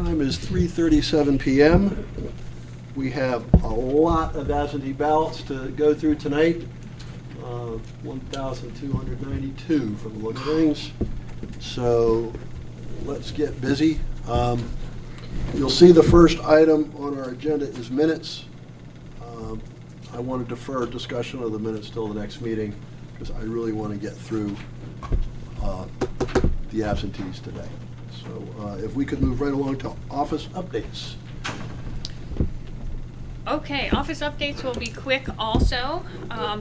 Time is 3:37 p.m. We have a lot of absentee ballots to go through tonight. 1,292 from the look of things. So let's get busy. You'll see the first item on our agenda is minutes. I want to defer discussion of the minutes till the next meeting because I really want to get through the absentees today. So if we could move right along to office updates. Okay, office updates will be quick also,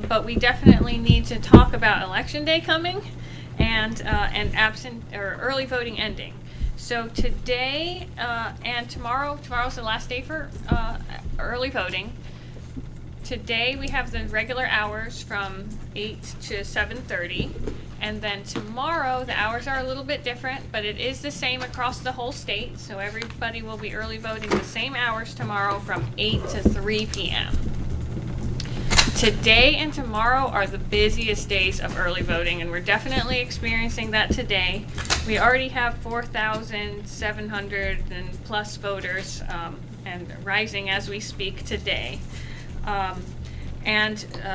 but we definitely need to talk about Election Day coming and absent or early voting ending. So today and tomorrow's the last day for early voting. Today we have the regular hours from 8 to 7:30, and then tomorrow the hours are a little bit different, but it is the same across the whole state. So everybody will be early voting the same hours tomorrow from 8 to 3 p.m. Today and tomorrow are the busiest days of early voting, and we're definitely experiencing that today. We already have 4,700 and plus voters and rising as we speak today.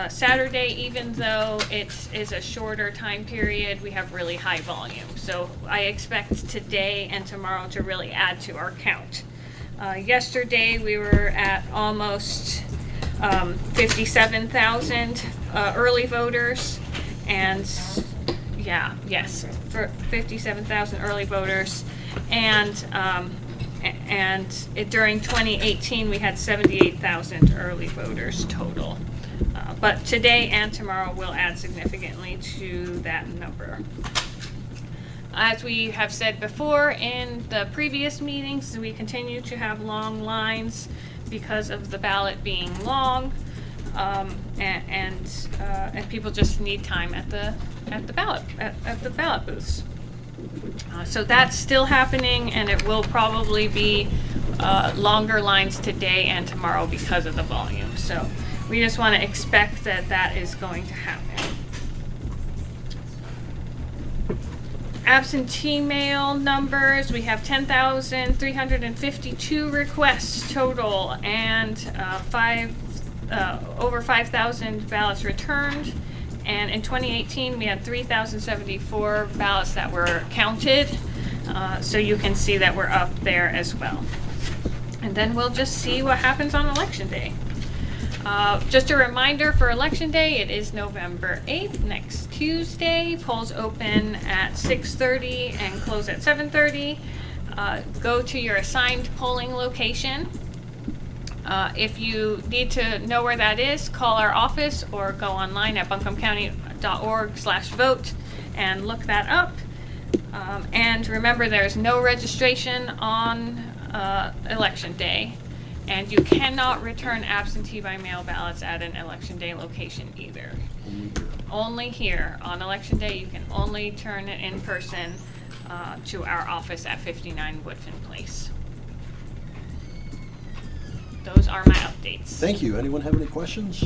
Saturday, even though it is a shorter time period, we have really high volume. So I expect today and tomorrow to really add to our count. Yesterday we were at almost 57,000 early voters, and for 57,000 early voters, and during 2018 we had 78,000 early voters total. But today and tomorrow will add significantly to that number. As we have said before in the previous meetings, we continue to have long lines because of the ballot being long, and people just need time at the ballot booths. So that's still happening, and it will probably be longer lines today and tomorrow because of the volume. So we just want to expect that is going to happen. Absentee mail numbers, we have 10,352 requests total, and over 5,000 ballots returned. And in 2018, we had 3,074 ballots that were counted. So you can see that we're up there as well. And then we'll just see what happens on Election Day. Just a reminder for Election Day, it is November 8th, next Tuesday. Polls open at 6:30 and close at 7:30. Go to your assigned polling location. If you need to know where that is, call our office or go online at buncombecounty.org/vote and look that up. And remember, there's no registration on Election Day, and you cannot return absentee by mail ballots at an Election Day location either. Only here on Election Day. You can only turn it in person to our office at 59 Woodfin Place. Those are my updates. Thank you. Anyone have any questions?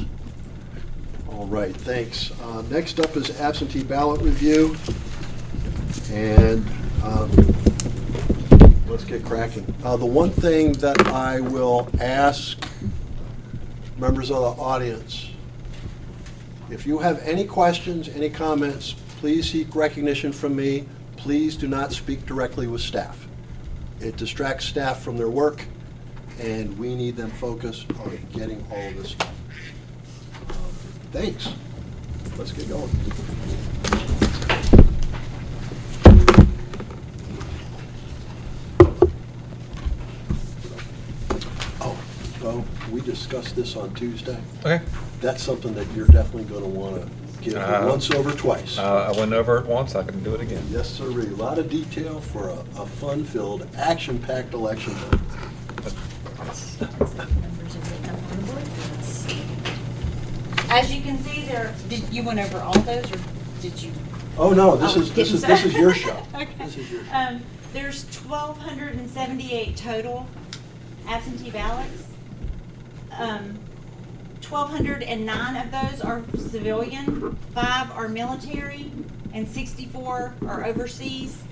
All right, thanks. Next up is absentee ballot review. And let's get cracking. The one thing that I will ask members of the audience, if you have any questions, any comments, please seek recognition from me. Please do not speak directly with staff. It distracts staff from their work, and we need them focused on getting all of this done. Thanks. Let's get going. Oh, so we discussed this on Tuesday. Okay. That's something that you're definitely going to want to give once over twice. I went over it once. I can do it again. Yes, sir. A lot of detail for a fun-filled, action-packed election. As you can see, did you went over all those, or did you? Oh no, this is your show. Okay. This is your show. There's 1,278 total absentee ballots. 1,209 of those are civilian, 5 are military, and 64 are overseas.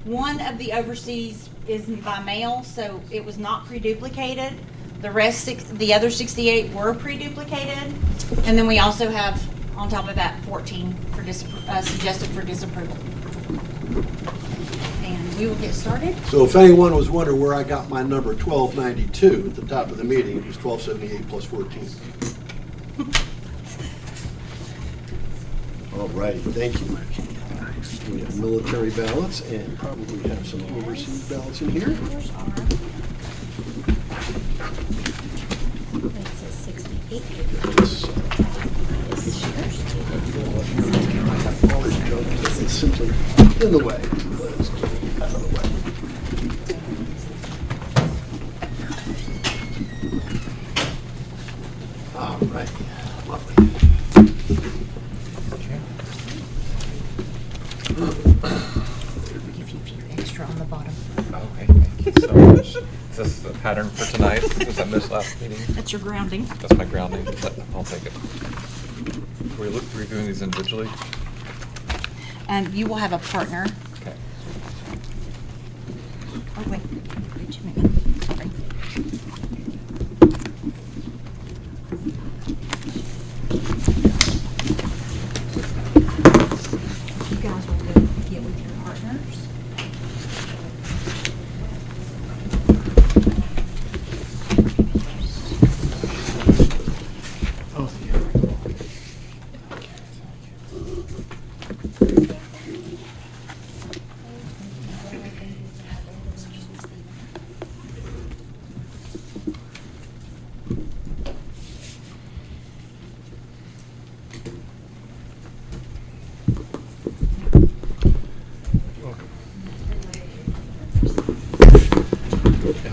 One of the overseas is by mail, so it was not pre-duplicated. The other 68 were pre-duplicated. And then we also have, on top of that, 14 for suggested for disapproval. And we will get started. So if anyone was wondering where I got my number 1292 at the top of the meeting, it was 1278 plus 14. All righty, thank you. We have military ballots and probably have some overseas ballots in here. Yours are. It says 68. This is all this junk that's simply in the way. Let's get it out of the way. All right, lovely. Give you a few extra on the bottom. Okay, thank you so much. Is this the pattern for tonight, since I missed last meeting? That's your grounding. That's my grounding, I'll take it. We're reviewing these individually? You will have a partner. Okay. Oh, wait. Wait a minute. Sorry. You guys will go get with your partners.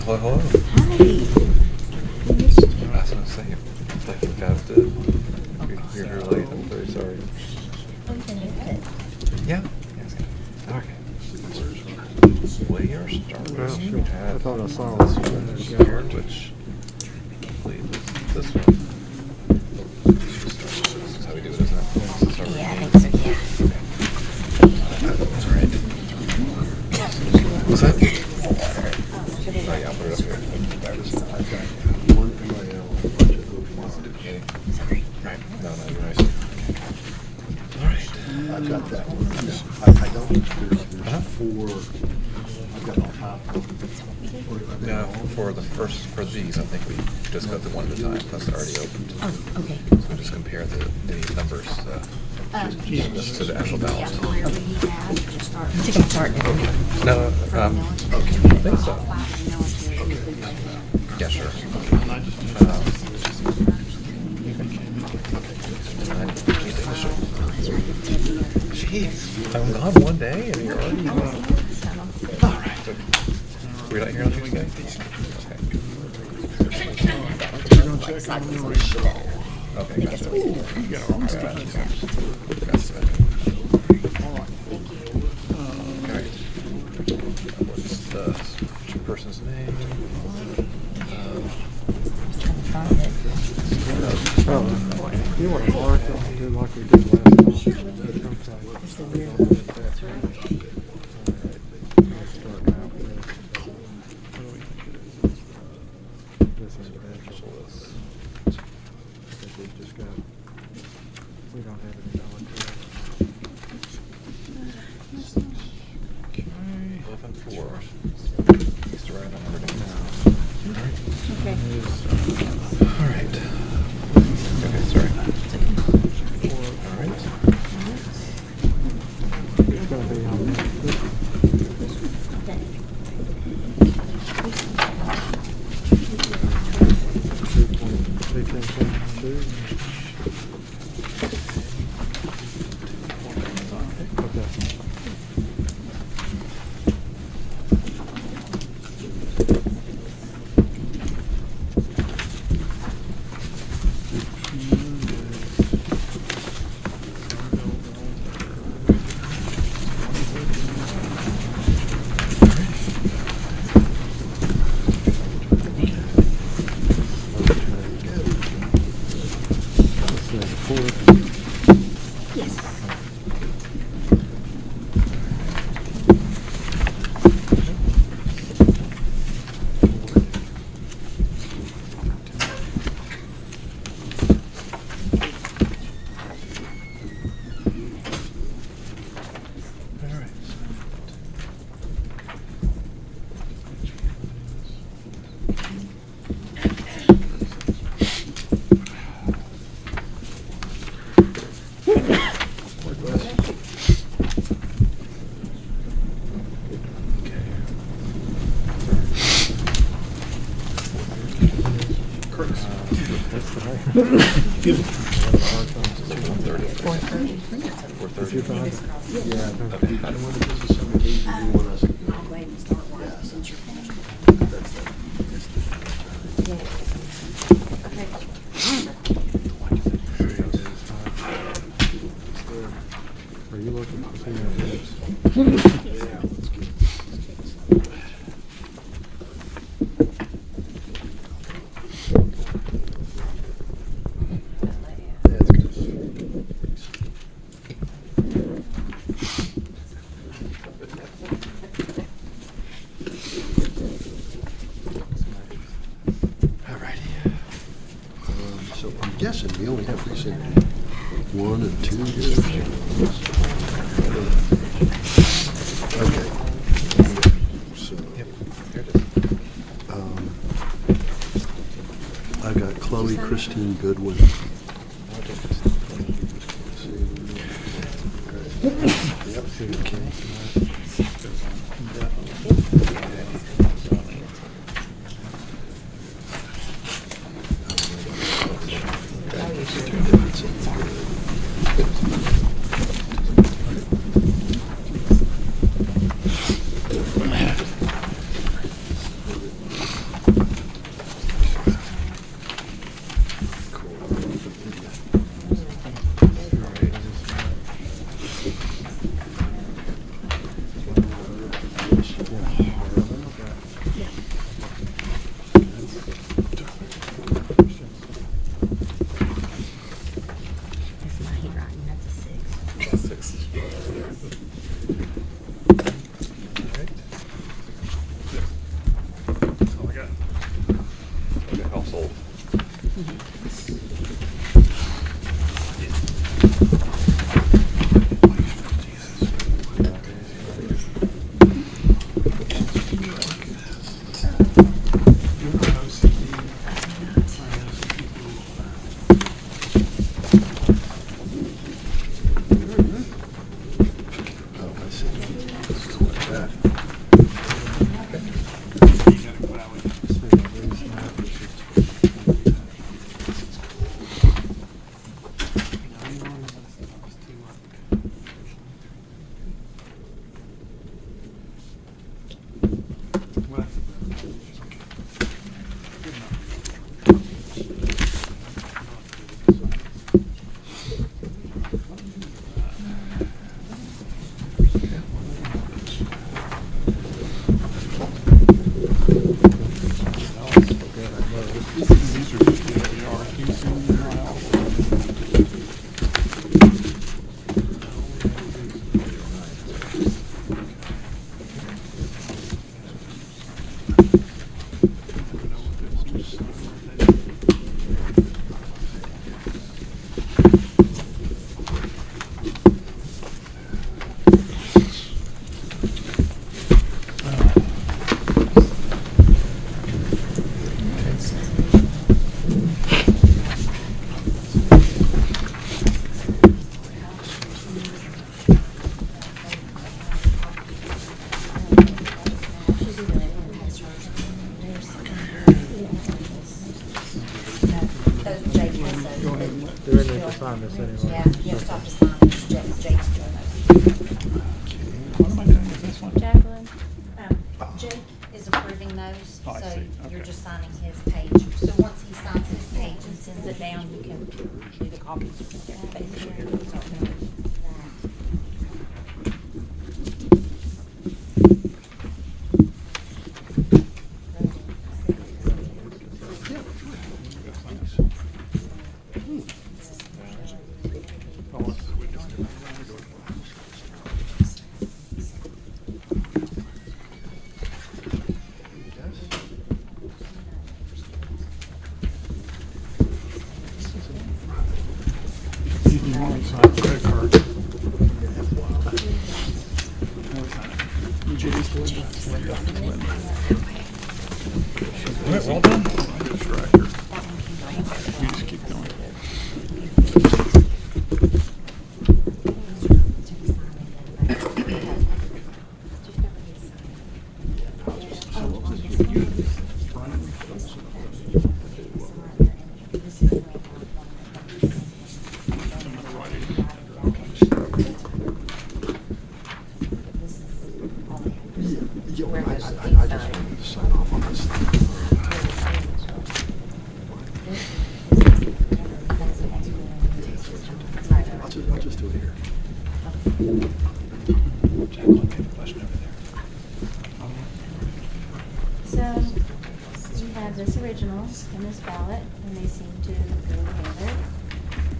Hello, hello. Hi. I was gonna say, like you guys did. You're here late, I'm very sorry. Yeah. Yes. Okay. We are starting. Well, We sure. have I thought I saw this it. one Yeah. here, which I believe is this one. This is how we do it, isn't it? This is our Yeah, I routine. think so, yeah. That's all right. What's that? Oh, yeah, I'll put it up here. One MIL, a bunch of OPs. Okay. Sorry. Right. No, you're right. Okay. All right. I've got that one. I don't, there's Uh-huh. 4, I've got the top. Now, for these, I think we just got the one at a time. That's already opened. Oh, okay. So we just compare the numbers to the actual ballot. To get started. No, I think so. Yeah, sure. Jeez, I'm gone one day and you're already. All right. We're not here on Tuesday? Okay, gotcha. All right. What's the person's name? Oh, you want to mark it and do like we did last time? That's right. Start out with this individual. I think we've just got, we don't have any volunteers. Okay. 11-4. Used to write that number down now. Okay. All right. Okay, sorry. All right. It's going to be on this. Okay. What's the height? 4:30. Yeah. Okay. I don't want to visit some of these. You want us. I'll go ahead and start work Yeah. since you're finished. Are you looking for some of these? Yeah, let's get. That's good. All righty. So I'm guessing we only have precinct 1 and 2 here. Okay. So, I've got Chloe Christine Goodwin. Yep. Okay. That's my handwriting, that's a 6. Household. Oh, I see. Like that. Those Jake has those. Do we need to sign this anyway? Yeah, you have to stop to sign this. Jake's doing those. What am I doing with this one? Jacqueline, Jake is approving those, Oh, I so see. you're Okay. just signing his page. So once he signs his page and sends it down, you can do the copies. You want me to sign the credit card? All right, well done. Just right here. You just keep going. have this original and this ballot, and they seem to go together.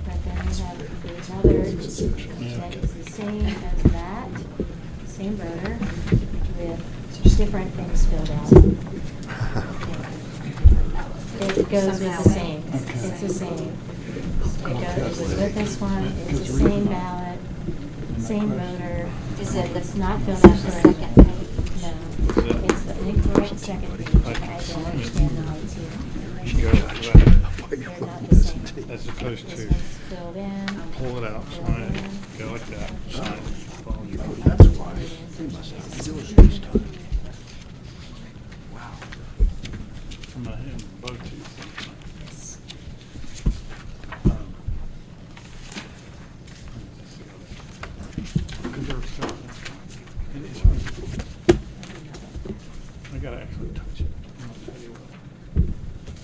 But then we have another that is the same as that, same voter, with different things filled out. It goes with the same. It's the same. It goes with this one. It's the same ballot, same voter. Is it It's the not filled out the correctly. second page? No, it's the incorrect second page. I don't understand how it's here. They're not the same. As opposed This to one's filled in. pull it out, sign it, go like that, sign it, follow your. That's why. He must have to do it this time. From my hand, both two. I gotta actually touch it. I'll tell you what.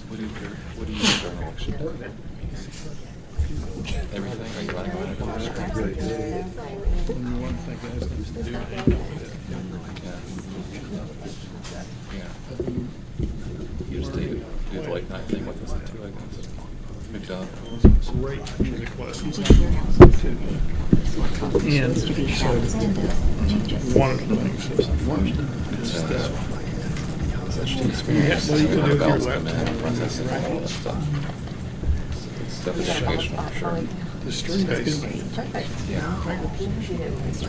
What do you do during election day? Everything, are you running behind a computer? And the one thing that has things to do with it. Yeah. You just do the late night thing with us too, I guess. We've done. Great music lessons. And so one of the things is that Such an Yeah, experience. well, you can do Having it with your ballots come in, laptop. processing all that stuff. It's definitely educational for sure. the string-based. Yeah. It's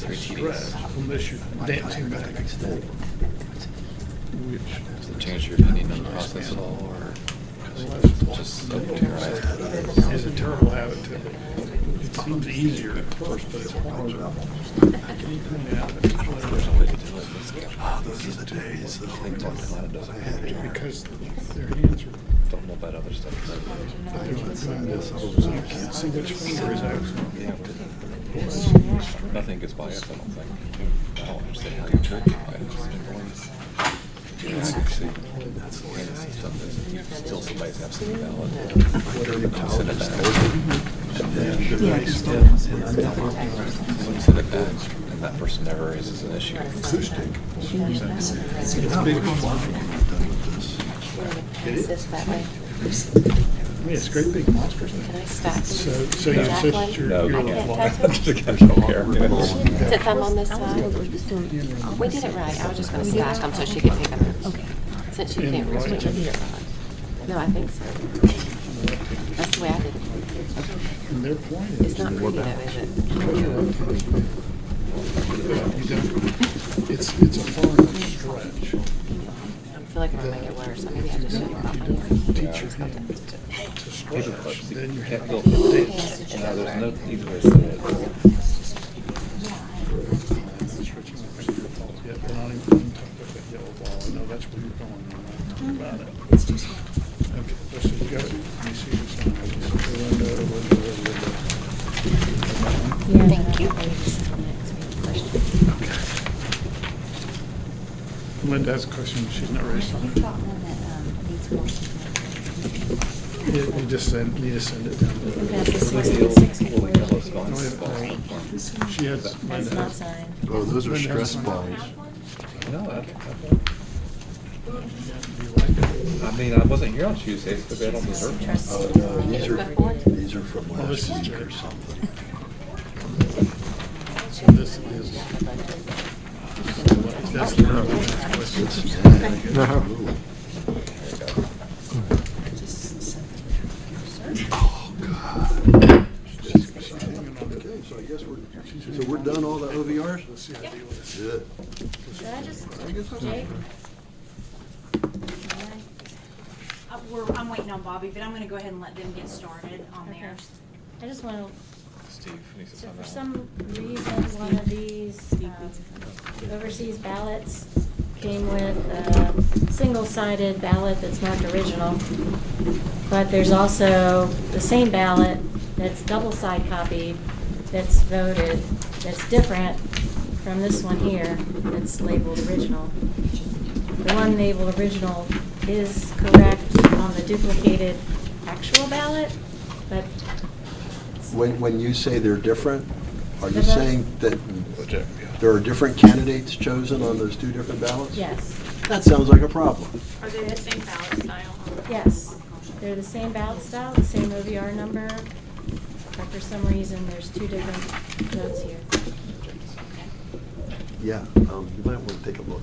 very tedious. unless you're dancing back and forth. Which Does it change your opinion on the process at all, or just open to your eyes? is a terrible habit to, it seems easier at first, but it's harder. There's no way to do it. Let's get Those are the days. I think talking about it doesn't matter. Because their hands are, Don't know about other stuff. they're not doing this, so you can't see which finger is out. Nothing gets by us, I don't think. I don't understand how you could get by us. You know, you see, and stuff that you still somebody's absentee ballot. Send it back. Send it back, and that person never raises an issue. It's big. Yeah, it's great big monsters. So you said you're. No, you're you like- can't. I don't care. Since I'm on this side, we did it right. I was just gonna stack them so she could pick them up. Okay. Since you can't reach it. No, I think so. That's the way I did it. And their point is. It's not pretty though, is it? It's a far stretch. I feel like I'm gonna make it worse, so maybe I just shouldn't. Teach your hand to stretch, then you have to No, dance. there's no easy way to say it. Stretching the fingertips. Yeah, we're not even talking about that yellow ball. I know that's where you're going. We're not talking about it. Okay, let's just go. Let me see the sign. Thank you. Linda has a question. She's not ready. You just need to send it down. Pass this one. She has. That's not signed. Oh, those are stress balls. No, I mean, I wasn't here on Tuesdays because I don't deserve it. Oh, no, these are from Oh, this last is week or good. something. So this is. That's the question. Oh, God. Okay, so I guess we're done all the OVRs? Good. Should I just, Jake? I'm waiting on Bobby, but I'm gonna go ahead and let them get started on Okay. theirs. I just want to, Steve needs to so sign for that some one. reason, one of these overseas ballots came with a single-sided ballot that's marked original. But there's also the same ballot that's double-side copied, that's voted, that's different from this one here, that's labeled original. The one labeled original is correct on the duplicated actual ballot, but it's When you say they're different, are you The vote- saying that Project, yeah. there are different candidates chosen on those two different ballots? Yes, That sounds like a problem. Are they the same ballot style? yes. They're the same ballot style, the same OVR number, but for some reason, there's two different votes here. Yeah, you might want to take a look.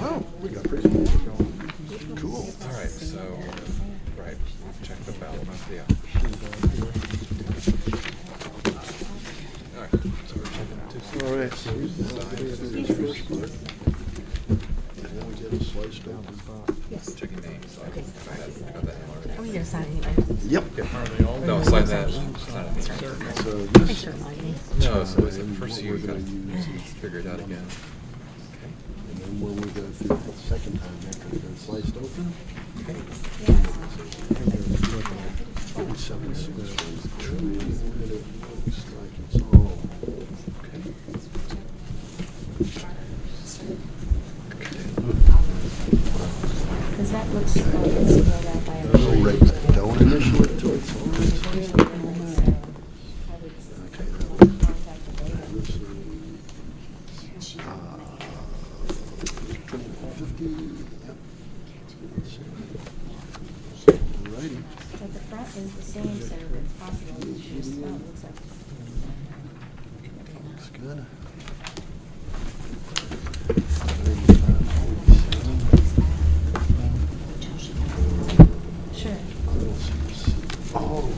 Oh, we got pretty cool. All right, so, right, check the ballot, yeah. All right, so we're checking two. All right. Sides. And then we get a sliced open. Checking names. Okay. I got that already. Oh, you're gonna sign anyway. Yep. Are they all? No, sign that. Sign it. So Make this, sure mine is. No, so it's the and first what year we're you gotta gonna use figure it out again. Okay. and then when we go through it the second time, they're going to go sliced open. Okay. 47 cents. And it looks like it's all. Okay. Because that looks like it's spelled out by a Oh, right. Don't initial it till it's all. Okay, that was, this is, 50, yep. Alrighty. But the front is the same, so it's possible it's just spelled, it looks like. Looks good. Sure. Oh.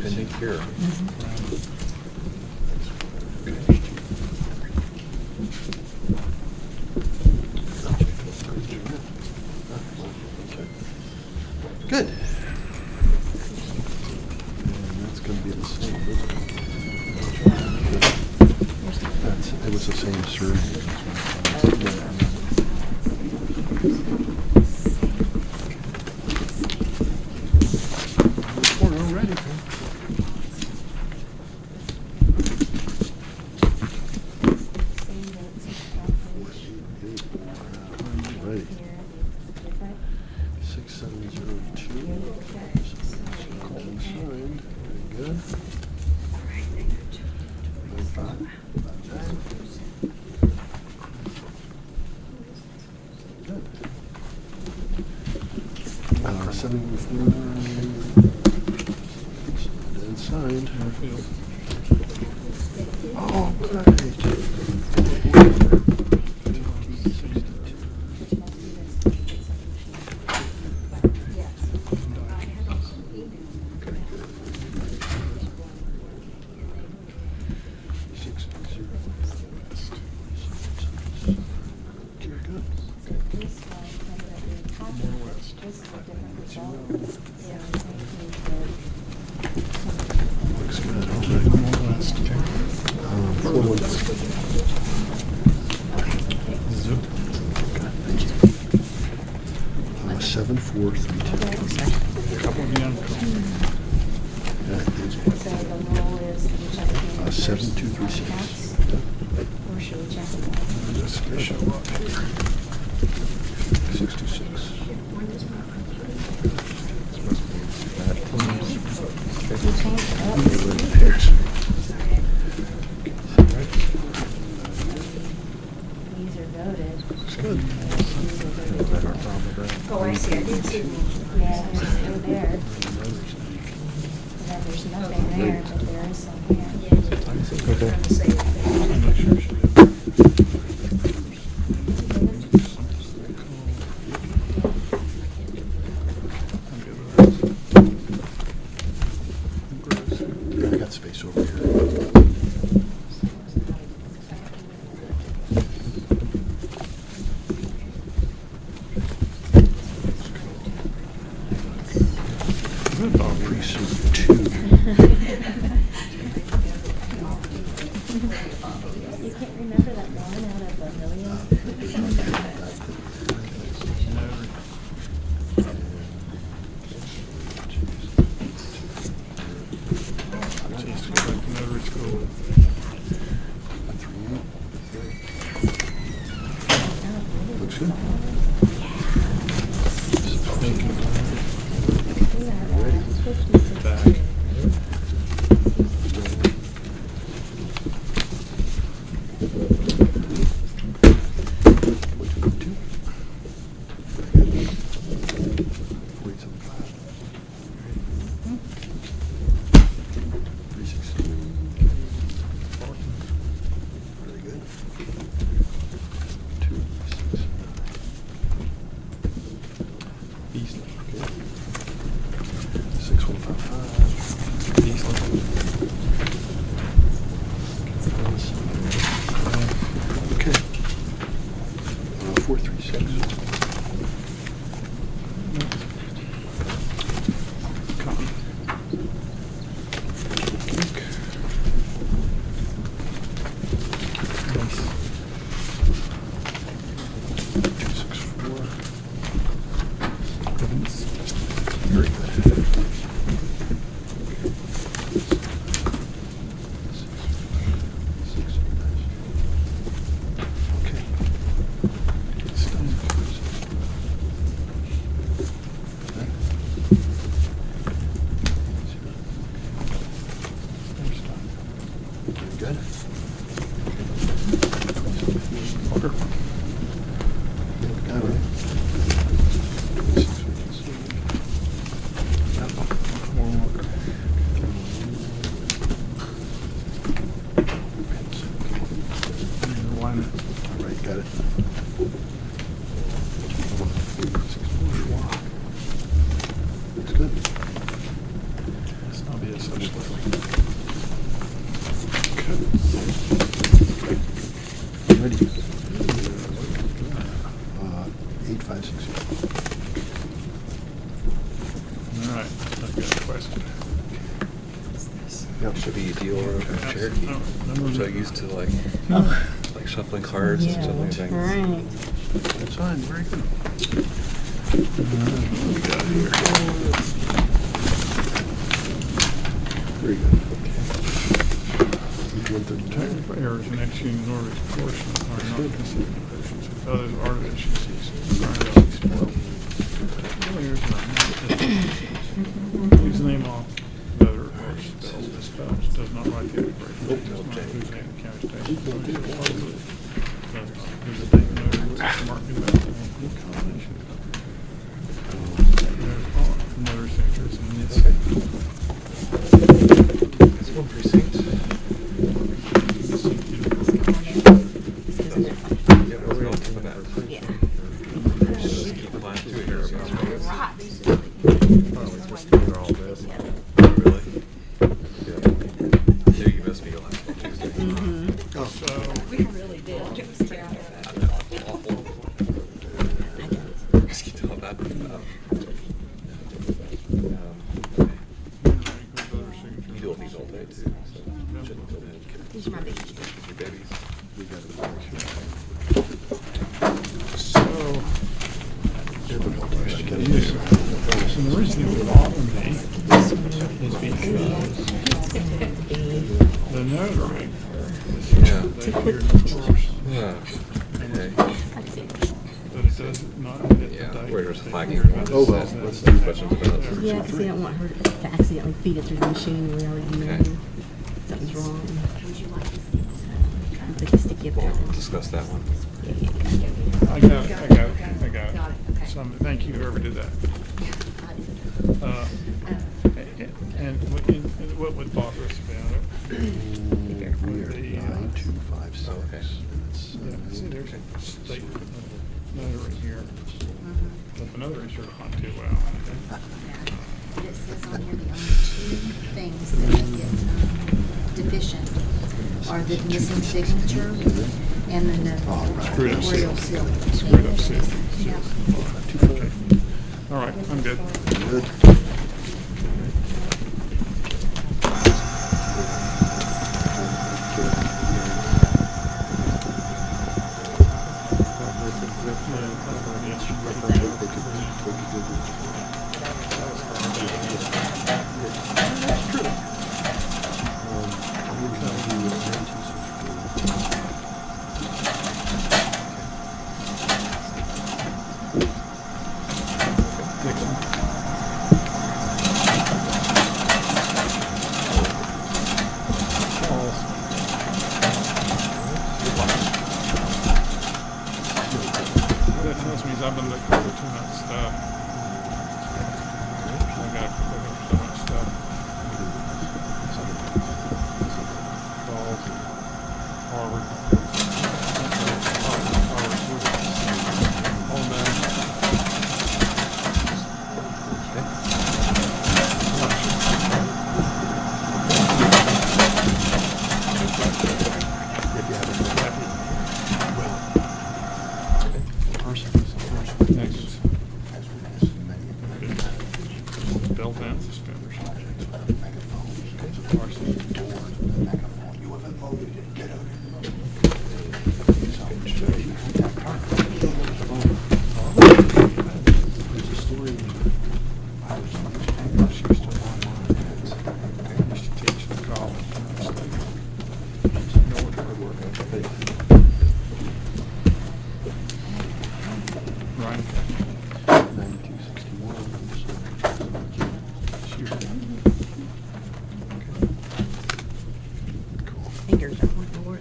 Pending cure. Good. And that's going to be the same, isn't it? It was the same survey. We're all ready. Same votes, Ready. different. 6702. Colin signed. Very good. 95. Good. 74. And signed. Oh, Looks good. All right. 7432. Couple of young. So the rule is that we check the 7236. Or should we check it? Just show up here. 626. We changed it up. There's Yeah, there's there. Yeah, there's nothing there, but there is some here. Okay. I'm not sure she did. I'm good with that. I got space over here. Precinct 2. You can't remember that one out of a million? She's back to notary school. Looks good. Back. Very good. 2, 6, 9. Easily. 6155. Easily. Okay. 436. Copy. Nice. 264. Goodness. Very good. Okay. It's done. There's done. Very good. Order. Got it. More order. Alignment. All right, got it. Looks good. Let's not be a such Ready. 8560. All right, I've got a question. Yep, should be a deal or a Cherokee. No, I'm so used to like shuffling cards and shuffling things. Right. That's fine, very good. What we got here? Very good. 132. Technical errors in executing Norwich portion are not considered corrections. Others are deficiencies. Errors are not deficiencies. Use the name off letter or spells misspells, does not write the expiration date, does not include the name of the county station. There's a date notary with marking about the combination. There's all notary signatures in this. Is one precinct? Yeah, but we're going to that. Yeah. Just keep applying to it here. Really? Yeah. You missed me last Tuesday. So, Awful. Just keep telling that. You do these all day too, so shouldn't feel bad. These are my babies. Your babies. so the reason it would bother me is because the notary, Yeah. they hear the course, Yeah. Okay. but it does not admit the Yeah, date. where there's a flag here. Oh, well, let's do questions about it. Yeah, because they don't want her to accidentally feed it through the machine. We already know Okay. something's wrong. They can stick you up there. We'll discuss that one. I got it. Thank you, whoever did that. And what would bother us about it? We are 9256. Okay. Yeah, see, there's a state notary here. But the notary's certified too well. But it says on here the only two things that make it deficient are the missing signature and the Screwed up notarial seal. seal. Screwed up seal. Yeah. Okay. All right, I'm good. Good. That tells me I've been looking for too much stuff. I got so much stuff. Falls, Harvard. All that. Next. Belt and suspenders. Right. 9261. Fingers don't want to work.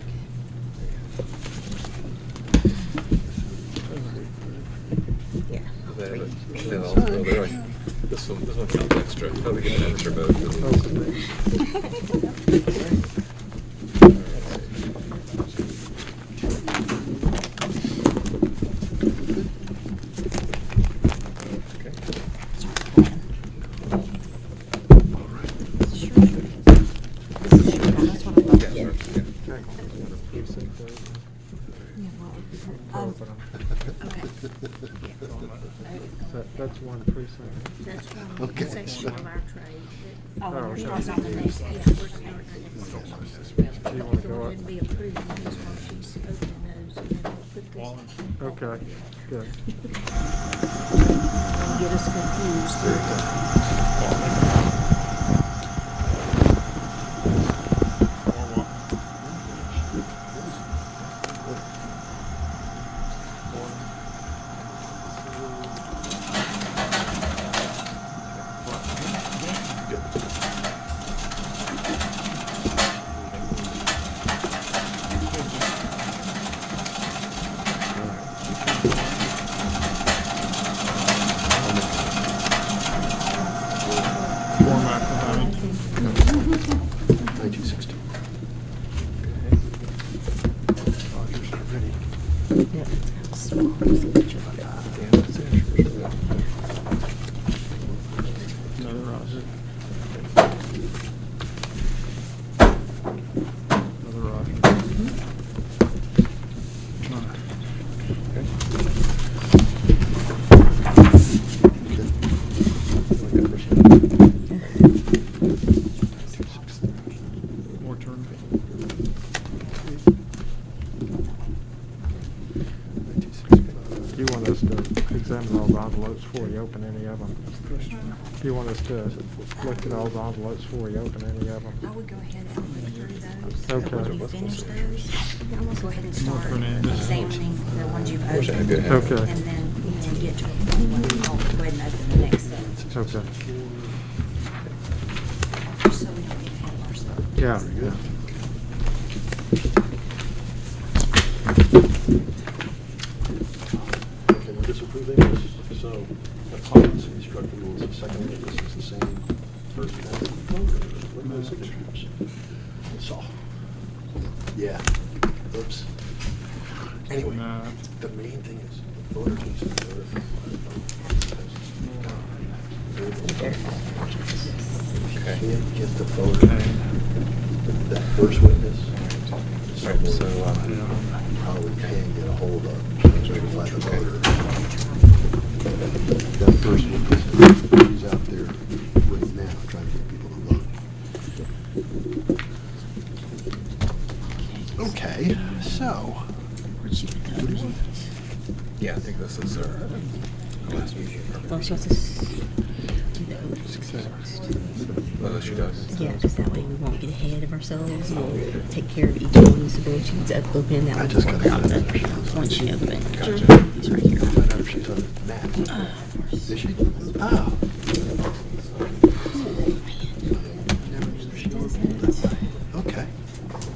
Yeah. This one counts extra. Probably get an extra vote. That's what I thought. Yeah, sure. That's one precinct. That's one Okay. section of our trade. Oh, Oh, we're okay. starting on the next, Yeah, yeah. we're starting our next section. You wanna go It up? wouldn't be approved unless she's opening those and then we'll put this. Wallen. Okay, good. Don't get us confused. Format behind. 9260. Yeah, it's small signature. Another Roger. Another Roger. More turn. You want us to examine all the envelopes before you open any of them? You want us to look at all the envelopes before you open any of them? I would go ahead and look through those. Okay. When you finish those, I'm gonna go ahead and start Fernandez. examining the ones you've Wish I had opened. good hands. Okay. And then when we get to it, I'll go ahead and open the next set, Okay. just so we don't get ahead of ourselves. Yeah, yeah. Okay, we're disapproving this. So, yeah, oops. Anyway, No. the main thing is the voters need to verify. Okay. Can't get the voter, that first witness. All right, so, Probably can get a hold of, certify the voter. That first witness, he's out there right now trying to get people to vote. Okay, so. yeah, I think this is our last meeting. Well, so it's Oh, she does? yeah, just that way we won't get ahead of ourselves. We'll take care of each one. So when she's open, that I will just work gotta on get the her. once she open. Gotcha. He's right here. Find out if she's on the map. Is she? Oh. Okay.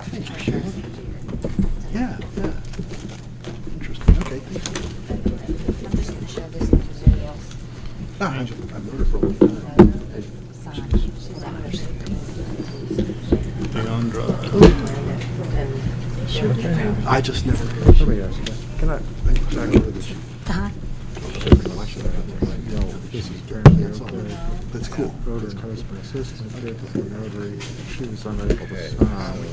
Thank you, Sharon. Yeah, yeah. Interesting. Okay, thank you. I'm just gonna show this to everybody else. I've known her for a long time. She's out there. Deandra. I just never. Let me ask you, can I check with this? Uh-huh. This is Jeremy, okay. That's cool. Voter custom assistant did the notary, she was unable to Okay. sign.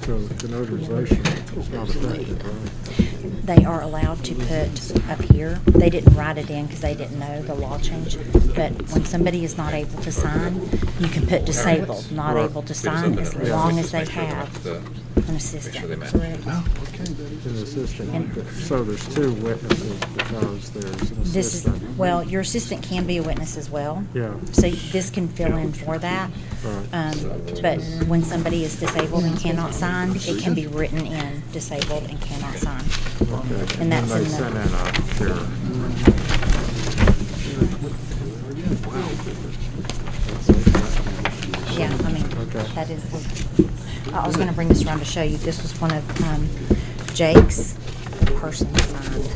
So the notarization is not effective, right? They are allowed to put up here, they didn't write it in because they didn't know the law changed, but when somebody is not able to sign, you can put disabled, not Right. able to We just sign, opened as it, right? long We as just they make sure have that an make sure they assistant. match. Well, okay. An assistant, And- so there's two witnesses because there's an This is, assistant. well, your assistant can be a witness as well. Yeah. So this can fill in for that. Right. But when somebody is disabled and cannot sign, it can be written in disabled and cannot sign. Okay. And that's then in they the- sent in a here. Yeah, I mean, Okay. that is, I was gonna bring this around to show you, this was one of Jake's, the person signed.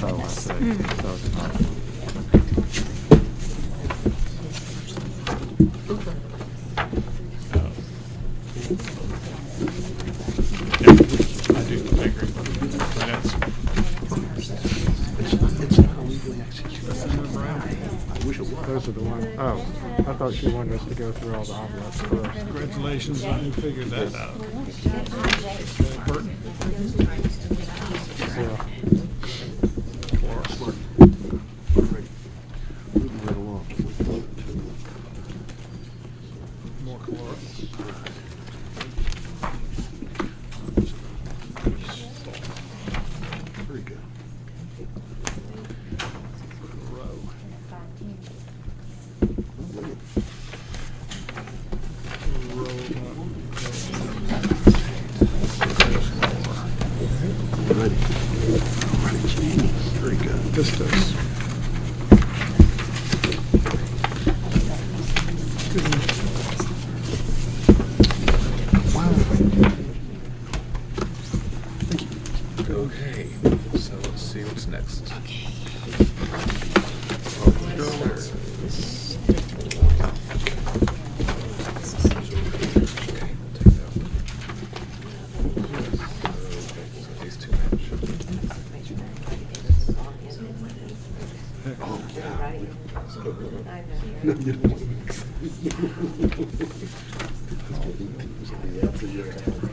Oh, I see. So it's not. I do agree. That's It's not legally executed. I wish it was. Those are the ones, oh, I thought you wanted us to go through all the envelopes first. congratulations on who figured that out. Burton. Yeah. Smart. Great. Moving right along. More caloric. Very good. Ready. Ready, Jamie. Very good. Vistas. Wow. Okay, so let's see what's next. Okay, we'll take that one. Okay, so these two match. Oh, yeah. No, you don't want to mix.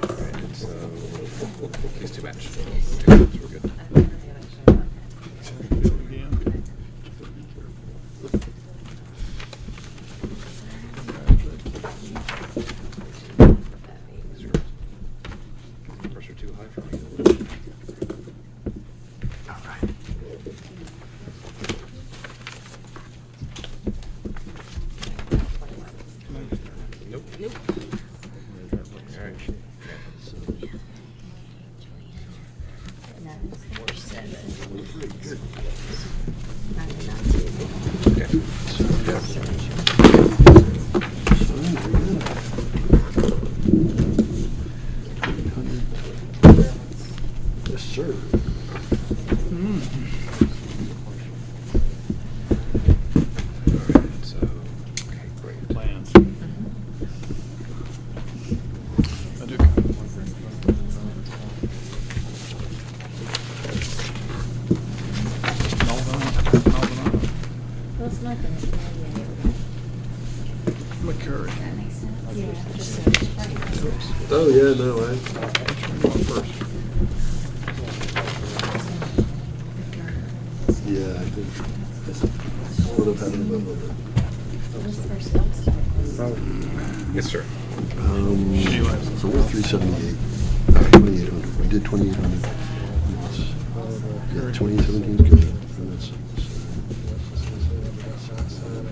Alright, so these two match. Okay, so we're good. Do it again. These are- Numbers are too high for me. All right. Nope. Alright. Okay. Yes, sir. Alright, so, okay, great. Plans. Oh, yeah, no, I, First. yeah, I think would have had a little bit. Yes, sir. So we're 378, 2,800. We did 2,800. Yeah, 2017 is good. And that's-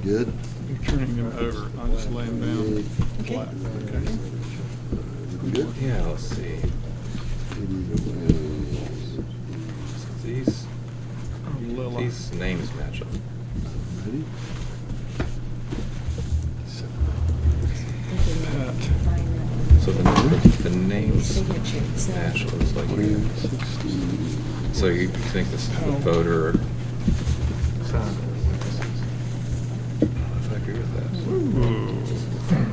Good. You're turning them over, not just laying down flat. Okay. Good. Yeah, let's see. These Lila. these names match up. Ready? Pat. So the names match. It looks like you. 2016. So you think this is the voter? I don't know if I agree with that.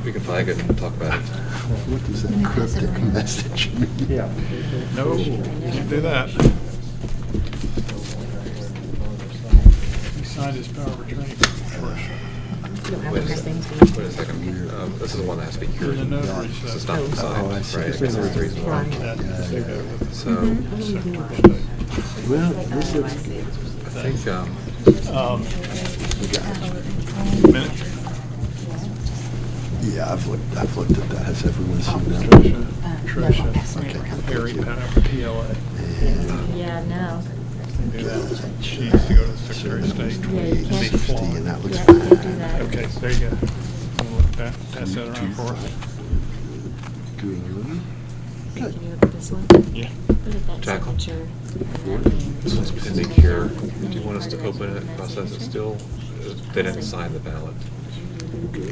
We can flag it and talk about it. What does that cryptic message mean? Yeah. No, can't do that. He signed his power of attorney first. Wait a second. This is the one that has to be cured. The notary So it's said- not signed, Oh, I right? see. That's the reason why. That, take that with us. So Secretary of State. Well, this looks good. I think Minute. Yeah, I've looked at that. Has everyone seen that? Tricia, Harry, Pat, PLA. Yeah, no. Do that. She needs to go to the Secretary of State. Yeah, you can't. 60, and that looks Yeah, you can't do fine. that. Okay, there you go. We'll let that, pass that around for us. Good. Can you look at this one? Yeah. Look at that Jacqueline? signature. this one's pending cure. Do you want us to open it, process it still? They didn't sign the ballot.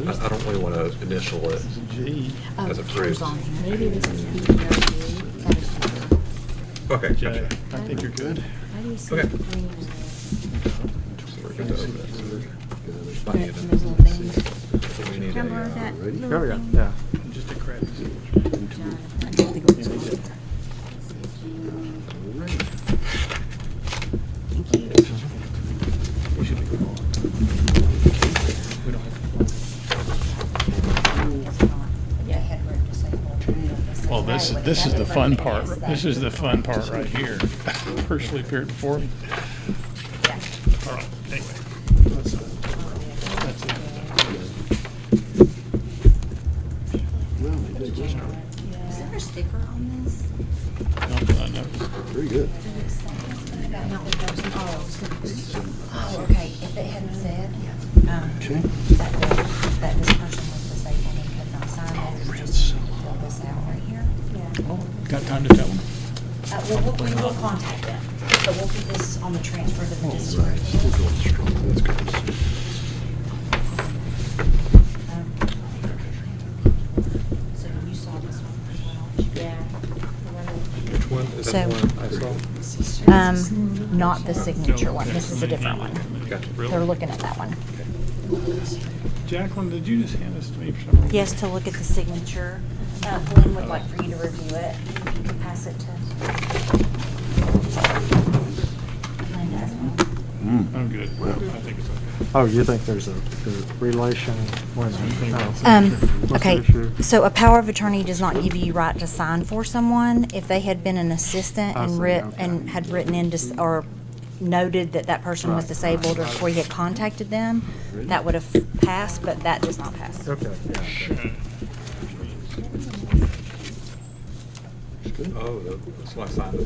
I don't really want to initial it G. as approved. Maybe this is PPRG. Okay, J. gotcha. I think you're good. How do you see Okay. the green? So we're good to open it. Might need Those it. little things. I think we need Remember a, that Ready? little Oh, yeah, thing? yeah. Just a crappy signature. We should be good. We don't have to. Well, this is the fun part. This is the fun part right here. Personally appeared before me. All right, anyway. That's it. Well, they did a good job. Is there a sticker on this? Not that I know. Very good. Oh, okay, if it hadn't said, Okay. that this person was disabled and could not sign, they would just fill this out right here. Got time to tell them? We will contact them, but we'll put this on the transfer to the Right, district. still going strong. That's good to see. So you saw this one as well? Yeah. which one is So- that the one I saw? Not the signature one, this is a different one. Gotcha. They're looking at that one. Jacqueline, did you just hand this to me for some reason? Yes, to look at the signature. Glenn would like for you to review it. If you could pass it to Linda as well. I'm good. I think it's okay. Oh, you think there's a relation? Wait a minute. Oh. What's the Okay, issue? so a power of attorney does not give you right to sign for someone. If they had been an assistant I and see, writ, okay. and had written in, or noted that that person was Right, disabled, or right. before you had contacted them, that would have passed, but that does not pass. Okay, yeah. Okay. Oh, that's why I signed it. I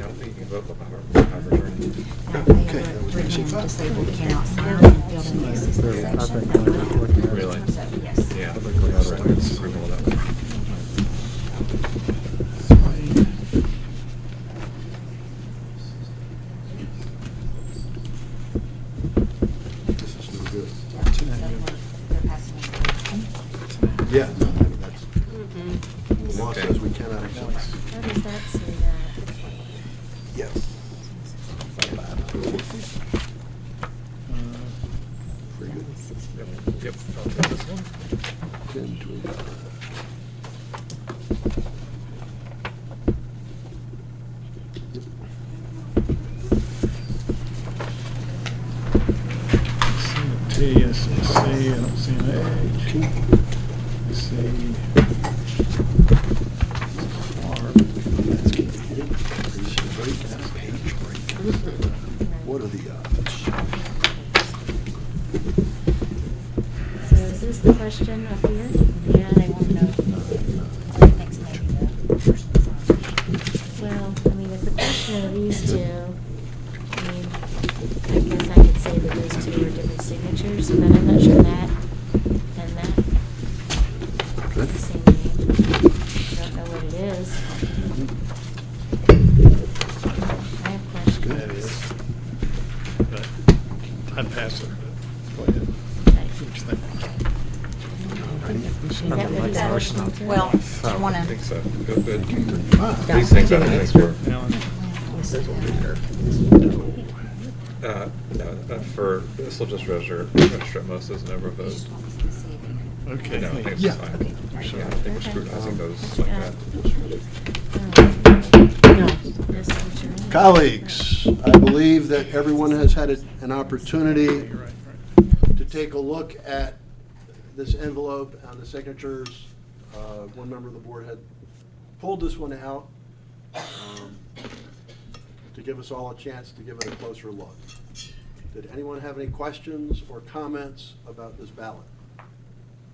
don't think you can vote by power of attorney. Now, if they have written in disabled, cannot sign, and filled in the assistant Yeah, I section, think that we're would have looking at it. Really? So, yes. Yeah, I think we ought to recommend approval of that one. This is no good. They're passing it. Yeah, no, that's, the law Okay. says we cannot accept. How does that say that? Yes. Very good. Yep, I'll take this one. 1025. T, I see a C, I don't see an H. I see What are the odds? So is this the question up here? Yeah, they want to know what it thinks maybe the person's on. Well, I mean, if the question of these two, I mean, I guess I could say that those two are different signatures, but I'm not sure that and that Good. the same name. I don't know what it is. I have questions. That is. But I'd pass it, but go ahead. Right. What you think? Is that what he's motioning to? Well, I you wanna, think so. Good. These things I think were, Alan? no, for, this will just register most of those number of votes. Okay. No, I think it's Yeah. fine. Yeah, I think we're scrutinizing those like that. Yes, signature. Colleagues, I believe that everyone has had an opportunity You're right. to take a look at this envelope and the signatures. One member of the board had pulled this one out to give us all a chance to give it a closer look. Did anyone have any questions or comments about this ballot?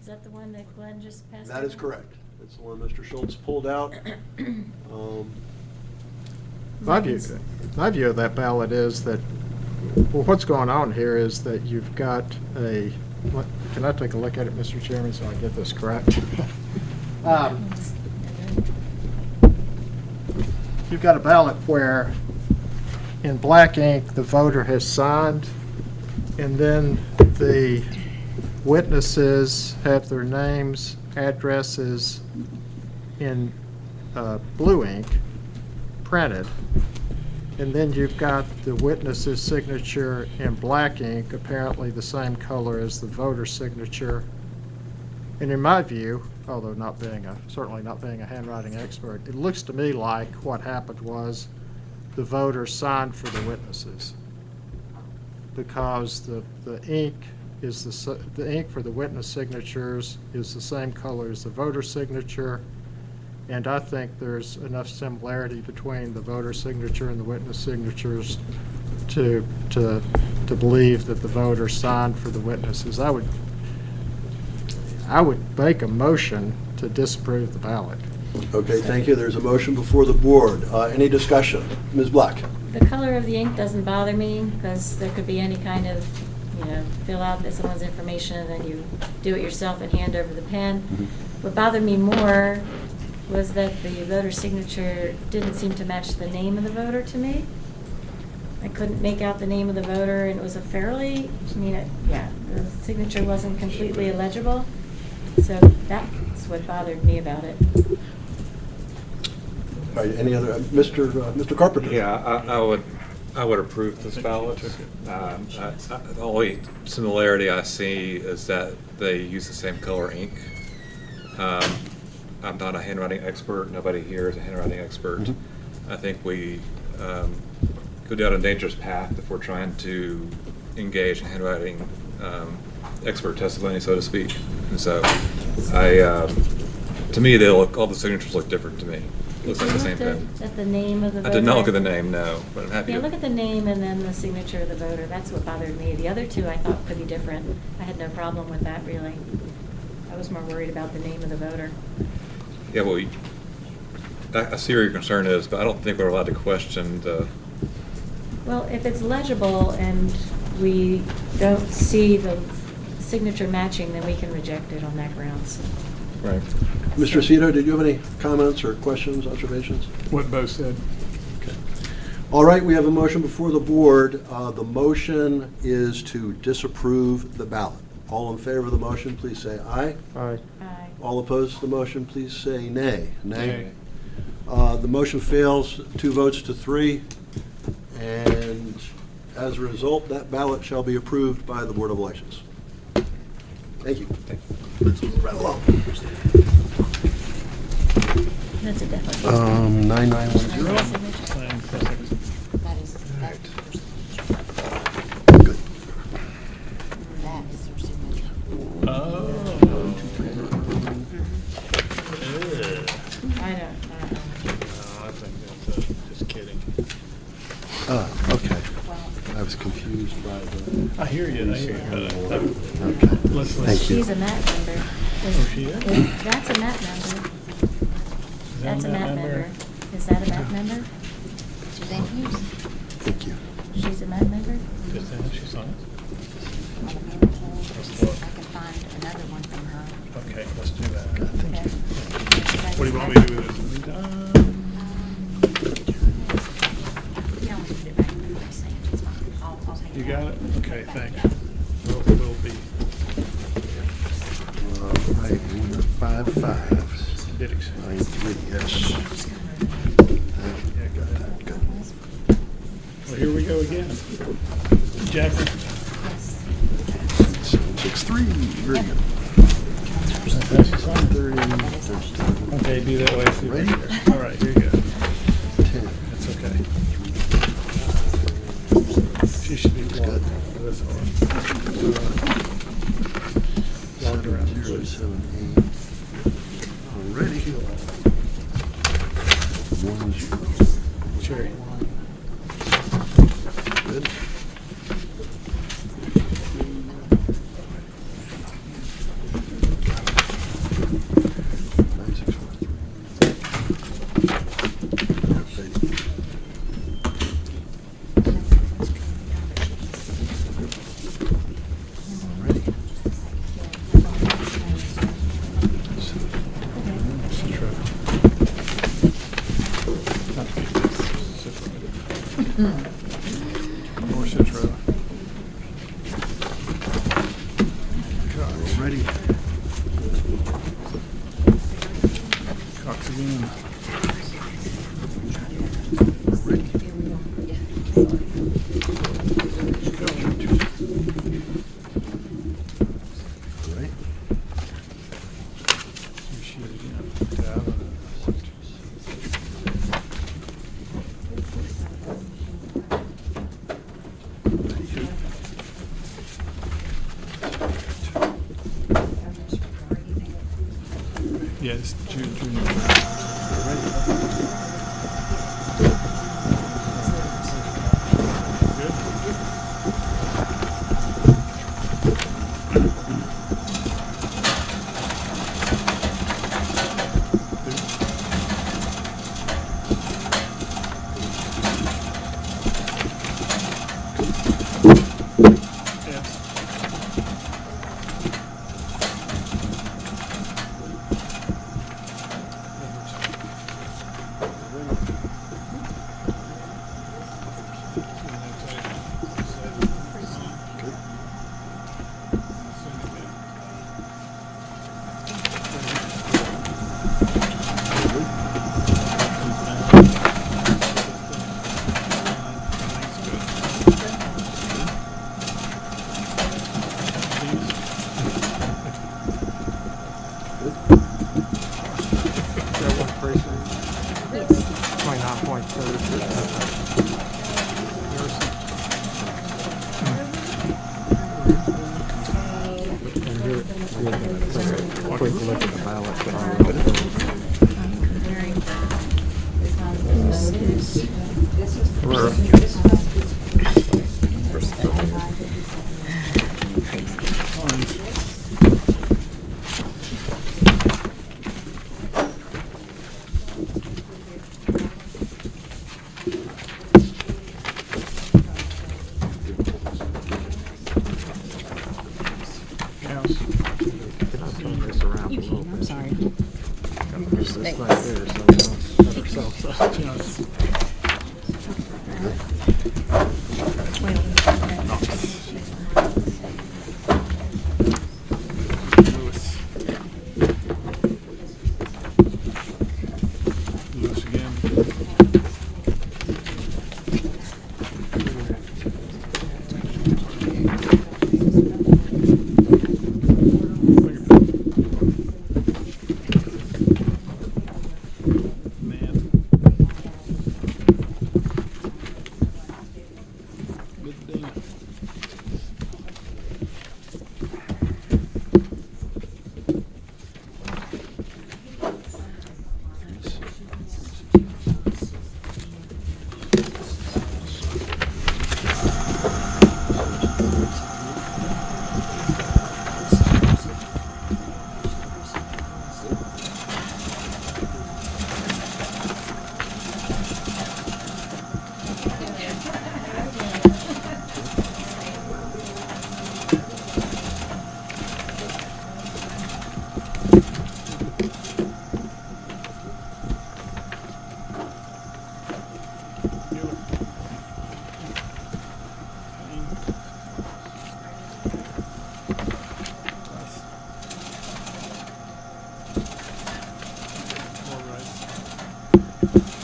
Is that the one that Glenn just passed? That is over? correct. It's the one Mr. Schultz pulled out. My view of that ballot is that, well, what's going on here is that you've got can I take a look at it, Mr. Chairman, so I get this correct? You've got a ballot where in black ink, the voter has signed, and then the witnesses have their names, addresses in blue ink printed. And then you've got the witness's signature in black ink, apparently the same color as the voter's signature. And in my view, although certainly not being a handwriting expert, it looks to me like what happened was the voter signed for the witnesses, because the ink the ink for the witness signatures is the same color as the voter signature. And I think there's enough similarity between the voter signature and the witness signatures to believe that the voter signed for the witnesses. I would make a motion to disapprove the ballot. Okay, thank you. There's a motion before the board. Any discussion? Ms. Black? The color of the ink doesn't bother me, because there could be any kind of, fill out someone's information and then you do it yourself and hand over the pen. What bothered me more was that the voter signature didn't seem to match the name of the voter to me. I couldn't make out the name of the voter, and it was the signature wasn't completely illegible. So that's what bothered me about it. All right, any other, Mr. Carpenter? Yeah, I would approve this ballot. The only similarity I see is that they use the same color ink. I'm not a handwriting expert. Nobody here is a handwriting expert. Mm-hmm. I think we go down a dangerous path if we're trying to engage in handwriting expert testimony, so to speak. And so, to me, all the signatures look different to me. Looks like the same thing. At the name of the voter? I did not look at the name, no, but I'm happy. Yeah, look at the name and then the signature of the voter. That's what bothered me. The other two I thought could be different. I had no problem with that, really. I was more worried about the name of the voter. Yeah, well, I see where your concern is, but I don't think we're allowed to question the. Well, if it's legible and we don't see the signature matching, then we can reject it on that grounds. Right. Mr. Aceto, did you have any comments or questions, observations? What Bo said. Okay. All right, we have a motion before the board. The motion is to disapprove the ballot. All in favor of the motion, please say aye. Aye. Aye. All opposed to the motion, please say nay. Nay. The motion fails 2 votes to 3, and as a result, that ballot shall be approved by the Board of Elections. Thank you. Let's move right along. That's a definite. 9910. Sign second. That is their signature. Good. That is their signature. Oh. I don't. No, I think that's just kidding. Okay. Well, I was I hear you. Let's She's a MAT member. Oh, she is? That's a MAT member. Is that That's a a MAT member. Is that a MAT member? Suzanne Hughes. Thank you. She's a MAT member? Just then she signed. On the manager, I can find another one from her. Okay, let's do that. Okay. What do you want me to do with this? In the meantime? You don't want to put it back in the precinct, it's fine. I'll take it You out. got it? Okay, thanks. We'll be. All right, we got 5-5. Did it. 9-3, yes. Yeah, go ahead. Good. Well, here we go again. Jackie? 6-3, very good. Okay, be that way. See Ready? All right, here you go. 10. That's okay. She should be Good. That's all right. Walk around. 7, 7, 8. Already. 1, 0. Cherry. Good. More Citro. Ready. Cox again. Right. Here she is again. Tab. Yes, junior. You can, I'm sorry. Lewis again. Man. So that was,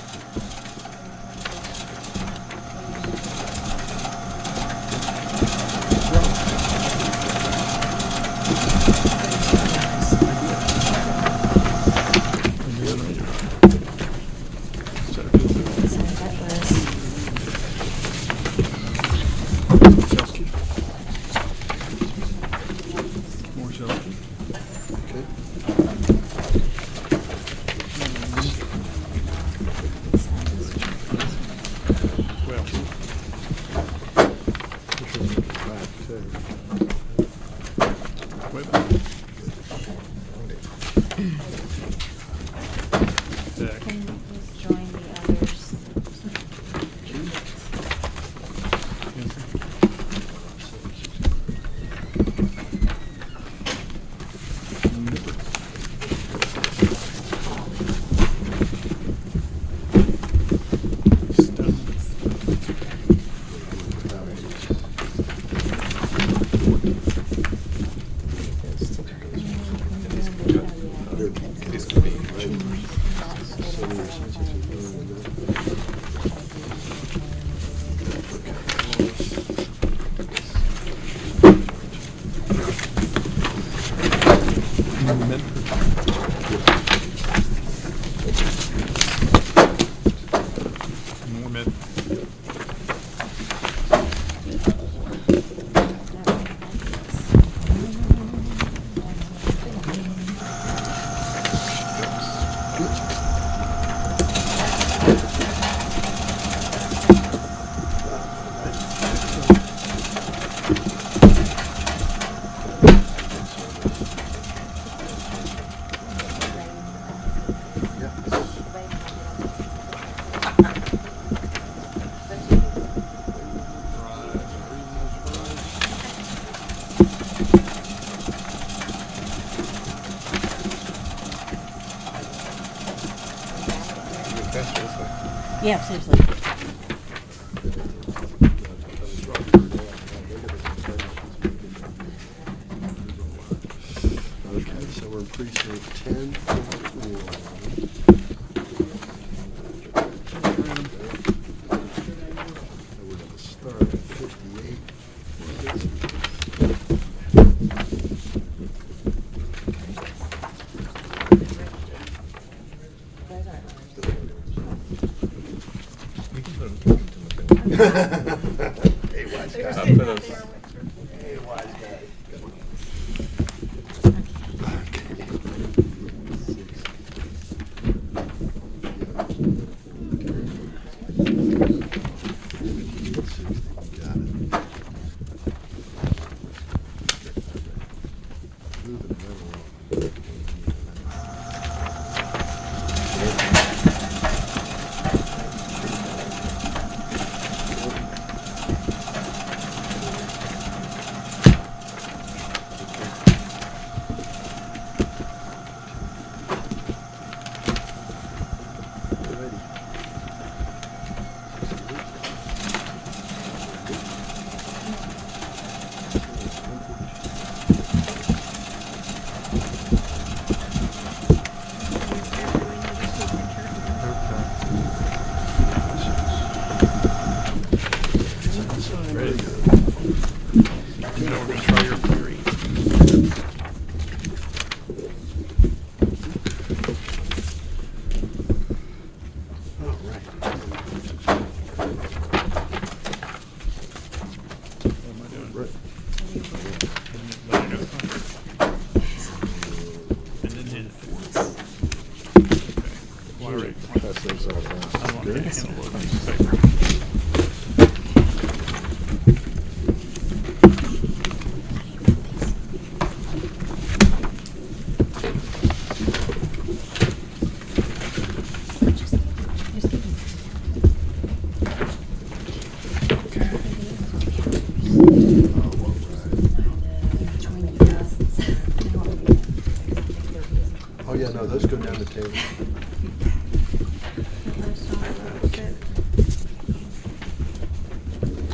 Well, wait a minute. Deck. can you please join the others? These could be. More mid. Yeah, seriously. Okay, so we're in precinct 10. We're going to start at 58. Hey, wise guy. Hey, wise guy. Got it. Moving right along. Ready. Now we're gonna try your theory. All right. What am I doing? Right. Let me know. And then hit it. Okay. Water rate. I want to handle it on this paper. Oh, yeah, no, those go down the table.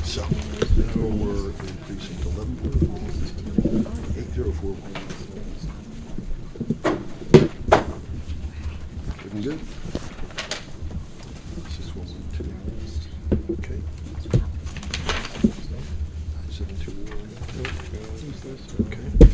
So, now we're in precinct 11. 804. Looking good. Okay. Is it too warm? Okay.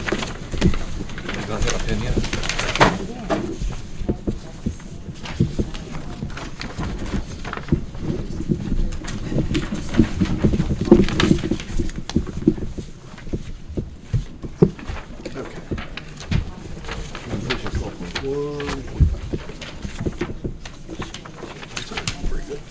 You not got a pen yet? Okay. Completion 12.1. Very good.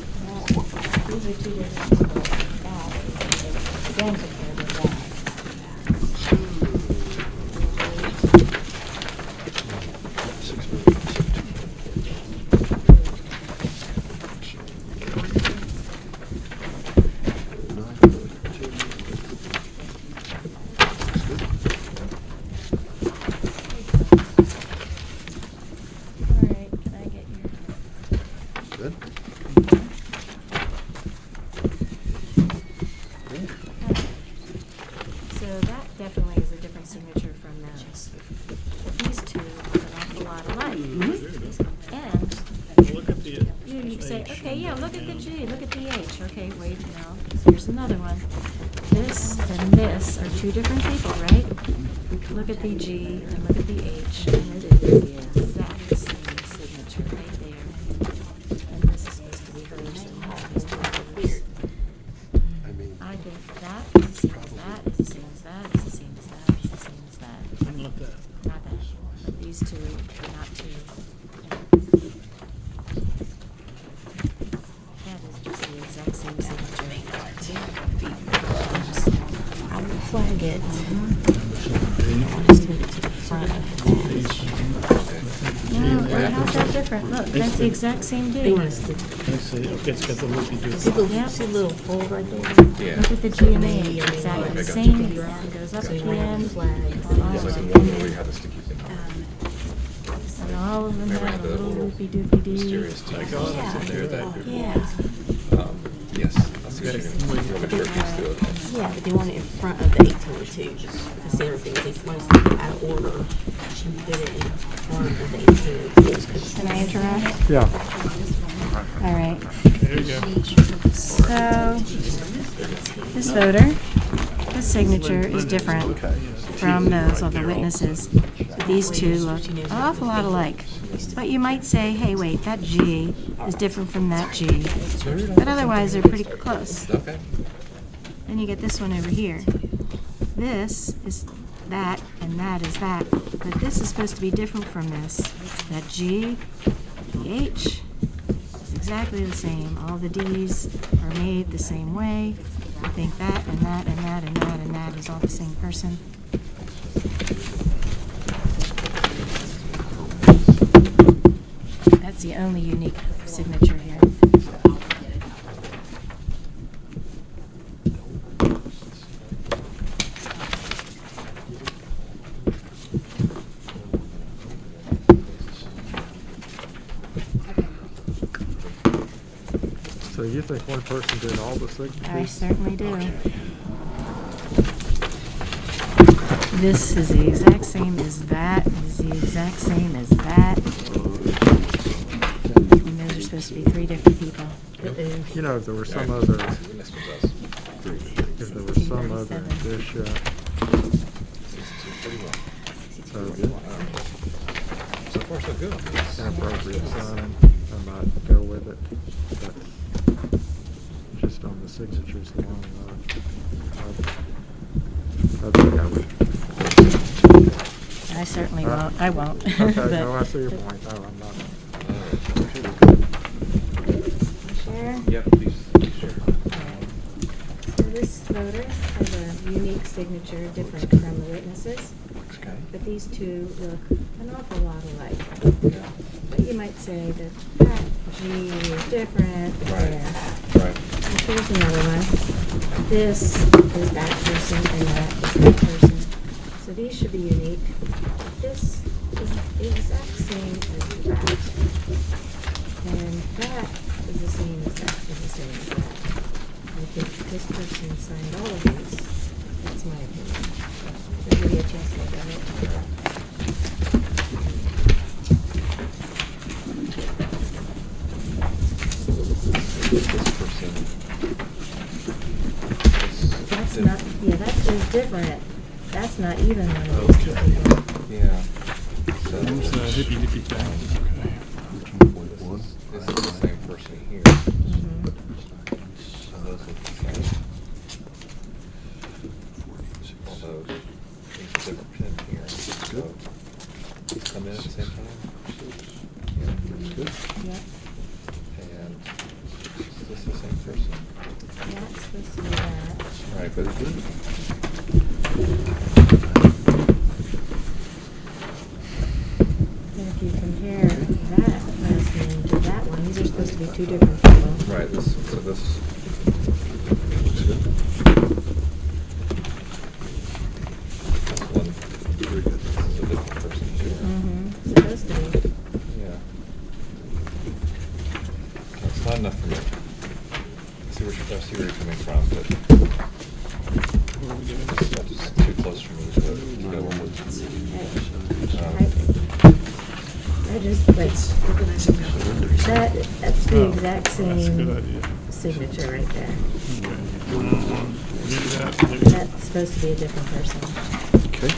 These are two different ballots. Again, compared with that. All right, can I get your? Good. So that definitely is a different signature from those. But these two are an awful lot alike. And Look at the. you say, okay, yeah, look at the G, look at the H. Okay, wait, no, here's another one. This and this are two different people, right? Look at the G and look at the H, and it is the exact same signature right there. And this is supposed to be hers, and this is supposed to be hers. I mean, I think that is the same as that, is the same as that, is the same as that, is the same as that. Not that. Not that. But these two are not two. That is just the exact same signature. I will flag it. Just move it to the front of that. No, wait, how's that different? Look, that's the exact same They D. want us to, Let's see, okay, it's got the loopy see doopy. the, Yep. see the little fold right there? Yeah. Look at the G and H, exactly the same. It goes up at the end. It's like the one where we had the sticky thing on. And all of them Remember have a the little little loopy doopy D. mysterious type in there that. Yeah, Yes, that's the issue. You want to make sure it's still okay. yeah, but they want it in front of the 822, that's the other thing, they want us to get out of order. Put it in front of the 822. Can I interrupt? Yeah. All right. There you go. So, this voter, his signature is different from those of the witnesses. But these two look an awful lot alike. But you might say, hey, wait, that G is different from that G. But otherwise, they're pretty close. Okay. Then you get this one over here. This is that, and that is that. But this is supposed to be different from this. That G, the H, is exactly the same. All the D's are made the same way. I think that, and that, and that, and that, and that is all the same person. That's the only unique signature here. So you think one person did all the signatures? I certainly do. This is the exact same as that, is the exact same as that. And those are supposed to be three different people. You know, if there were some other, This one does. if there was some other indicia of So far, so good. inappropriate signing, I might go with it. But just on the signatures along. I think I would. I certainly won't, I won't. Okay, But- no, I see your point. No, I'm not. Share? Yep, please share. So this voter has a unique signature different from the witnesses, Okay. but these two look an awful lot alike. Yeah. But you might say that that G is different there. Right. And here's another one. This is that person and that is that person. So these should be unique. This is the exact same as that. And that is the same as that, is the same as that. I think this person signed all of these. That's my opinion. So give you a chance to look at it. This person. That's not, yeah, that is different. That's not even one of these two people. Yeah. So Where's that hippie dippy thing? Okay. this is the same person here. Mhm. So those look the same. Although there's a different pin here. So these come in at the same time. Yeah. Yep. And is this the same person? That's supposed to be that. Right, but it didn't. And if you compare that last name to that one, these are supposed to be two different people. Right, so this. One, this is a different person here. Mm-hmm, supposed to be. Yeah. It's not enough for me. I see where you're coming from, but that's just too close for me to go with. I just, like, that's the exact That's a good same idea. signature right there. Okay. Do that. That's supposed to be a different person. Okay.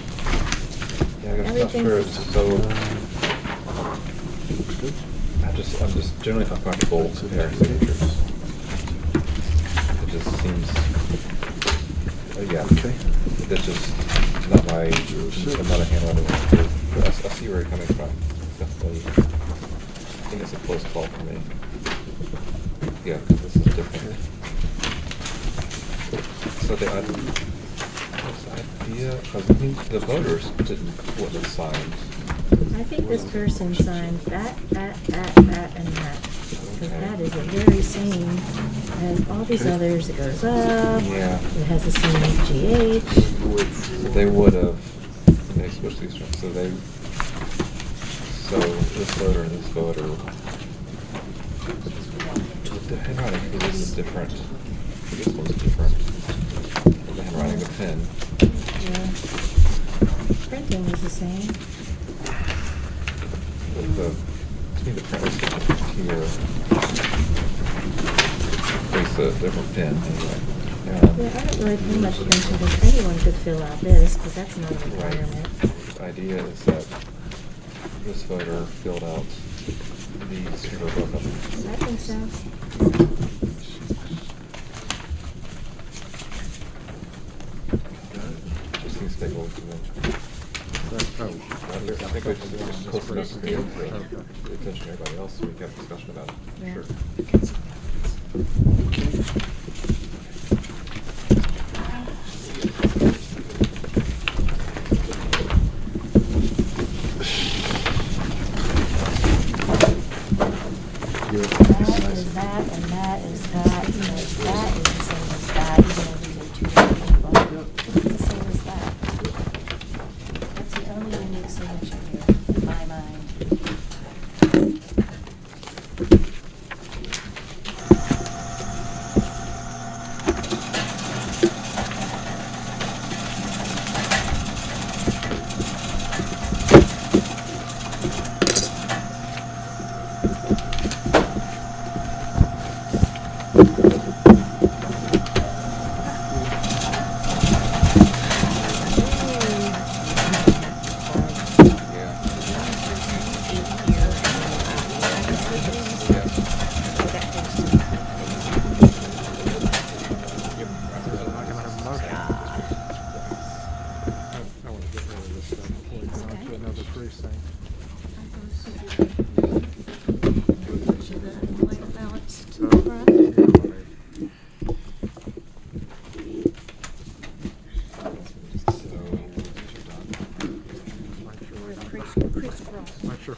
Yeah, I'm not Everything's- sure it's so. I'm just generally not comfortable comparing signatures. It just seems. Yeah. Okay. That's just not my. I'm not a handwriter. But I see where you're coming from. Definitely. I think it's a close call for me. Yeah, because this is different. So the idea, because the voters wouldn't have signed. I think this person signed that, and that. Because that is the very same as all these others. It goes up. Yeah. It has the same GH. So they would have, they switched these, so this voter and this voter, the handwriting for this is different. This one's different. The handwriting, the pen. Yeah. Printing is the same. But to me, the print is different here. There's a different pen anyway. Yeah, I don't really pay much attention because anyone could fill out this, because that's not a requirement. The idea is that this voter filled out these two are both up. I think so. Just needs to take a look at that. I think we should close enough to get the attention of everybody else so we can have a discussion about it. Yeah. Sure. That is that, and that is that, and that is the same as that, even though these are two different people. It's the same as that. That's the only unique signature here, in my mind.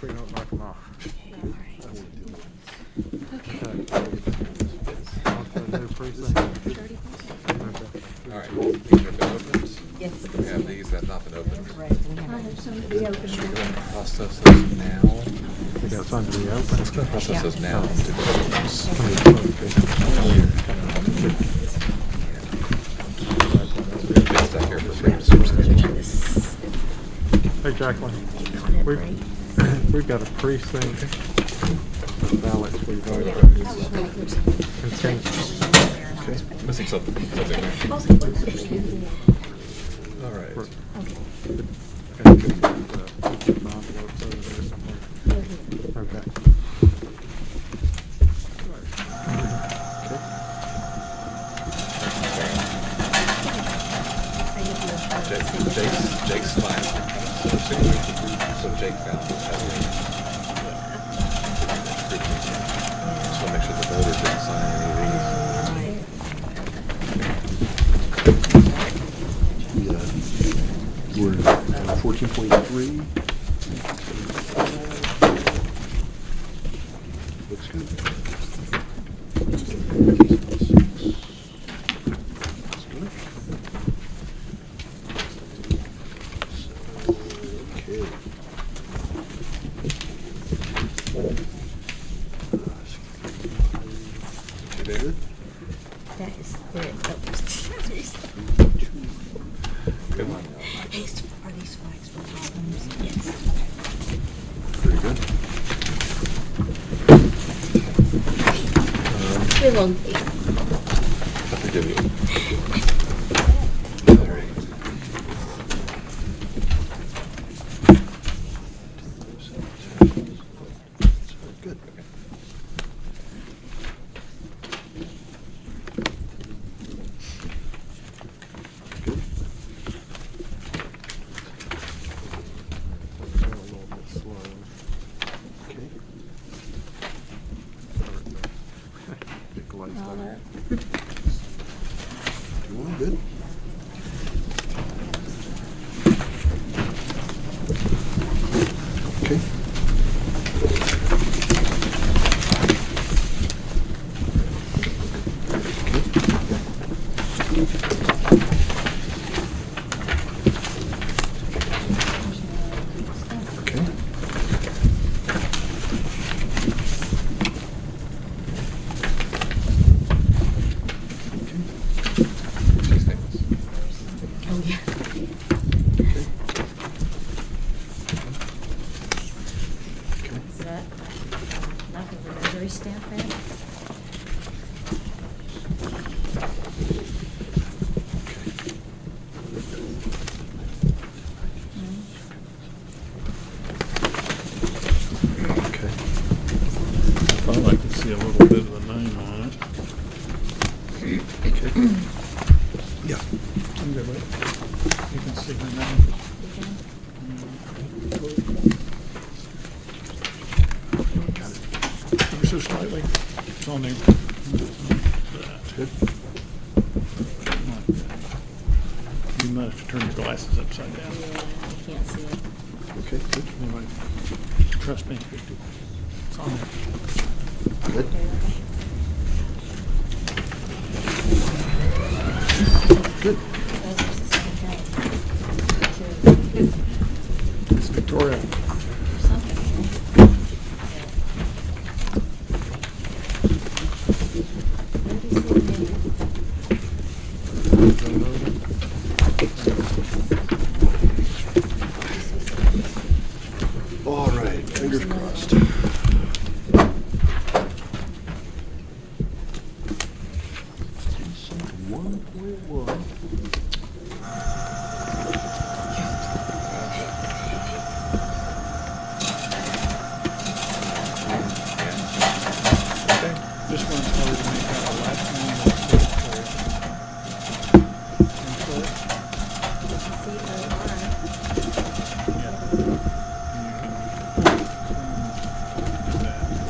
if we don't knock them off. Okay. On to the new precinct. Okay. All right, these have been opened. Yes. We have these that have not been opened. Right, we have. I have some to be opened. We're going to process those now. We got some to be open. Let's go process those now. Stuff here for Hey, Jacqueline, we've got a precinct of ballots we voted on. Missing something. All right. Okay. Jake's fine. So Jake found this. Just want to make sure the voters didn't sign any of these. We're at 14.3. Looks good. Okay. Good. That is it. Good one. Are these flags for problems? Yes. Pretty good. We will. I forgive you. Good. Good. A little bit slow. Okay. Get glazed All over. up. Doing good. Okay. Okay. Cheese tables. Oh, yeah. Is that like a rotary stamp there? Okay. I'd like to see a little bit of the name on it. Okay. Yeah. I'm good with it. You can see her name. Ever so slightly. It's on there. Good. You might have to turn your glasses upside down. I can't see it. Okay, good. Anyway, trust me. It's on there. Good. Good. Those are the same thing. It's Victoria. All right, fingers crossed. One point one. Okay. This one's hard to make out. The last one was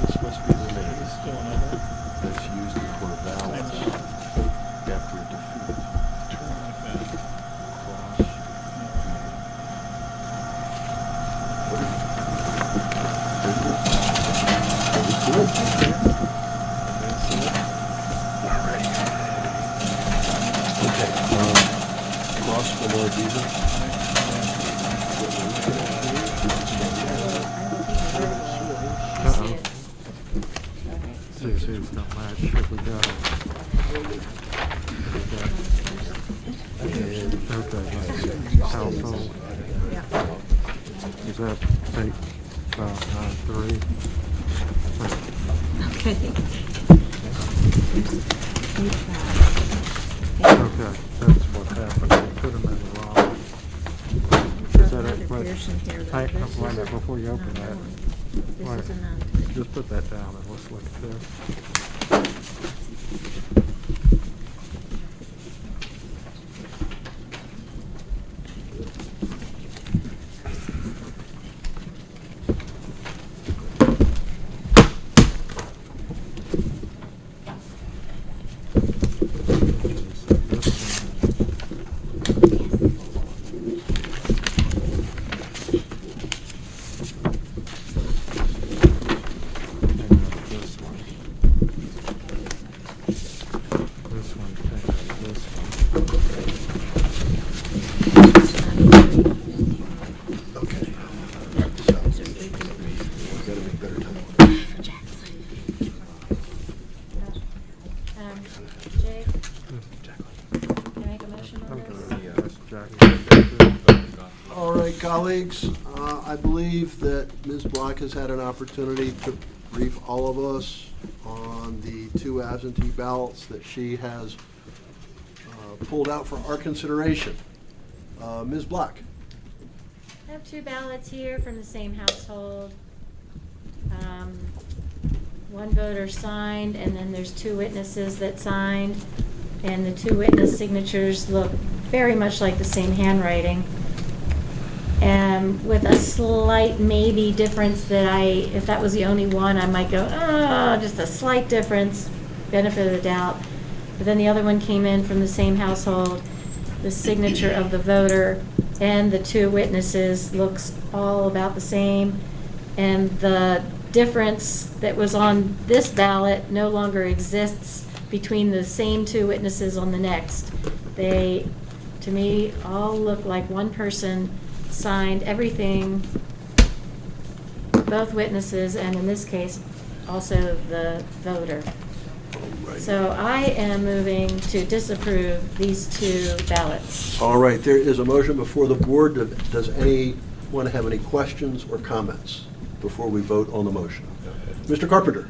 It's supposed to be the name It's still another. that's used for ballots after a defeat. Turn like that. Okay, cross for more diesel. See who's not match, if we got them. Okay, household. Is that 8593? Okay, that's what happened. We put them in the wrong. Is that it? Wait, wait a minute, before you open that. Wait, just put that down and let's look at this. Jake, can I make a motion on this? All right, colleagues, I believe that Ms. Block has had an opportunity to brief all of us on the 2 absentee ballots that she has pulled out for our consideration. Ms. Block? I have 2 ballots here from the same household. One voter signed, and then there's 2 witnesses that signed, and the 2 witness signatures look very much like the same handwriting. And with a slight maybe difference that if that was the only one, I might go, just a slight difference, benefit of the doubt. But then the other one came in from the same household. The signature of the voter and the 2 witnesses looks all about the same. And the difference that was on this ballot no longer exists between the same 2 witnesses on the next. They, to me, all look like one person signed everything, both witnesses, and in this case, also the voter. So I am moving to disapprove these 2 ballots. All right, there is a motion before the board. Does anyone have any questions or comments before we vote on the motion? Mr. Carpenter?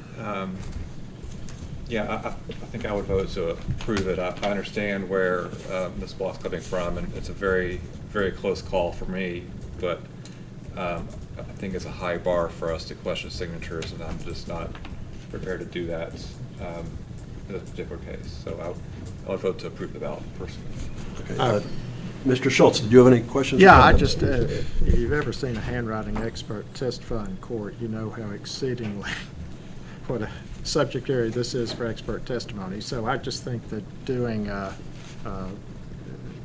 Yeah, I think I would vote to approve it. I understand where Ms. Block's coming from, and it's a very, very close call for me, but I think it's a high bar for us to question signatures, and I'm just not prepared to do that in this particular case. So I would vote to approve the ballot personally. Okay. Mr. Schultz, did you have any questions? or Yeah, I comments? just, if you've ever seen a handwriting expert testify in court, you know how exceedingly, what a subject area this is for expert testimony. So I just think that doing,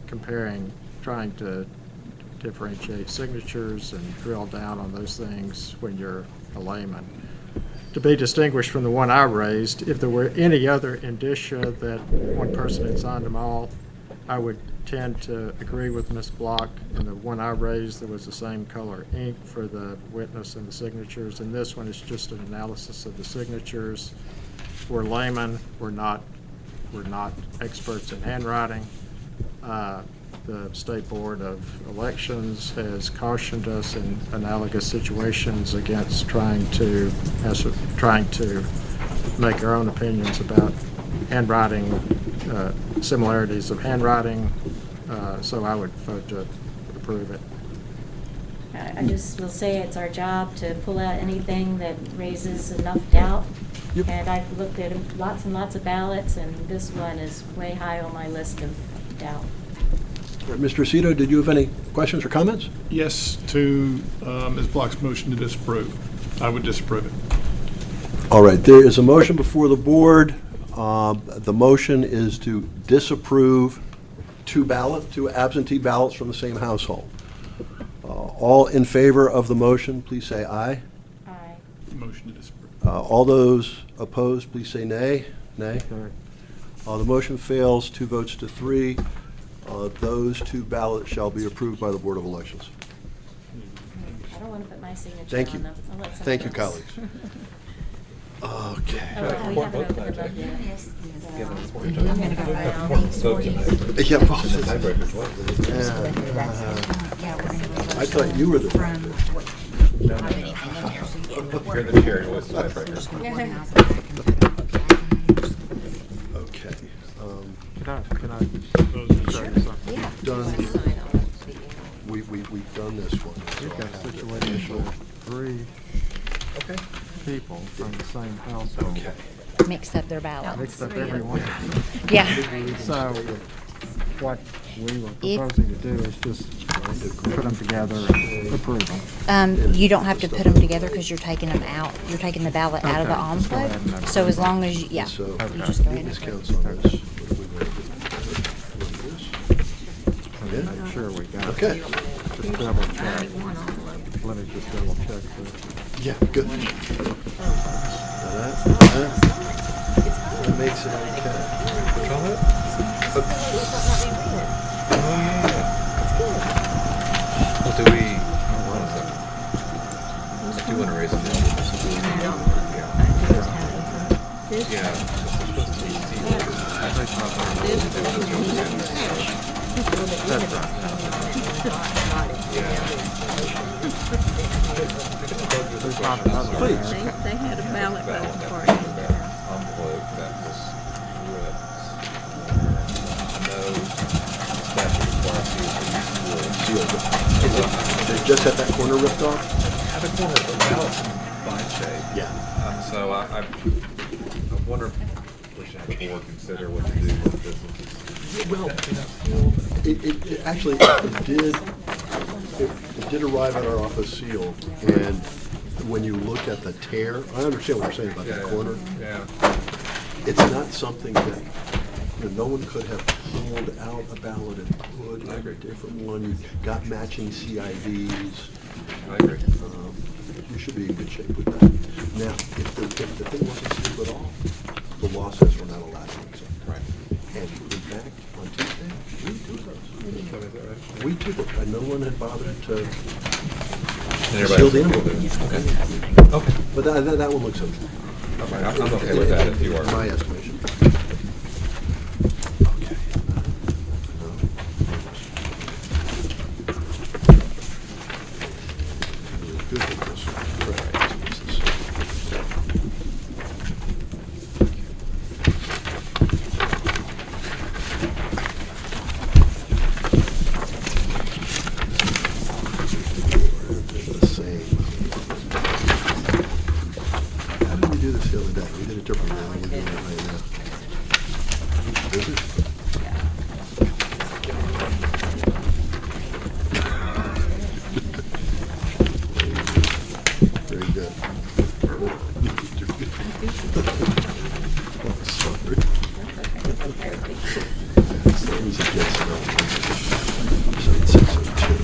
comparing, trying to differentiate signatures and drill down on those things when you're a layman, to be distinguished from the one I raised, if there were any other indicia that one person had signed them all, I would tend to agree with Ms. Block. And the one I raised, there was the same color ink for the witness and the signatures. And this one is just an analysis of the signatures. We're laymen. We're not experts in handwriting. The State Board of Elections has cautioned us in analogous situations against trying to make our own opinions about handwriting, similarities of handwriting. So I would vote to approve it. I just will say it's our job to pull out anything that raises enough doubt. Yep. And I've looked at lots and lots of ballots, and this one is way high on my list of doubt. All right, Mr. Aceto, did you have any questions or comments? Yes to Ms. Block's motion to disapprove. I would disapprove it. All right, there is a motion before the board. The motion is to disapprove 2 absentee ballots from the same household. All in favor of the motion, please say aye. Aye. Motion to disapprove. All those opposed, please say nay. Nay. The motion fails, 2 votes to 3. Those 2 ballots shall be approved by the Board of Elections. I don't want to put my signature Thank you. on them. I'll let Thank you, someone else. colleagues. Okay. Oh, we haven't opened them up yet. Yeah, well, I thought you were the You're the chair, you're always the tiebreaker. Okay. Can I show you something? We've done this one. so You've got I a have to situation initial. with 3 Okay. people from the same household. Okay. Mixed up their ballots. Mixed up every one. Yeah. So what we were If- proposing to do is just put them together and approve them. You don't have to put them together because you're taking them out. You're taking the ballot out of the Okay, just go ahead and envelope. approve So as it. long as, you So, you just go ahead and Ms. approve. Counts on this. What are we going to do? I'm sure we got it. Okay. Just double check. Let me just double check this. Yeah, good. That makes it okay. Well, do we, hold on a second. I do want to raise a There's not another one Please. there. They had a ballot That vote one, for that it. envelope that was ripped. I know statute requires you to use wood. They just had that corner ripped off? Had a corner, the ballot's in fine shape. Yeah. So I wonder if we should have the board consider what to do with this. Well, it actually, it did arrive at our office sealed, and when you look at the tear, I understand what you're saying about the corner. Yeah. It's not something that, no one could have pulled out a ballot and put in a different one. You've got matching CIVs. I agree. You should be in good shape with that. Now, if the thing wasn't sealed at all, the law says we're not allowed to accept it. Right. And in fact, on Tuesday, we took those. So is that right? We took it, and no one had bothered to And seal the everybody- envelope. Okay. Okay. But that one looks okay. All right, I'm okay with that if you are. My estimation. Okay. Good with this one. Right. This is- The same. How did we do this the other day? We did it differently than we're doing it right now. Is it? Very good. Sorry. As long as it gets it out. So it's 6:02.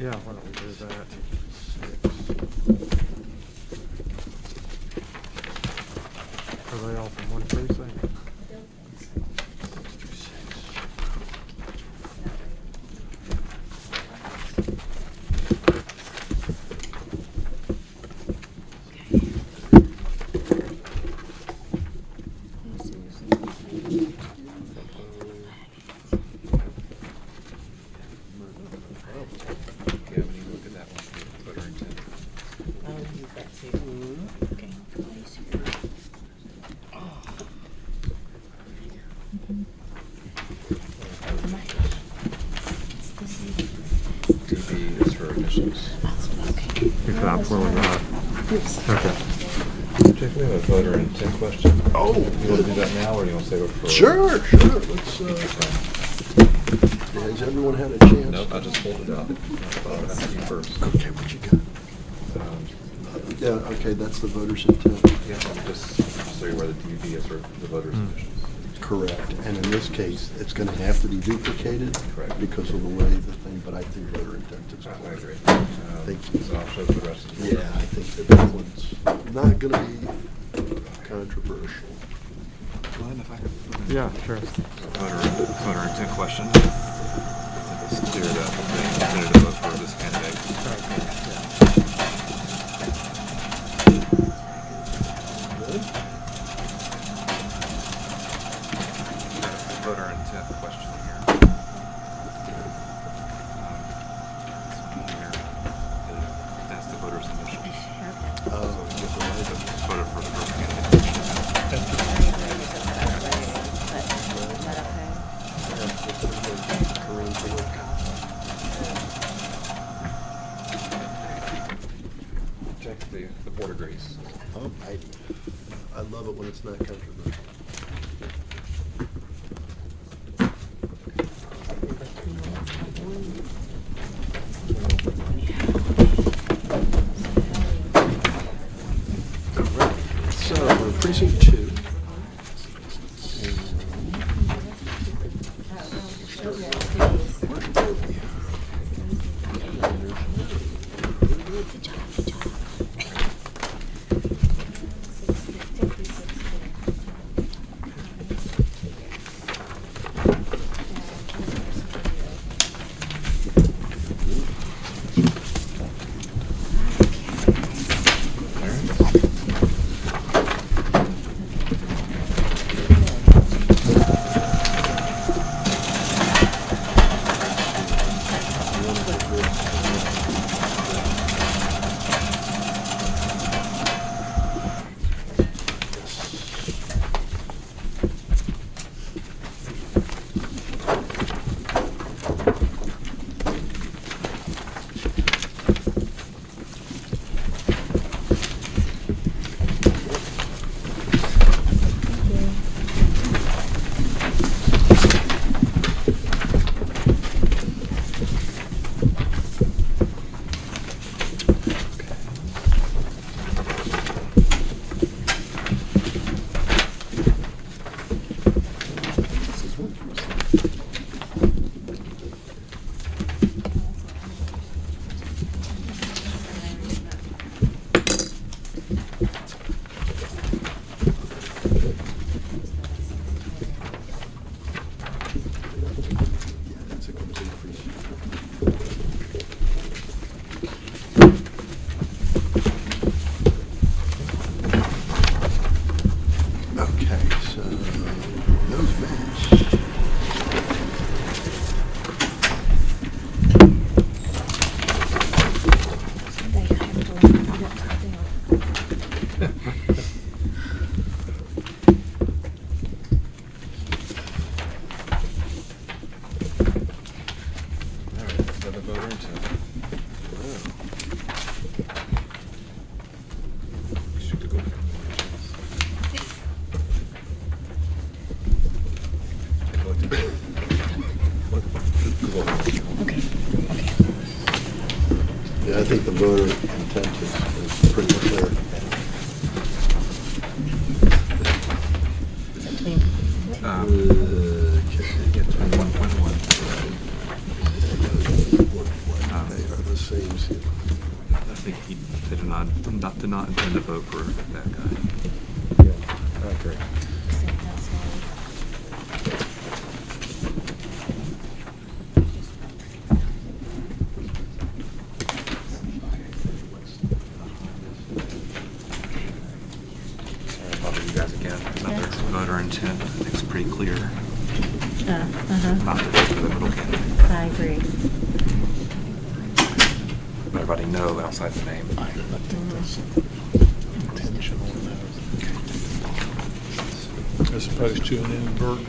Yeah, why don't we do that? Are they all from one precinct? Yeah, when you look at that one, voter intent. I'll use that too. Okay. DB is for initials. If I'm willing not. Okay. Jake, we have a voter intent question. Oh. You want to do that now, or do you want to save it for? Sure. Let's, has everyone had a chance? Nope, I just pulled it out. I thought I'd ask you first. Okay, what you got? Yeah, okay, that's the voter's intent. Yeah, just so you're aware that DB is for the voters initials. Correct. And in this case, it's going to have to be duplicated. Correct. Because of the way the thing, but I think voter intent is. I agree. Thank you. So I'll show the rest of the. Yeah, I think that one's not going to be controversial. Glenn, if I could. Yeah, sure. Voter intent question. It's clear that they intended to vote for this candidate. Voter intent question here. This one here, that's the voter's initials. Voted for the first candidate. Check the board agrees. Oh, I love it when it's not controversial. So, precinct 2. Yeah, I think the voter intent is pretty clear. Yeah, 21.1. seems. I think he did not intend to vote for that guy. Yeah, I agree. Sorry to bother you guys again. Another voter intent, I think it's pretty clear. Not to vote for the middle candidate. I agree. Let everybody know outside the name. As opposed to an inadvertent.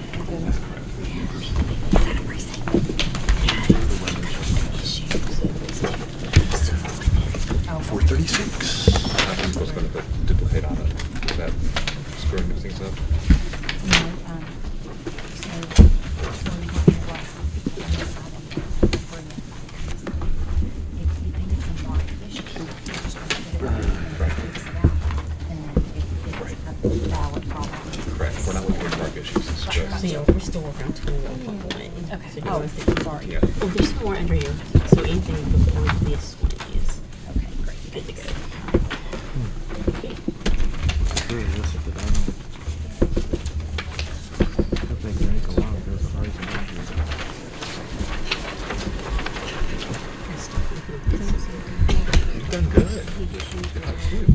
Oh, 436. I think was going to put duplicate on it. Is that screwing things up? Correct. We're not looking at mark issues. It's just. So, yeah, we're still working on 21.1. Okay. So you Oh, want to think sorry. Yeah. Oh, there's some more under here. So anything before this one is Okay, great. good to go. You've done good. Good job, too.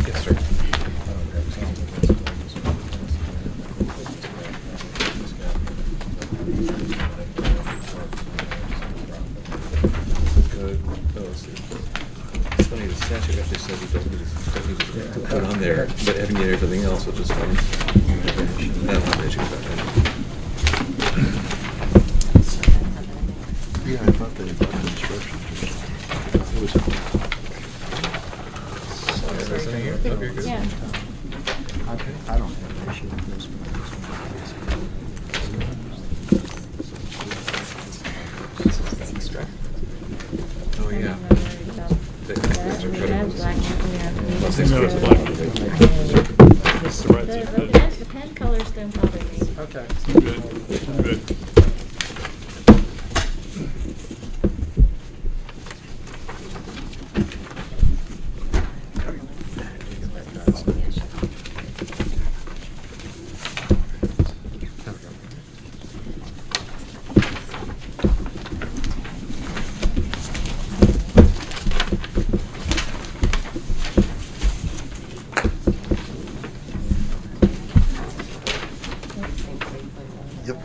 Yes, sir. Good. Oh, let's see. It's funny, the statute actually says you don't need to put on there, but having everything else, which is fine. I don't have an issue with that. Yeah, I thought they got the instructions. It was. Sorry, is this in here? Oh, you're good. Yeah. I don't have an issue with this Oh, yeah. No, it's black. That's the right thing. The pen colors don't bother me. Okay. Good, good. Yep.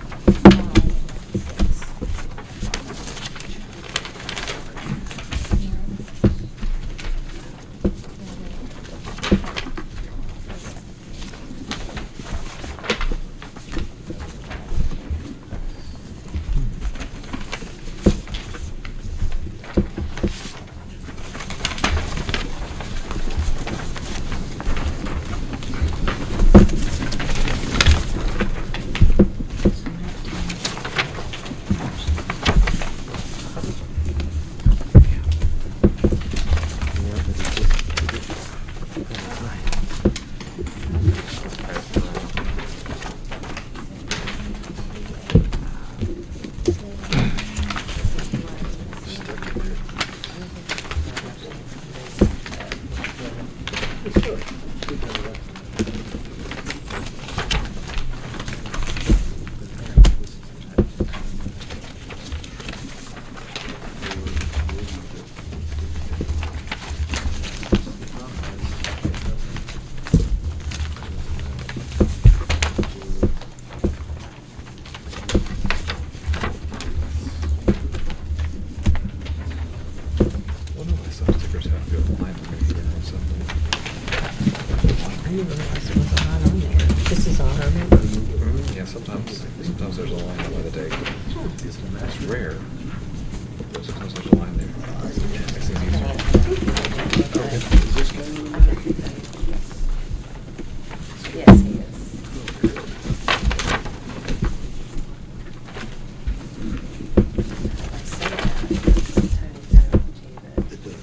Well, no, my some stickers have to go line or something. I didn't realize there was a line on there. This is on her number. Yeah, sometimes there's a line by the date. It's rare, but sometimes there's a line there. Makes things easier. Yes, he is. It does.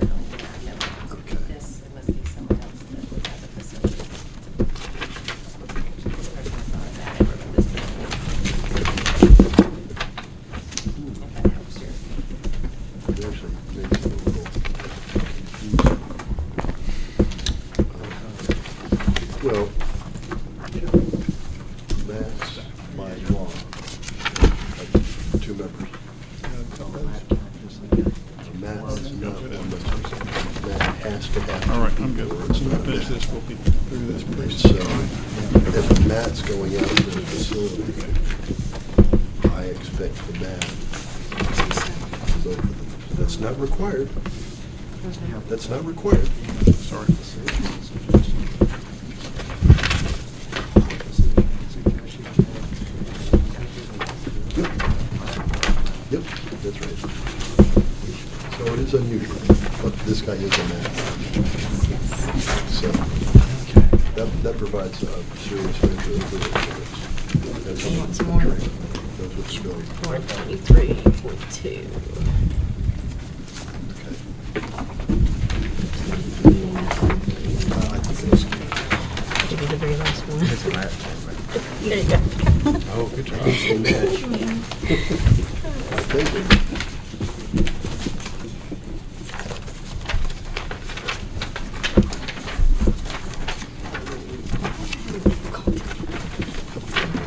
Okay. This must be someone else that was at the facility. This person's not a bad member, but this person is. If that helps you. It actually makes it a little confusing. Well, that's by law, two members. Matt is not one member. Matt has to have. All right, I'm good. Or it's So we not finish Matt. this, we'll be through this pretty So, soon. if Matt's going out to the facility, I expect the Matt. So, that's not required. That's not required. Sorry. Yep, that's right. So it is unusual, but this guy is a Matt. So, that provides a serious measure of service. You want some more? Knows what's going on. 423.2. I think it's, Give me the very last one. It's a match. There you go. Oh, good job. it's the match. I take it.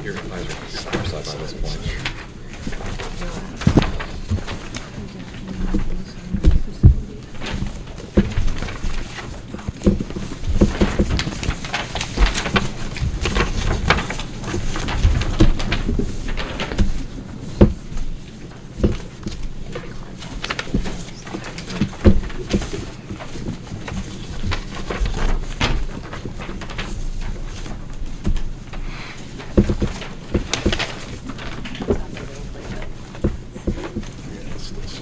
Your eyes are side by this point. Yes, this.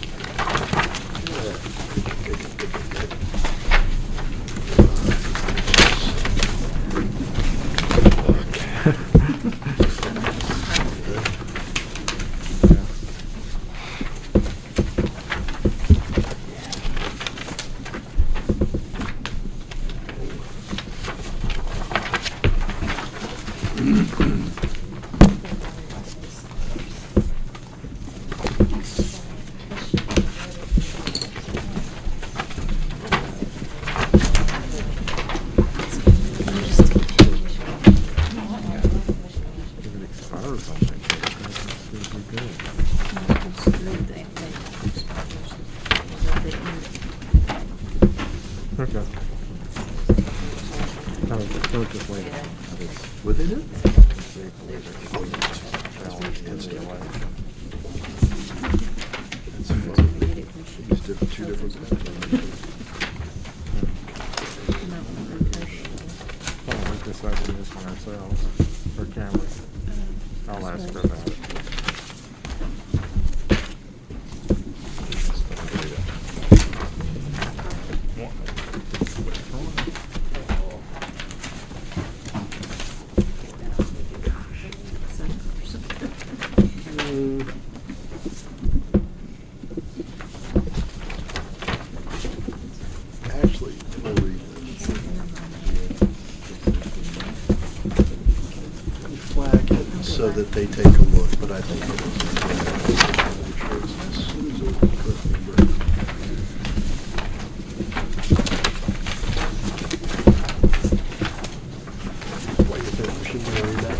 If it expires on that case, that's usually good. Okay. So just wait. What they do? These two different. Oh, we decided this one ourselves, or can we? I'll ask her about it. Actually, we'll read this. so that they take a look, but I think it is. What do you think? Should we read that?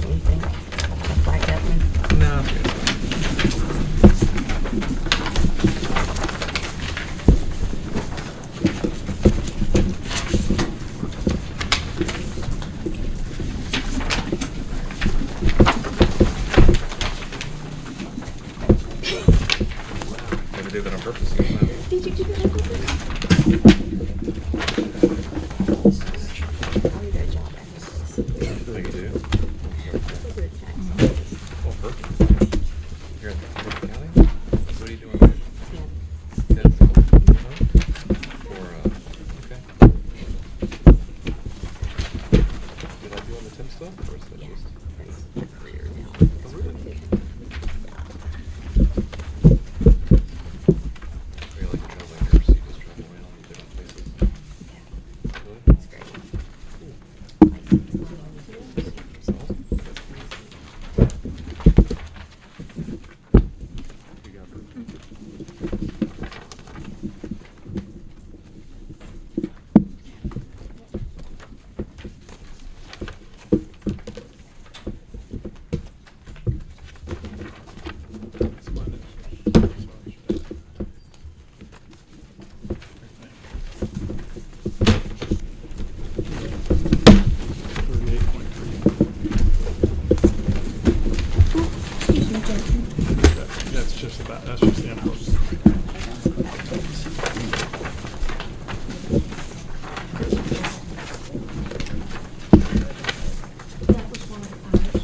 What do you think? Write that one. No, I think it's fine. Maybe do that on purpose. Did you do that on purpose? I'll do that job at this. Think you do? Oh, perfect. You're in Buncombe County? What are you doing there? Yeah, it's cool. Or, okay. Did I do on the temp stuff, or is that just? That's career now. Oh, really? Are you like a traveling nurse? You just travel around to different places? Really? That's great. You got it. It's mine. Sorry. That's just about, that's just the in-house. That was one of ours.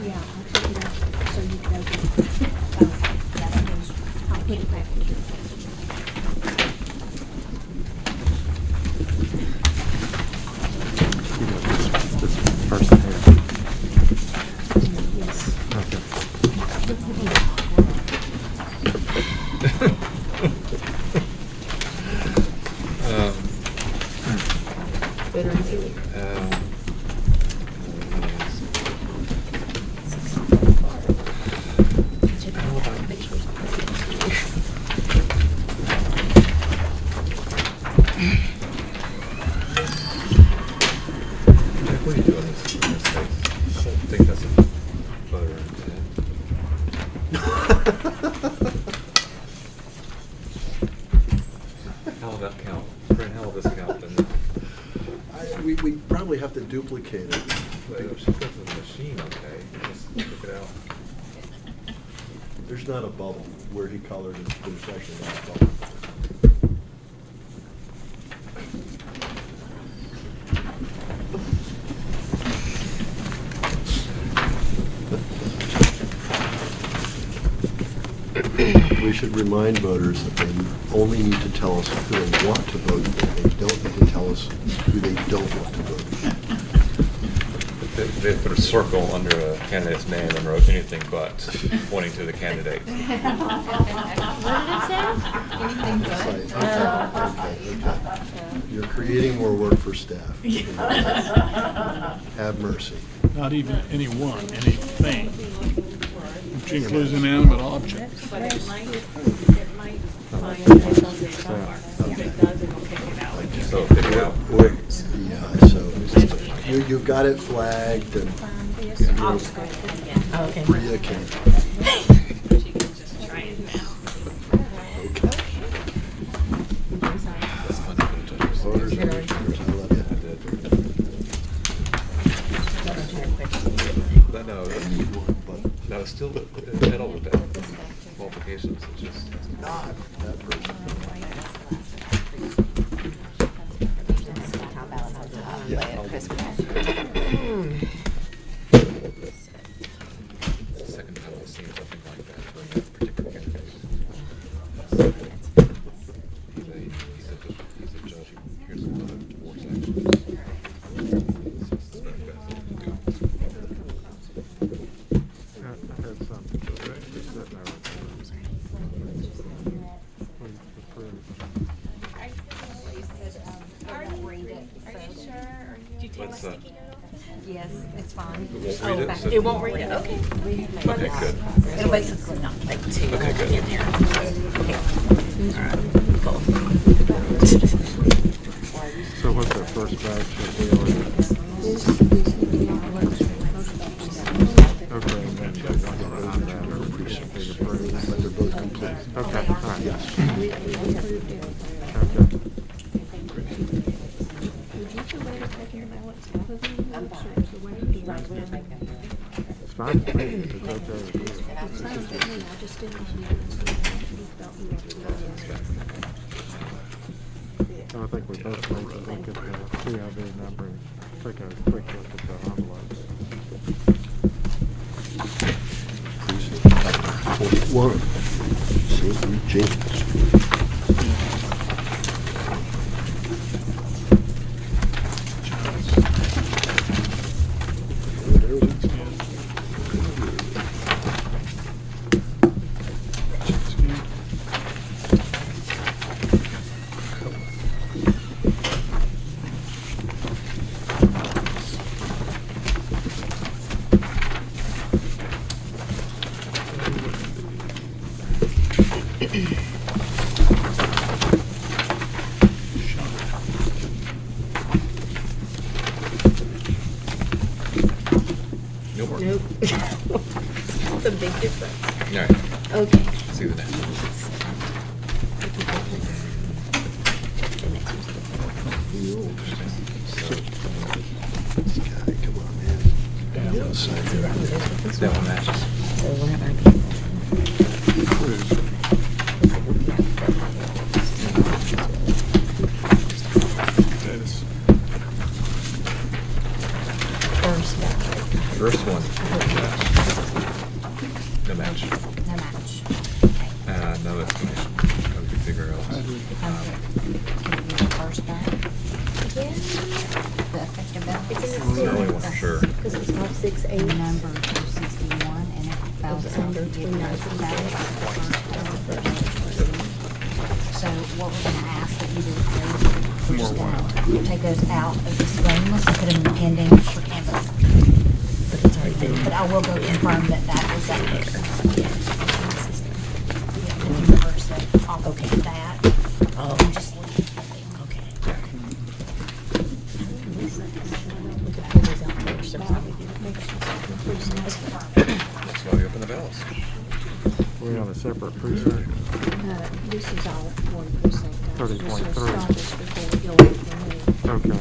Yeah, I'll pick it up so you can open it. I'll put it back in here. This person here. Yes. Better than you. Make sure it's What are you doing in this space? I think that's a photo. How will that count? Brent, how will this count? We probably have to duplicate it. But if she goes to the machine, okay, just pick it out. There's not a bubble where he colored it. There's actually not a bubble. We should remind voters that they only need to tell us who they want to vote for. They don't need to tell us who they don't want to vote for. They put a circle under a candidate's name and wrote anything but, pointing to the candidate. What did it say? Okay. You're creating more work for staff. Have mercy. Not even anyone, anything, which includes inanimate objects. But it might find it on the car. If it does, it'll kick it out. So pick it out. We're you've got it flagged and I'll just go ahead and put it in. Okay. Rhea can. She can just try it now. That's fun for the judges. Voters are leaders. I love it. No, it's still metal with that multiplications. It's just Not that person. Chris, the second time I've seen something like that for that particular candidate. He's a judge who hears a lot of divorce actions. I had something to say. What's that? Yes, it's fine. It won't read it? So- It won't read it, okay. Okay, good. It'll basically not take too long Okay, to good. get there. So what's that first batch that we ordered? Okay, and then check one of those that are precinct approved. But they're both complete. Okay, all right. Yes. Okay. It's fine with me. It's okay with you. I think we both need to look at the CIV number and take a quick look at the envelopes. Precinct 41. St. James. No more. Nope. It's a big difference. All right. Okay. See the next one. Come on, man. That one matches. So one of our people. First batch. First one. No match. No match. No explanation. How we can figure out. Can you read the first batch? The effective balance? It's in the The early one, for sure. Because it's 568. Number 261, and it falls It's under under the 29. balance. So what we're gonna ask that you do is we're just gonna take those out of the boneless and put them in the pending for canvas. But it's already been. But I will go confirm that that is up there. And you reverse it off of that. Oh. And just leave it. Okay. We could pull these out first. Or something. That's why we open the ballots. We're on a separate precinct. This is all one precinct. 30.3. This will stop us before we go into the new. Okay.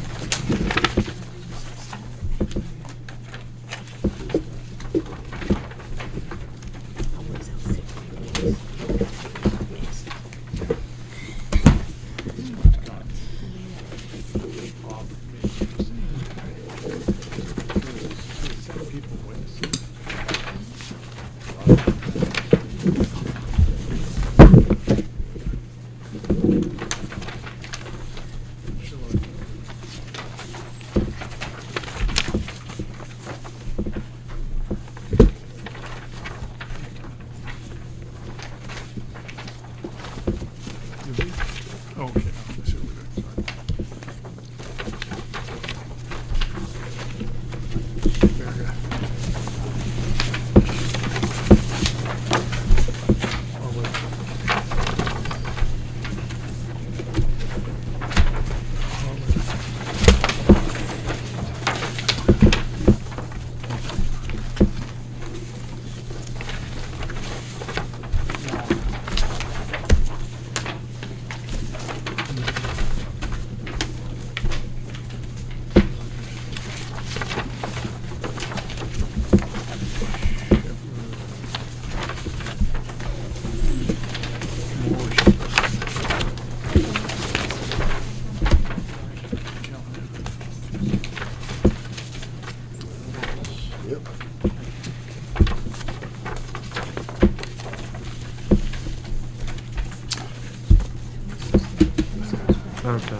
Okay.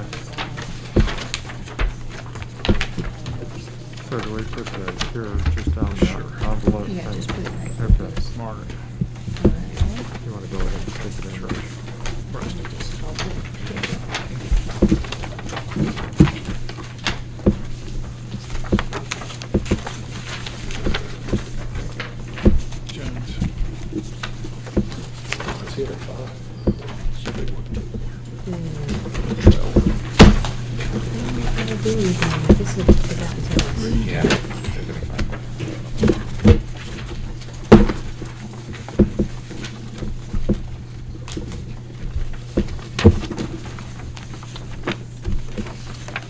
So do we put that here, just on the envelope? Yeah, just put it right. Okay. Margaret. You want to go ahead and stick it in there? Jones. Let's see it at 5. This would be about to tell us. Yeah. They're gonna find it.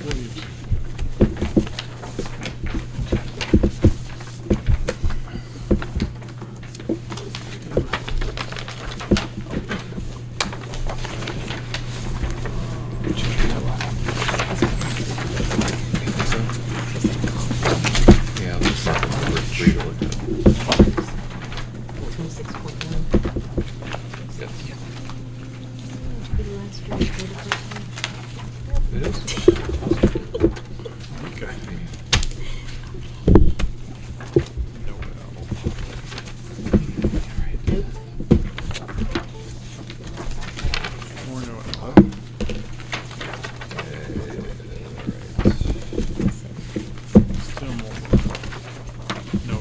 Williams. Yeah, let's start with number 3 to look at. 26.1. Yes. Pretty last year, 40%. It is. Okay. No, more no. Still more. No.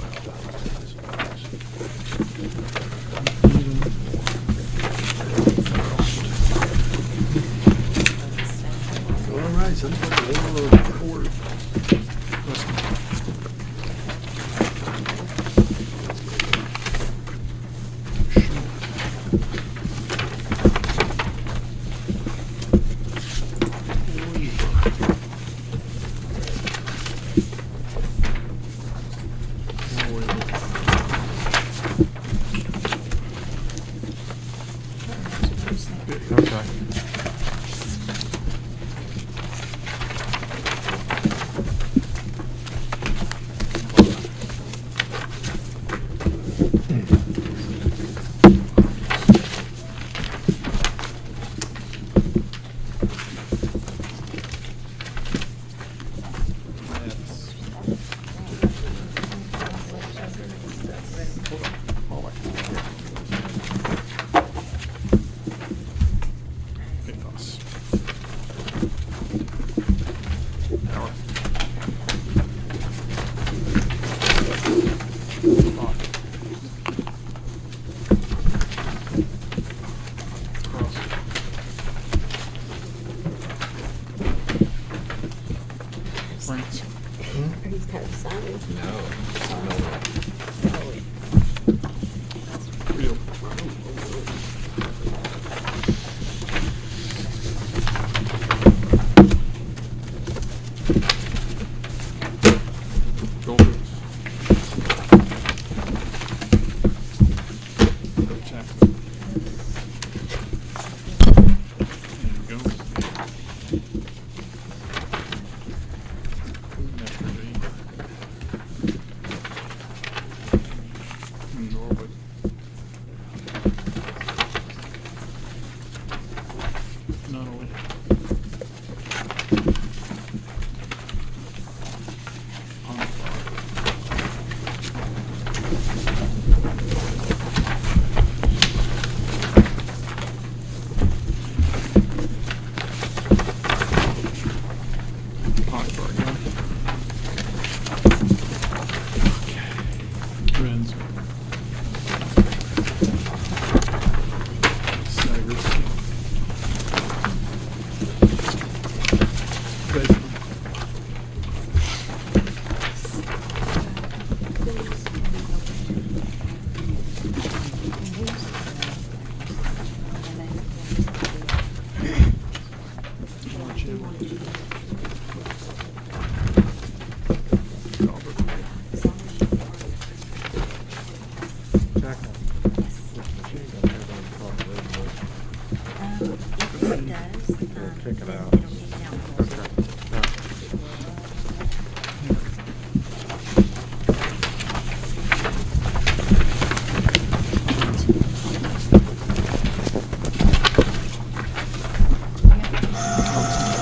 All right, somebody report. Okay. France. He's kind of signing. No. Real. Goldberg. Chapman. And Gomez. Mr. D. Norwood. Nunnally. Renz. Sagers. Bateman. Jacqueline. Machine gun head on top of it, If it does, kick it then out. it'll kick it out. but- Okay. Thompson.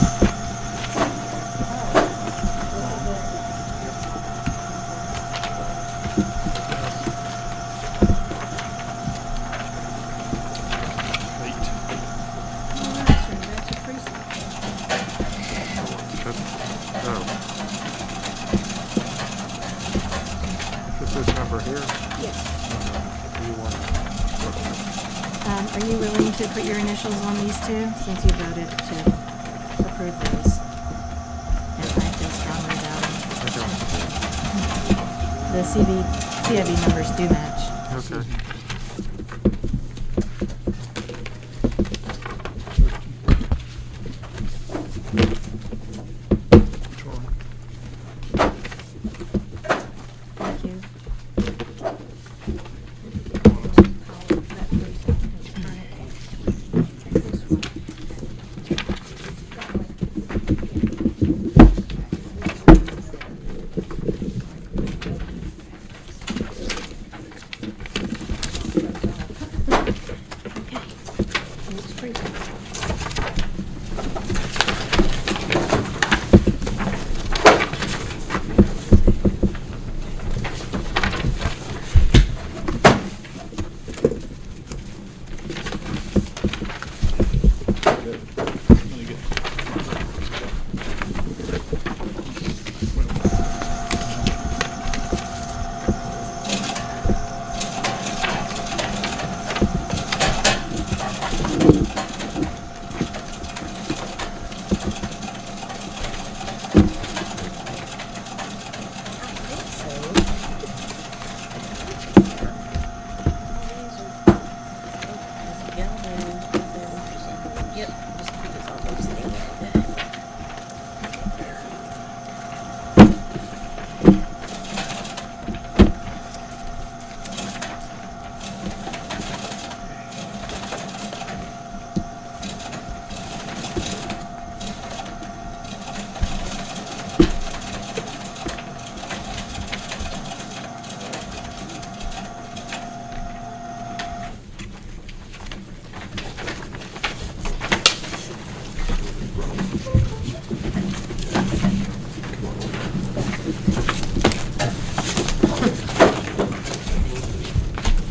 to put your initials on these two, since you voted to approve those. And I feel strongly about them. The CIV numbers do match. Okay. Thank you.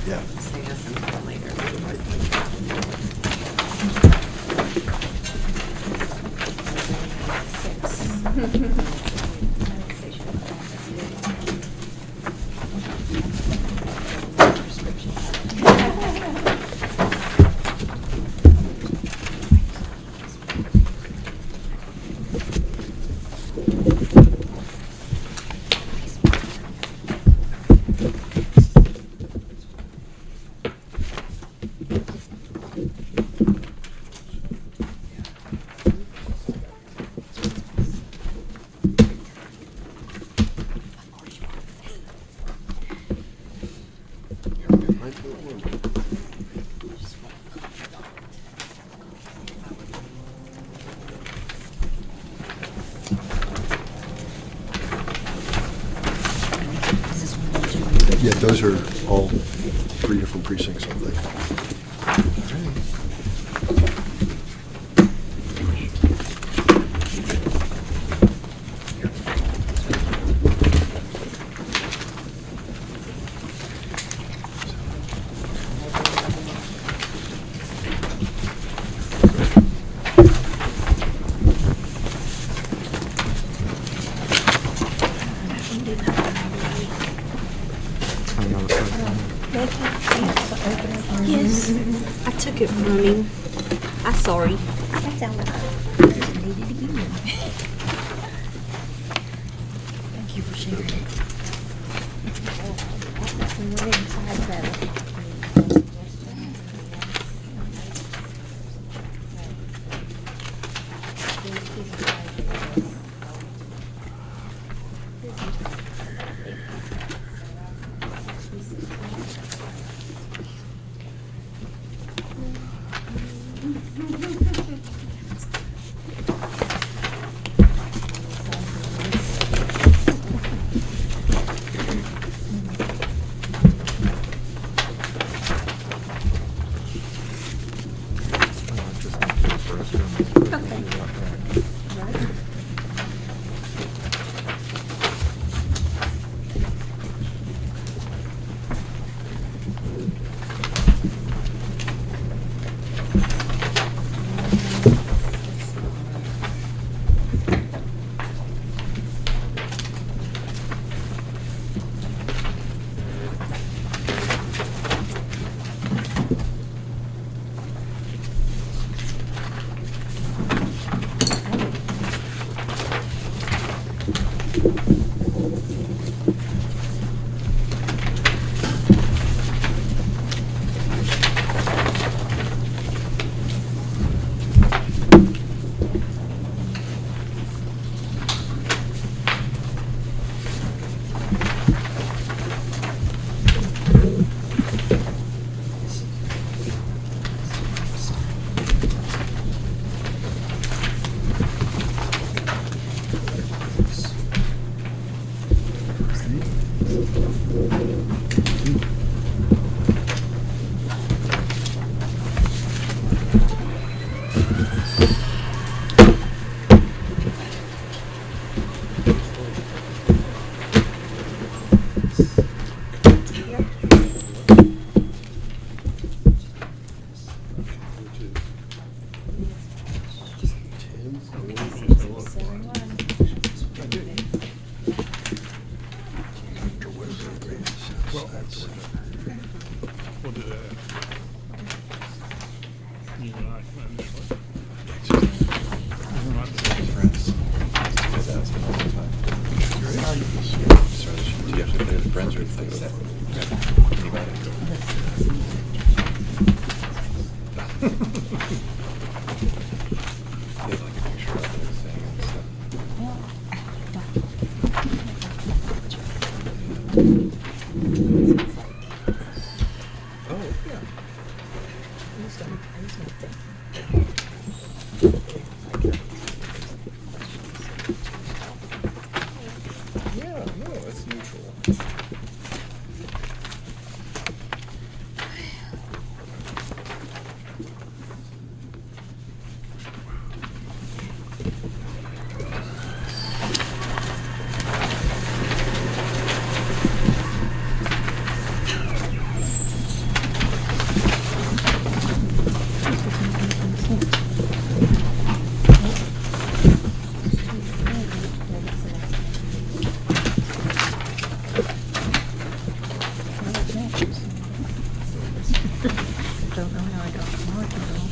Yeah. Say this sometime later. Yeah, those are all 3 different precincts, I think. Yes, I took it from him. I'm sorry. That's all right. Just need it again. Thank you for sharing it. And we're inside that. Friends. Guys asking all the time. Started this year. Do you actually play with friends or do you play with anybody? They have like a picture of it saying and stuff. Oh, yeah. Yeah, no, it's neutral. Don't know how I got marked at all.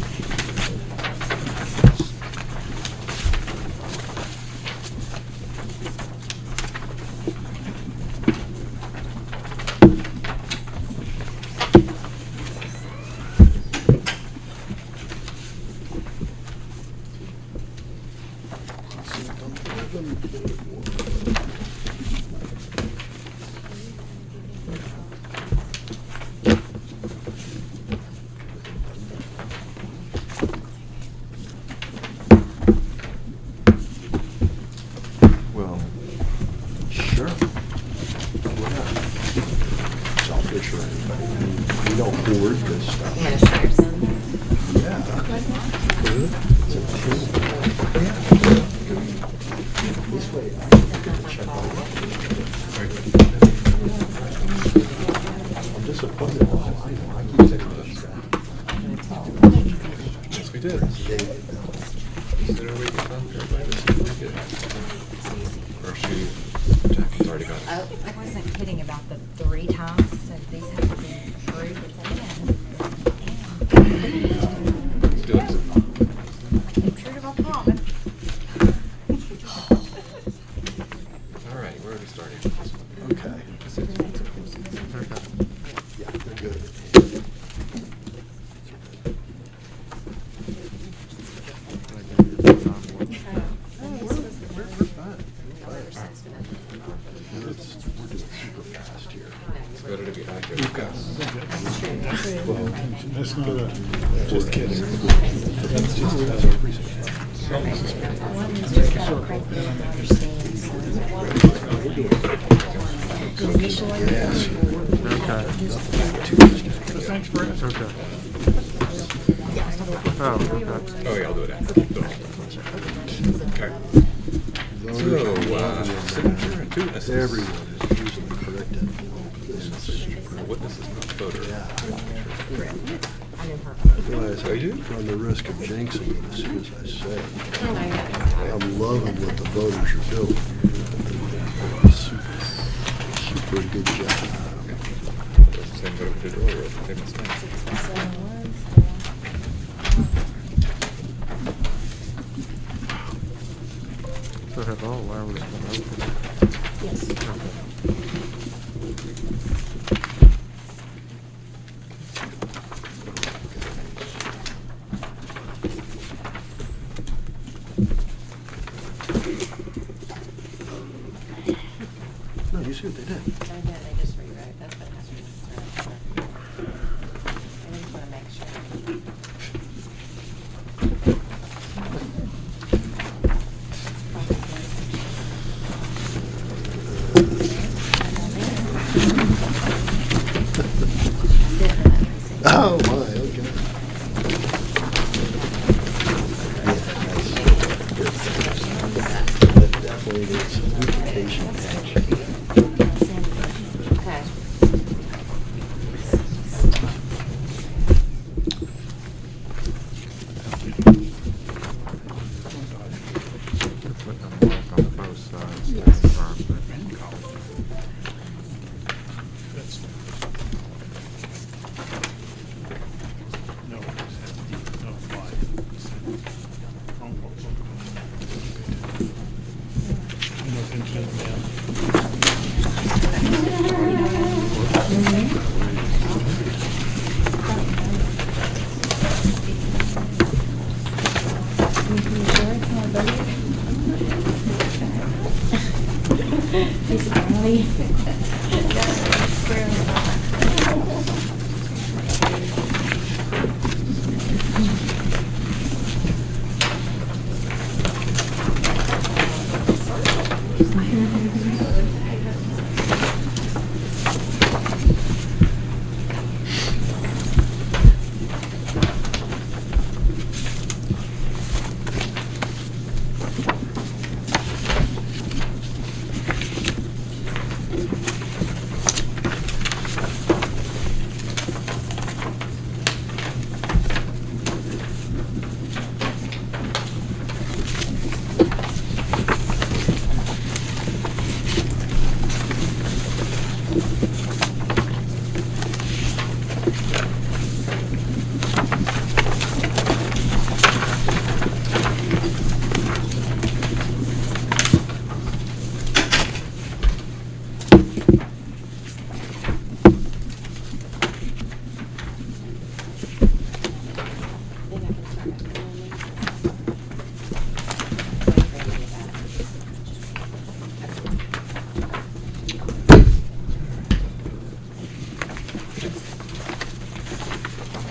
Well, sure. Yeah. Selfish or anything. We don't hoard this stuff. You had a share some. Yeah. Good. It's a team. Yeah. This way, I can check all I'm disappointed. Oh, I know. I keep taking this guy. Yes, we did. Is there a way to get done for everybody? This is pretty good. Or she, Jackie's already got it. I wasn't kidding about the 3 times, so these have to be approved at the end. Do it. I came true to my promise. All right, where are we starting? Okay. Yeah, they're good. We're doing super fast here. It's better to be accurate. Well, That's not a, just kidding. that's just, that's our presentation. One is just got it right there and understands. The initial one. Yes. Thanks for asking. Okay. Oh, okay. Oh, yeah, I'll do it after. Okay. So, signature and 2 witnesses. Everyone is using the correct info. Witness is not voter. Guys, Oh, you do? run the risk of jinxing it as soon as I say. Oh, no, you got it. I'm loving what the voters are doing. Super good job. Does the same voter did earlier, same mistake. 671, So have all hours been open? yes. No, you see what they did? No, yeah, they just rewrote. That's what has to be. I just want to make sure. Oh, my, okay. That definitely needs some duplication patch. Okay. Put them back on both sides. That's perfect. No, no, fine. No attention, man.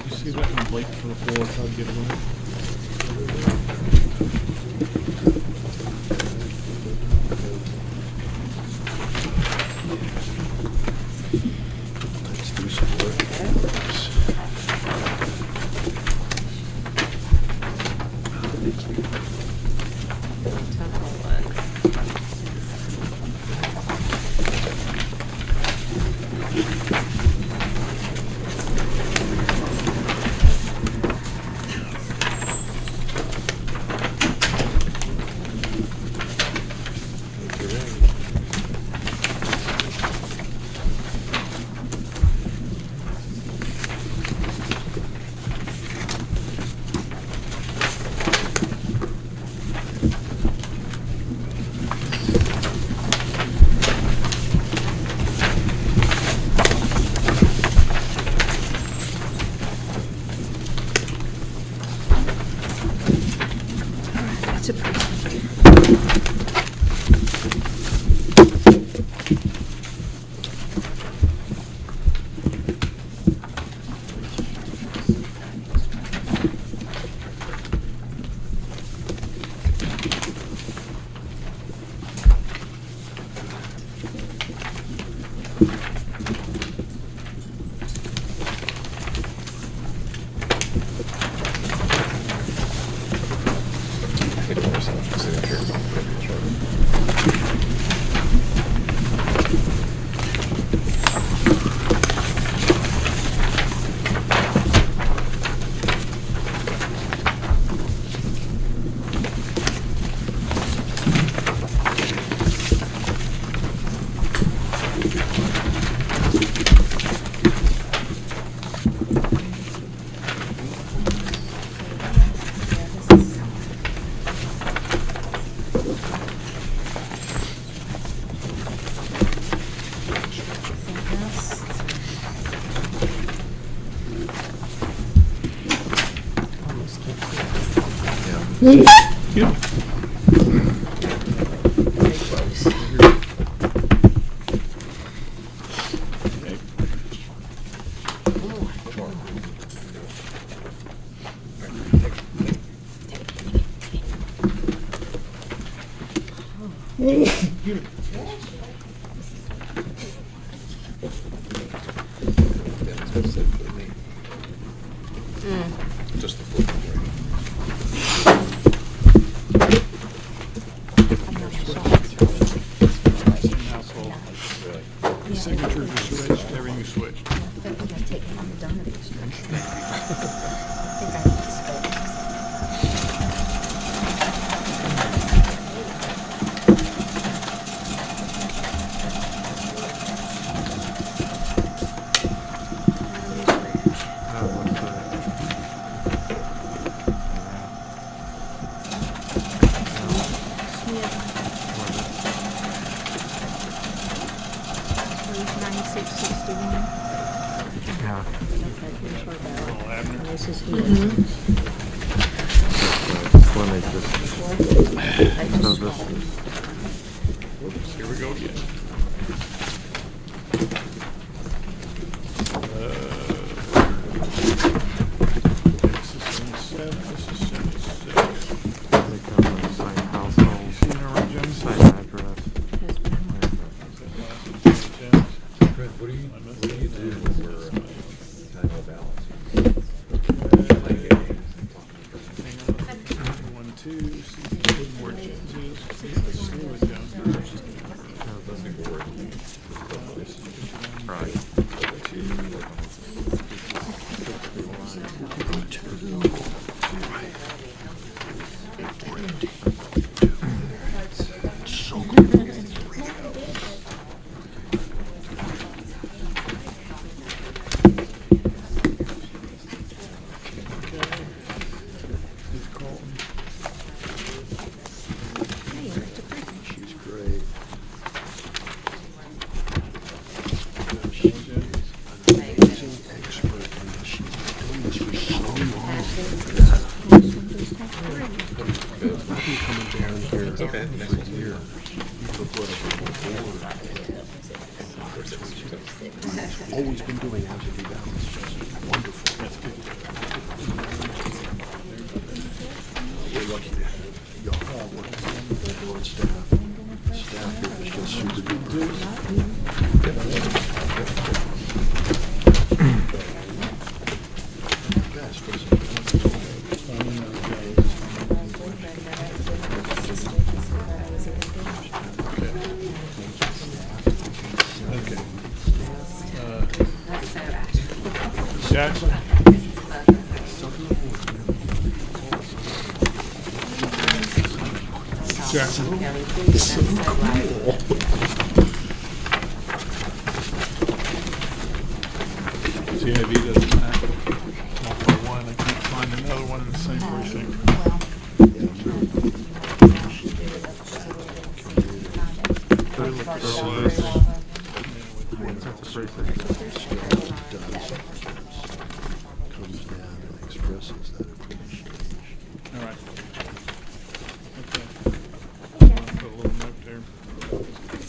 You see that one late for the floor, try to get it away. Let's do some work. Just the foot. Same household. The signatures are switched, everything's switched. Here's her ballot. Oh, Abner. And this is his. Let me just, so this is, Oops, here we go again. This is 77, this is 77. they come from the same household, See in our agenda? same address. Fred, what do you do with your time of balance? One, two, see where Jones is. See where Jones is. Right. He's calling. She's great. Amazing expert in this. She's been doing this for so long. I've been coming down here Okay, next for one's here. years. She's always been doing absentee ballots. Just wonderful. That's good. We're lucky to have y'all working on staff. Staff here is just super duper. Best, isn't it? Okay. Jackson? Jackson? CIV doesn't have 141, I can't find another one in the same precinct. Comes down and expresses that appreciation. All right. Okay. Put a little note there.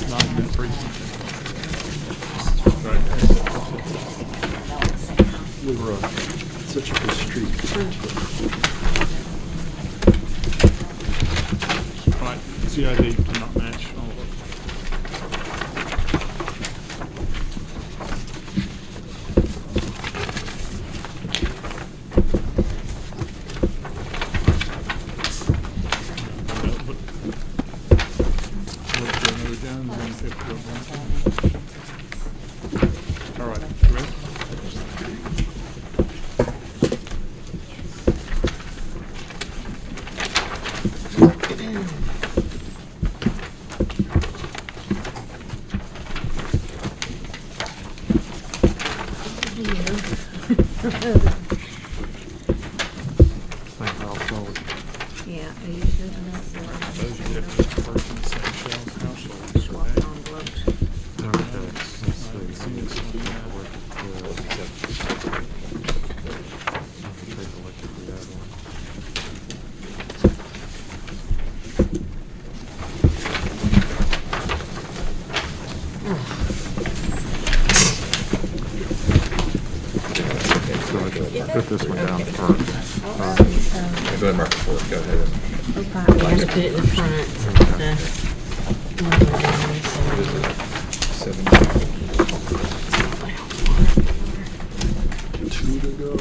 Not in that precinct. Right. We were such a good street. All right, CID did not match all of it. All right, you ready? Same household. Yeah, are you good enough for Those are different first and second shells households. swap Okay. envelopes? Okay, let's see. Let me just take a look at the other one. So I put this one down first. Go ahead and mark it for it, go ahead. Okay, you have to put it in the front. Seven. 2 to go.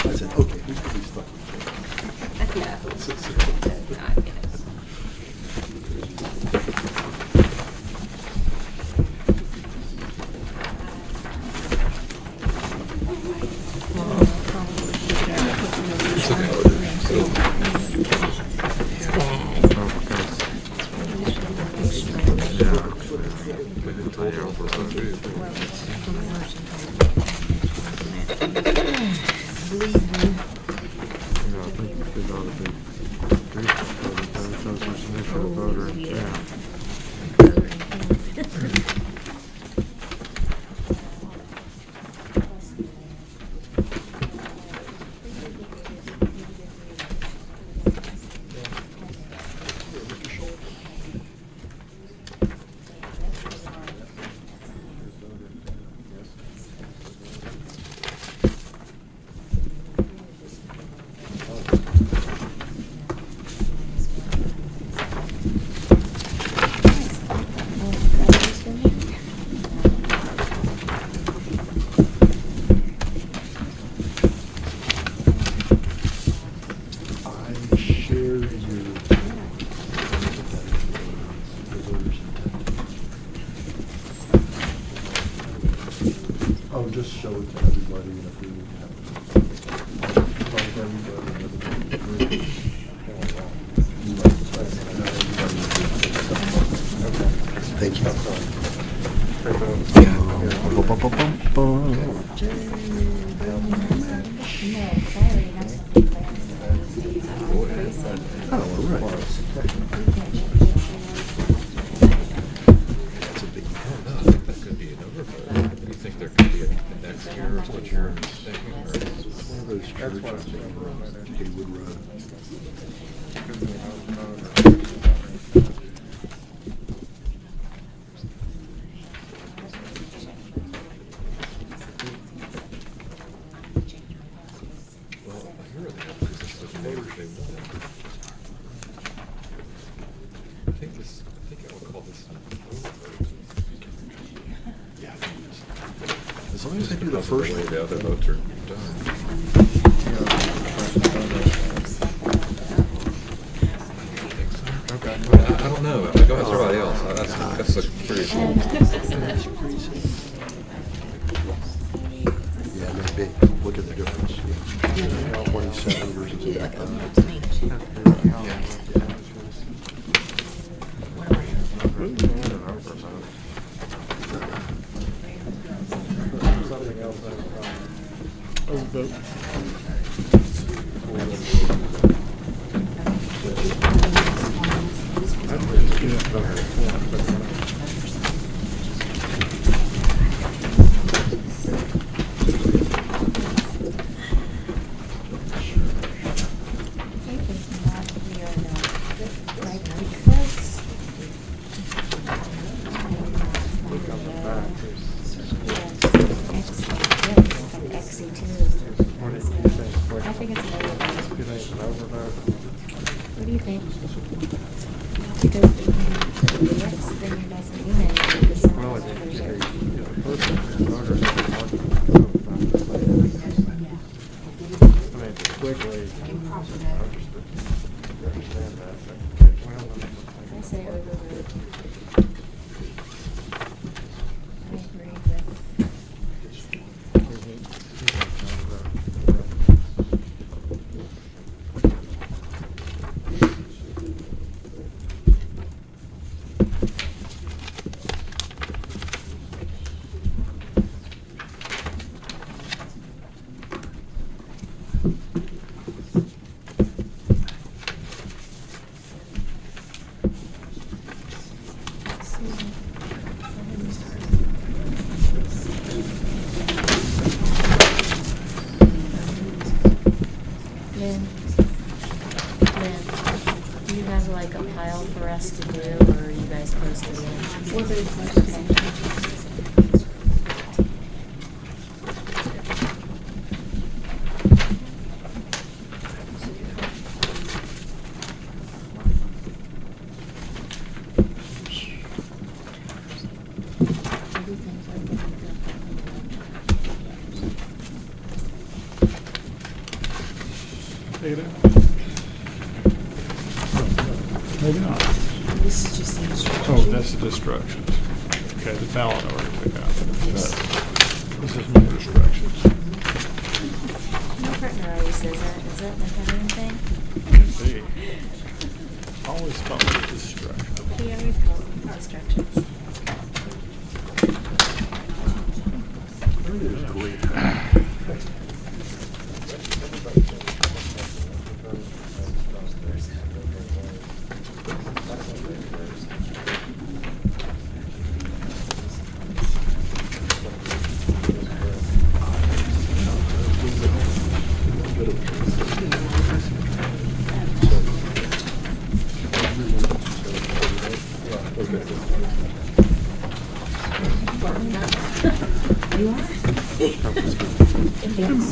I said, okay, we could be stuck. I shared your. Oh, just show it to everybody and if we need to have Thank That could be an overvote. You think there could be a next year, is what you're thinking, or? One of those churches over Haywood Road. Well, I hear that, because it's the voters they want. I think I would call this an overvote. Yeah. As long as I do the first Way one. the other votes are done. I don't know, I go with everybody else, that's a pretty. Yeah, maybe. Look at the difference. 27 versus back then. I think it's an overvote. What do you think? Because the next thing doesn't mean anything. Because some of those others are- I say overvote. I agree with. Lynn, do you have like a pile for us to do, or are you guys close to the end? We're very close. Ada? Maybe not. This is just the instruction. Oh, that's the instructions. Okay, the ballot I already took out. This is more instructions. My partner always says that. Does that make that anything? Let's see. Always follow the instructions. He always calls them instructions.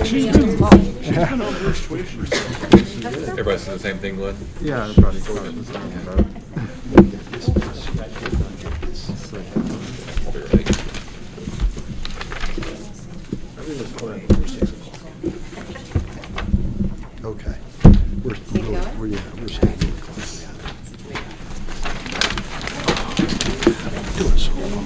She's been on first tuition. Everybody says the same thing, Glenn? Yeah, everybody thought it was on the vote. Okay. We're going? we're staying really close. Doing so well.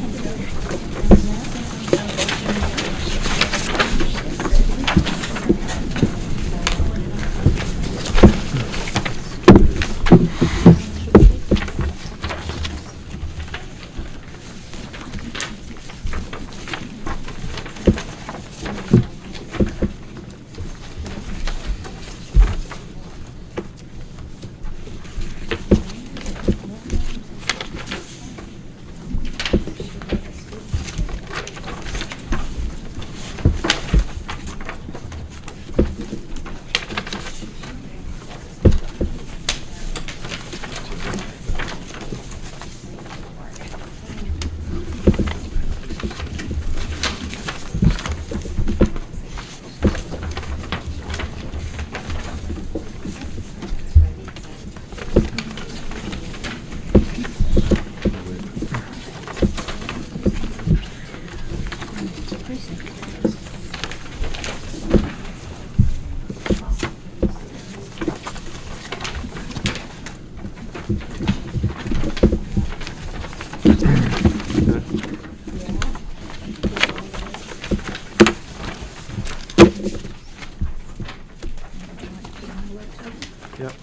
Yep.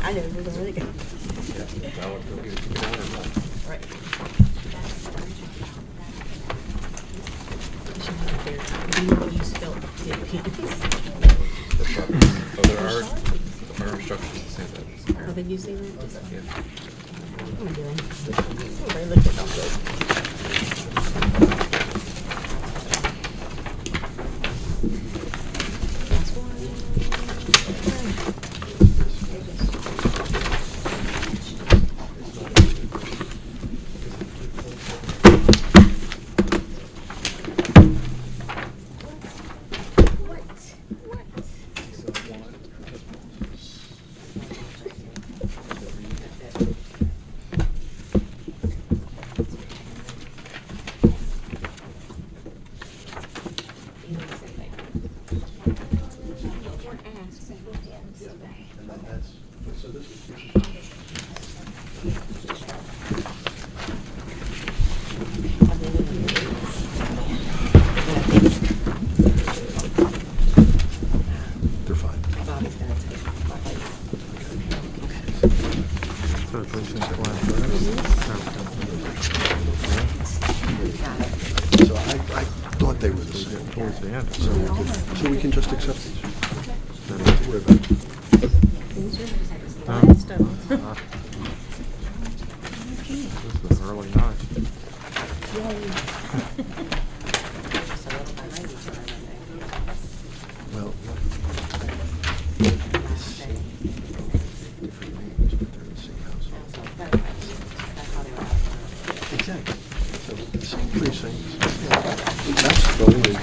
I know, it was really good. Right. You spelled Oh, there are instructions to say that. Oh, did you see that? Yeah. What am I doing? Everybody looked at that. Last one. So we can just accept these. Don't have to worry about it. This is really nice. Well, different names, but they're in the same household. Exactly. So, the same precincts. That's the only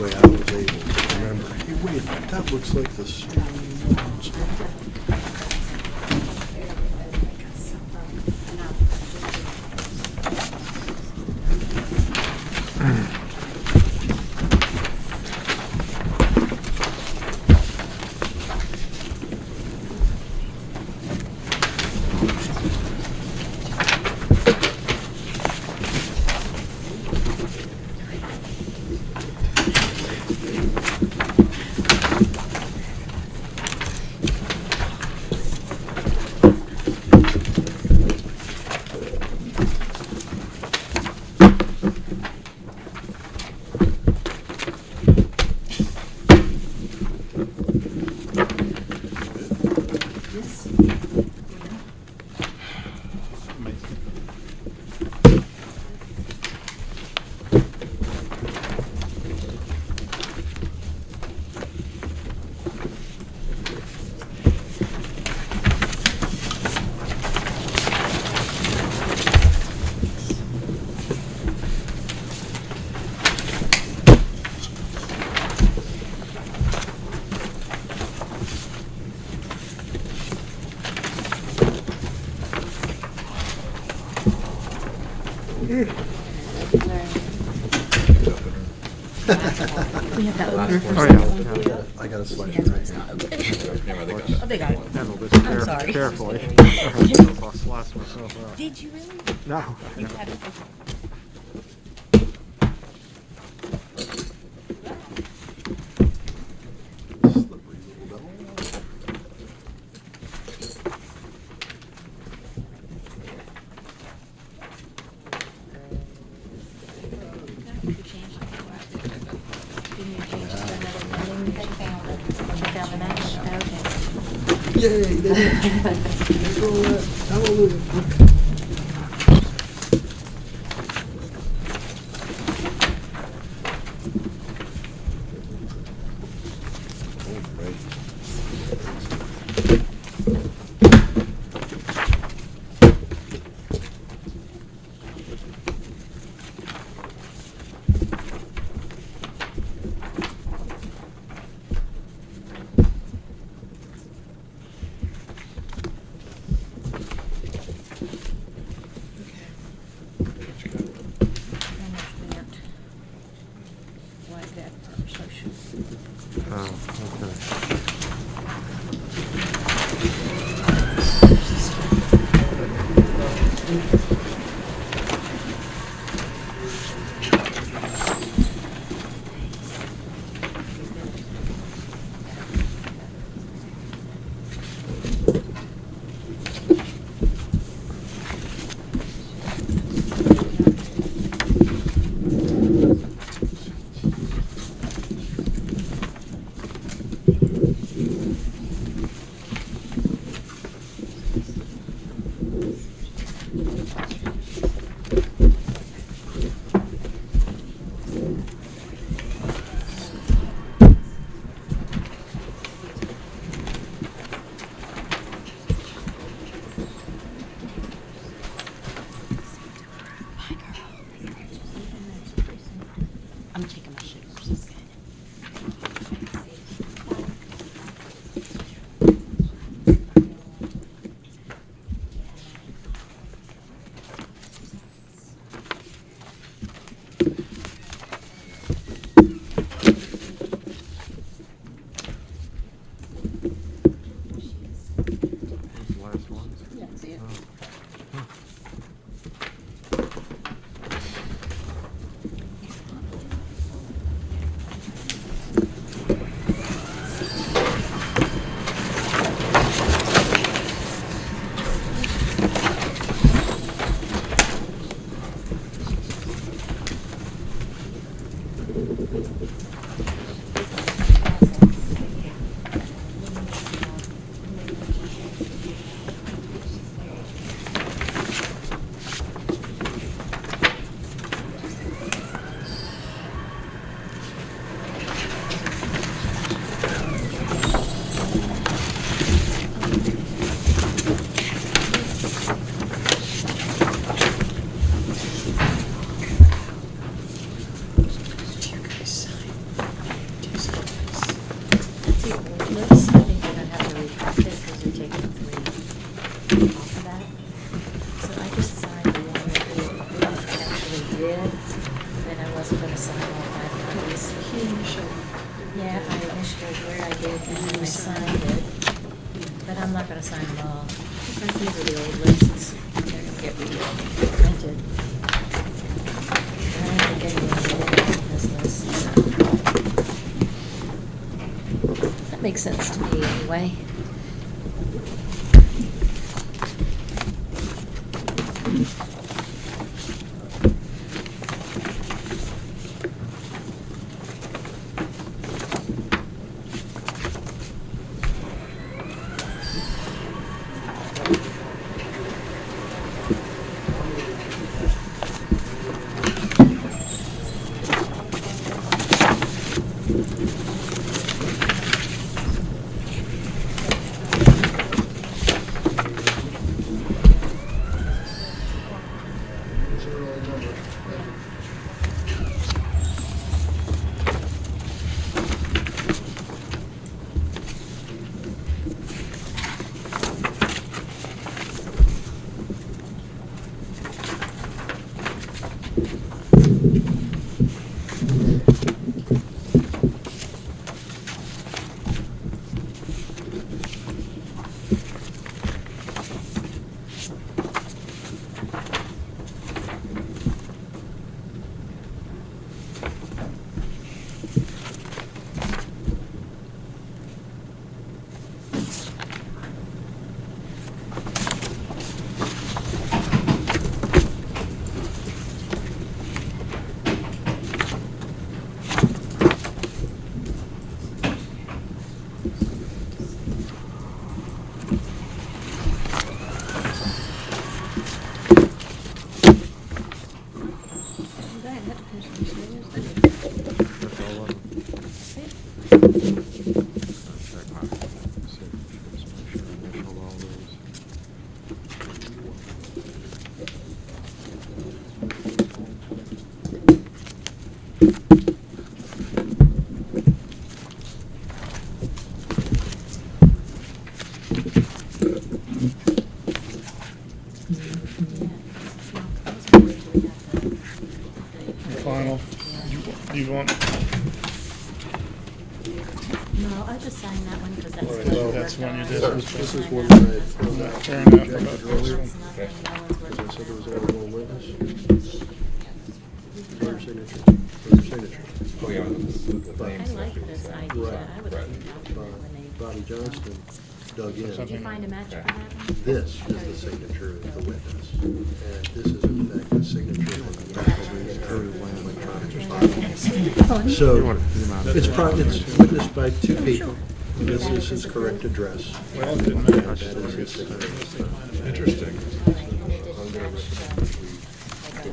way I was able to remember. Hey, wait, that looks like the street. We have that opener for Oh, sale. yeah. I got a slicer right here. Oh, they got it. Handle this I'm sorry. carefully. I'll slice myself out. Did you really? No. You had it. Slippery little devil. Didn't you change it to another meeting? They found it. You found the match? Okay. Yay, they did. They roll that. Hallelujah. Like that first, I should. Oh, okay. This, I think you're gonna have to retract this because you're taking 3 off of that. So I just signed the one that we actually did, and I wasn't gonna sign all 5 copies. Yeah, I initialed where I did, and then I signed it, but I'm not gonna sign them all. These are the old lists, they're gonna get reprinted. I don't think anyone did it on this list, so. That makes sense to me anyway. Final. You want, No, I just signed that one because that's. All right, what well, I that's worked one you on. did. I This is signed one that that I- one. not fair enough about this earlier. one. It's nothing, no one's worked As I on said, there was that. only one witness. Voter signature. Voter signature. Oh, yeah, the I names. like this idea. Right. I would like to adopt that when they. Bobby Johnston dug in. Did you find a match for that one? This is the signature of the witness. And this is in fact the signature on the back of the Curry Land Electronics file. So it's witnessed by 2 people. This is his correct address. Well, it didn't matter. That is his signature. Interesting. And it didn't match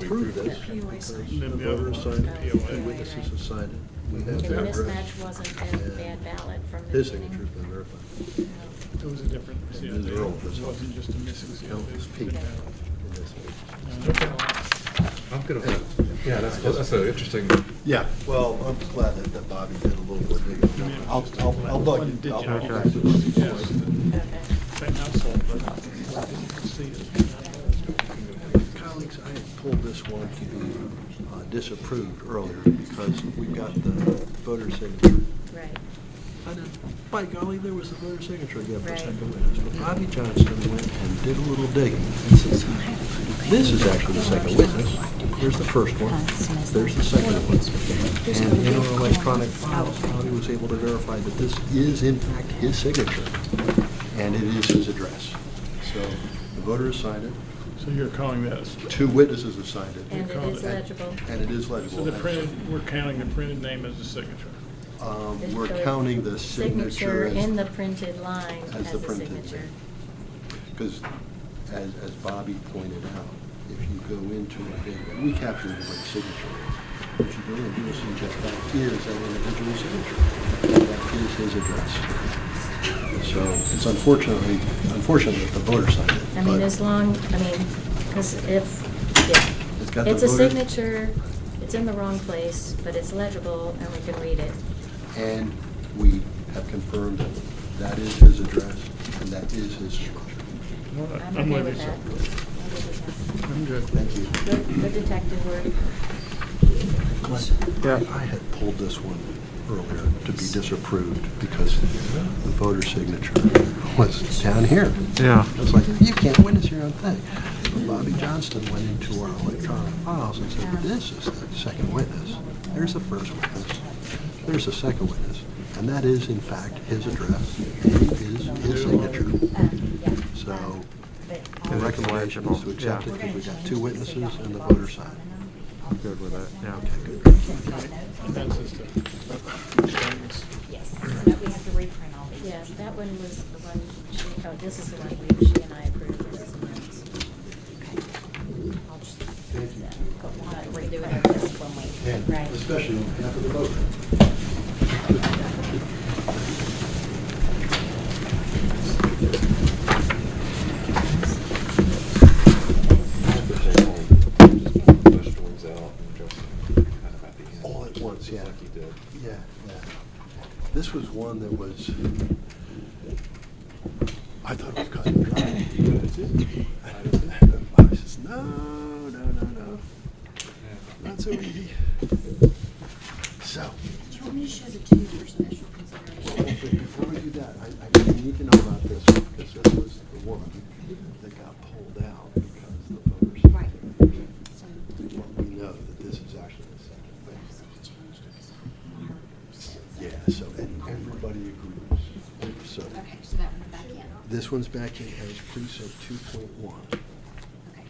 Prove this because the voter signed it, 2 witnesses have signed it. We have the their address. mismatch wasn't that bad ballot from the His beginning. signature's been verified. It was a different, see, Ms. Earl, it this wasn't just a missing seal. Count as P. in this. I'm good with that. Yeah, that's an interesting. Yeah, well, I'm glad that Bobby did a little more digging. I'll bug you. I'll Okay. track it. Yes. Okay. Same household, but I didn't see it. Colleagues, I had pulled this one to be disapproved earlier because we got the voter signature. Right. And then, by golly, there was the voter signature again for Right. second witness. But Bobby Johnston went and did a little digging and says, this is actually the second witness. Here's the first one. There's the second one. And in our electronic files, Bobby was able to verify that this is in fact his signature. And it is his address. So the voter has signed it. So you're calling that, 2 witnesses have signed it. And it is legible. And it is legible. so the printed, we're counting the printed name as the signature. We're counting the signature in the as, printed line as as the a printed signature. because as Bobby pointed out, if you go into a data, we capture everybody's signature. If you go in, you'll see that that is an individual signature. That is his address. So it's unfortunate that the voter signed it. I mean, but as long, because It's got the it's a voter- signature, it's in the wrong place, but it's legible and we can read it. And we have confirmed that that is his address and that is his signature. All right, I'm okay with you. that. I'm good. Thank you. Good detective work. Glenn, I had pulled this one earlier to be disapproved because the voter signature was down here. Yeah. I was like, you can't witness your own thing. But Bobby Johnston went into our electronic files and said, this is the second witness. There's the first witness. There's the second witness. And that is, in fact, his address. And his signature. So the recommendation is to accept it because we got two witnesses and the voter side. Good with that, yeah. Okay, good. And that's just Yes, so that we have to reprint all these. Yeah, that one was the one, this is the one she and I approved. This is the minutes. I'll just Redo redo it. it this when we. And Right. especially on behalf of the voter. All at once, yeah. Like you did. Yeah, yeah. This was one that was, I thought it was cut and dry. I says, no, not so easy. So, Do you want me to show the two for special well, consideration? but before we do that, I need to know about this one, because this was the one that got pulled out because the voters. Right. So, Well, we know that this is actually the second witness. so we changed it. Yeah, so, and everybody agrees. So, Okay, so that one back in. this one's back in as precinct 2.1. Okay.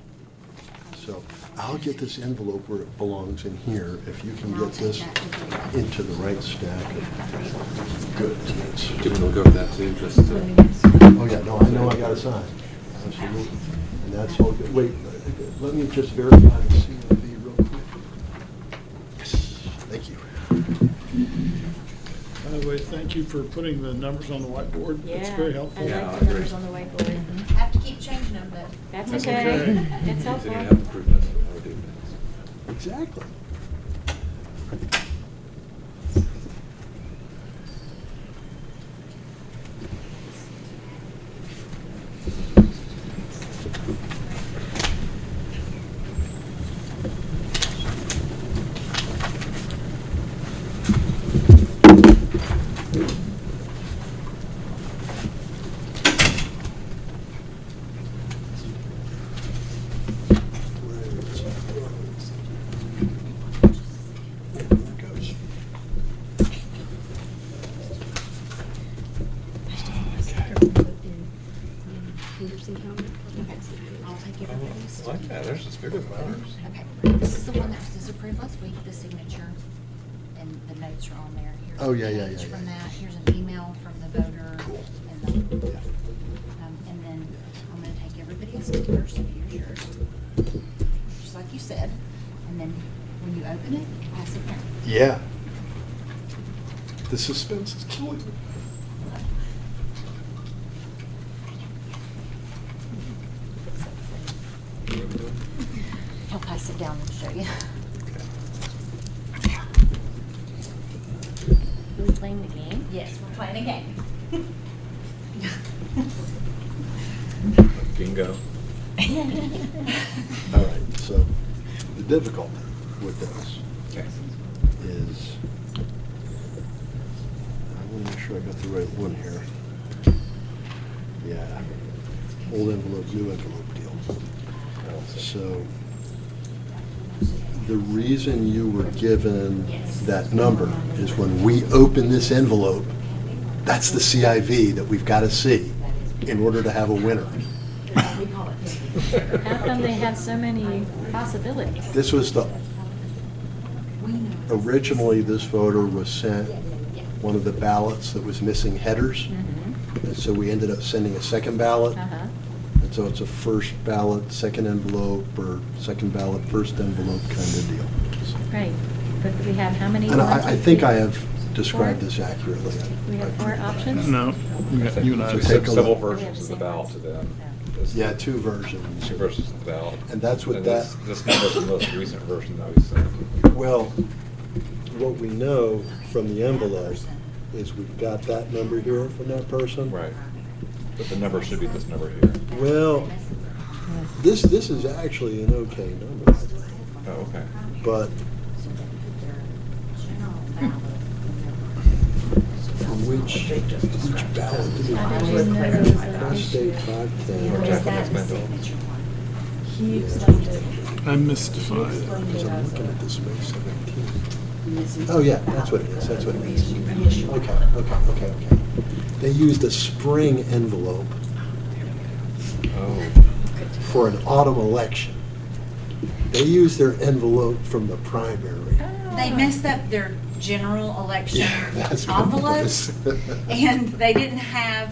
So I'll get this envelope where it belongs in here if you can And I'll get take this that to the- into the right stack of goods. Do we go over that too, just to? Oh, yeah, no, I know I got to sign. Absolutely. And that's all good. Wait, let me just verify the CMV real quick. Yes, thank you. By the way, thank you for putting the numbers on the whiteboard. That's very helpful. I Yeah, like I the numbers agree. on the whiteboard. Have to keep changing them, but. That's That's okay. okay. It's So helpful. you have improvements in how we do things. Exactly. There it goes. Okay, I'll take everybody's. I like that, there's just bigger letters. Okay, this is the one that was disapproved last week, the signature, and the notes are on there. Here's Oh, yeah, a yeah, page yeah, From yeah. that, here's an email from the voter. Cool. And the, Yeah. and then I'm gonna take everybody else's first, so here's yours. Just like you said, and then when you open it, pass it down. Yeah. The suspense is killing me. I'll pass it down and show you. Are we playing the game? Yes, we're playing a game. Bingo. All right, so the difficulty with this Okay. is, I want to make sure I got the right one here. Yeah, old envelope, new envelope deal. So the reason you were given that number is when we open this envelope, that's the CIV that we've got to see in order to have a winner. How come they have so many possibilities? This was the, originally this voter was sent one of the ballots that was missing headers. And so we ended up sending a second ballot. Uh-huh. And so it's a first ballot, second envelope, or second ballot, first envelope kind of deal. Right, but we have how many? And One, I two, think three, I have described four? this accurately. We have four options? No, you and I. So We take sent a several look. versions of the ballot to them. This- Yeah, two versions. Two versions of the ballot. And that's what And that- This number is the most recent version that we sent. Well, what we know from the envelope is we've got that number here from that person. Right. But the number should be this number here. Well, this is actually an okay number, Oh, okay. but for which ballot did How did you it? know there was an Prostate issue? 510. Or Is check on that this the mental. signature one? He explained it. I'm mystified. Because I'm looking at this May 17th. Oh, yeah, that's what it is, that's what it is. Okay. They used a spring envelope Oh. for an autumn election. They used their envelope from the primary. They messed up their general election Yeah, that's what it envelopes, was. and they didn't have,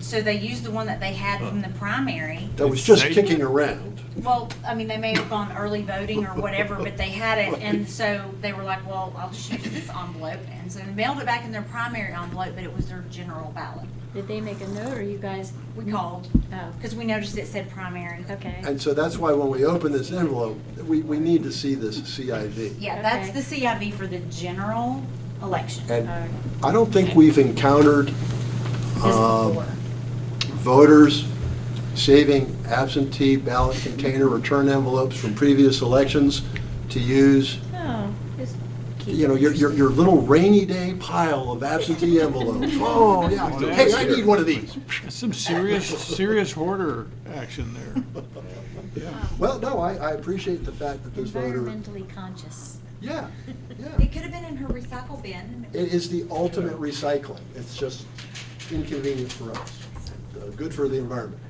so they used the one that they had from the primary. That was just kicking around. Well, I mean, they may have gone early voting or whatever, but they had it, and so they were like, well, I'll just use this envelope, and so they mailed it back in their primary envelope, but it was their general ballot. Did they make a note, or you guys? We called, Oh, because we noticed it said primary. okay. And so that's why when we open this envelope, we need to see this CIV. Yeah, that's Okay. the CIV for the general election. And All right. I don't think we've encountered This before. voters saving absentee ballot container return envelopes from previous elections to use, Oh, just keep. you know, your little rainy day pile of absentee envelopes. Oh, yeah, hey, I need one of these. Some serious hoarder action there. Well, no, I appreciate the fact that this voter, Environmentally conscious. yeah. It could have been in her recycle bin. and it It is the ultimate recycling. It's just inconvenient for us, good for the environment.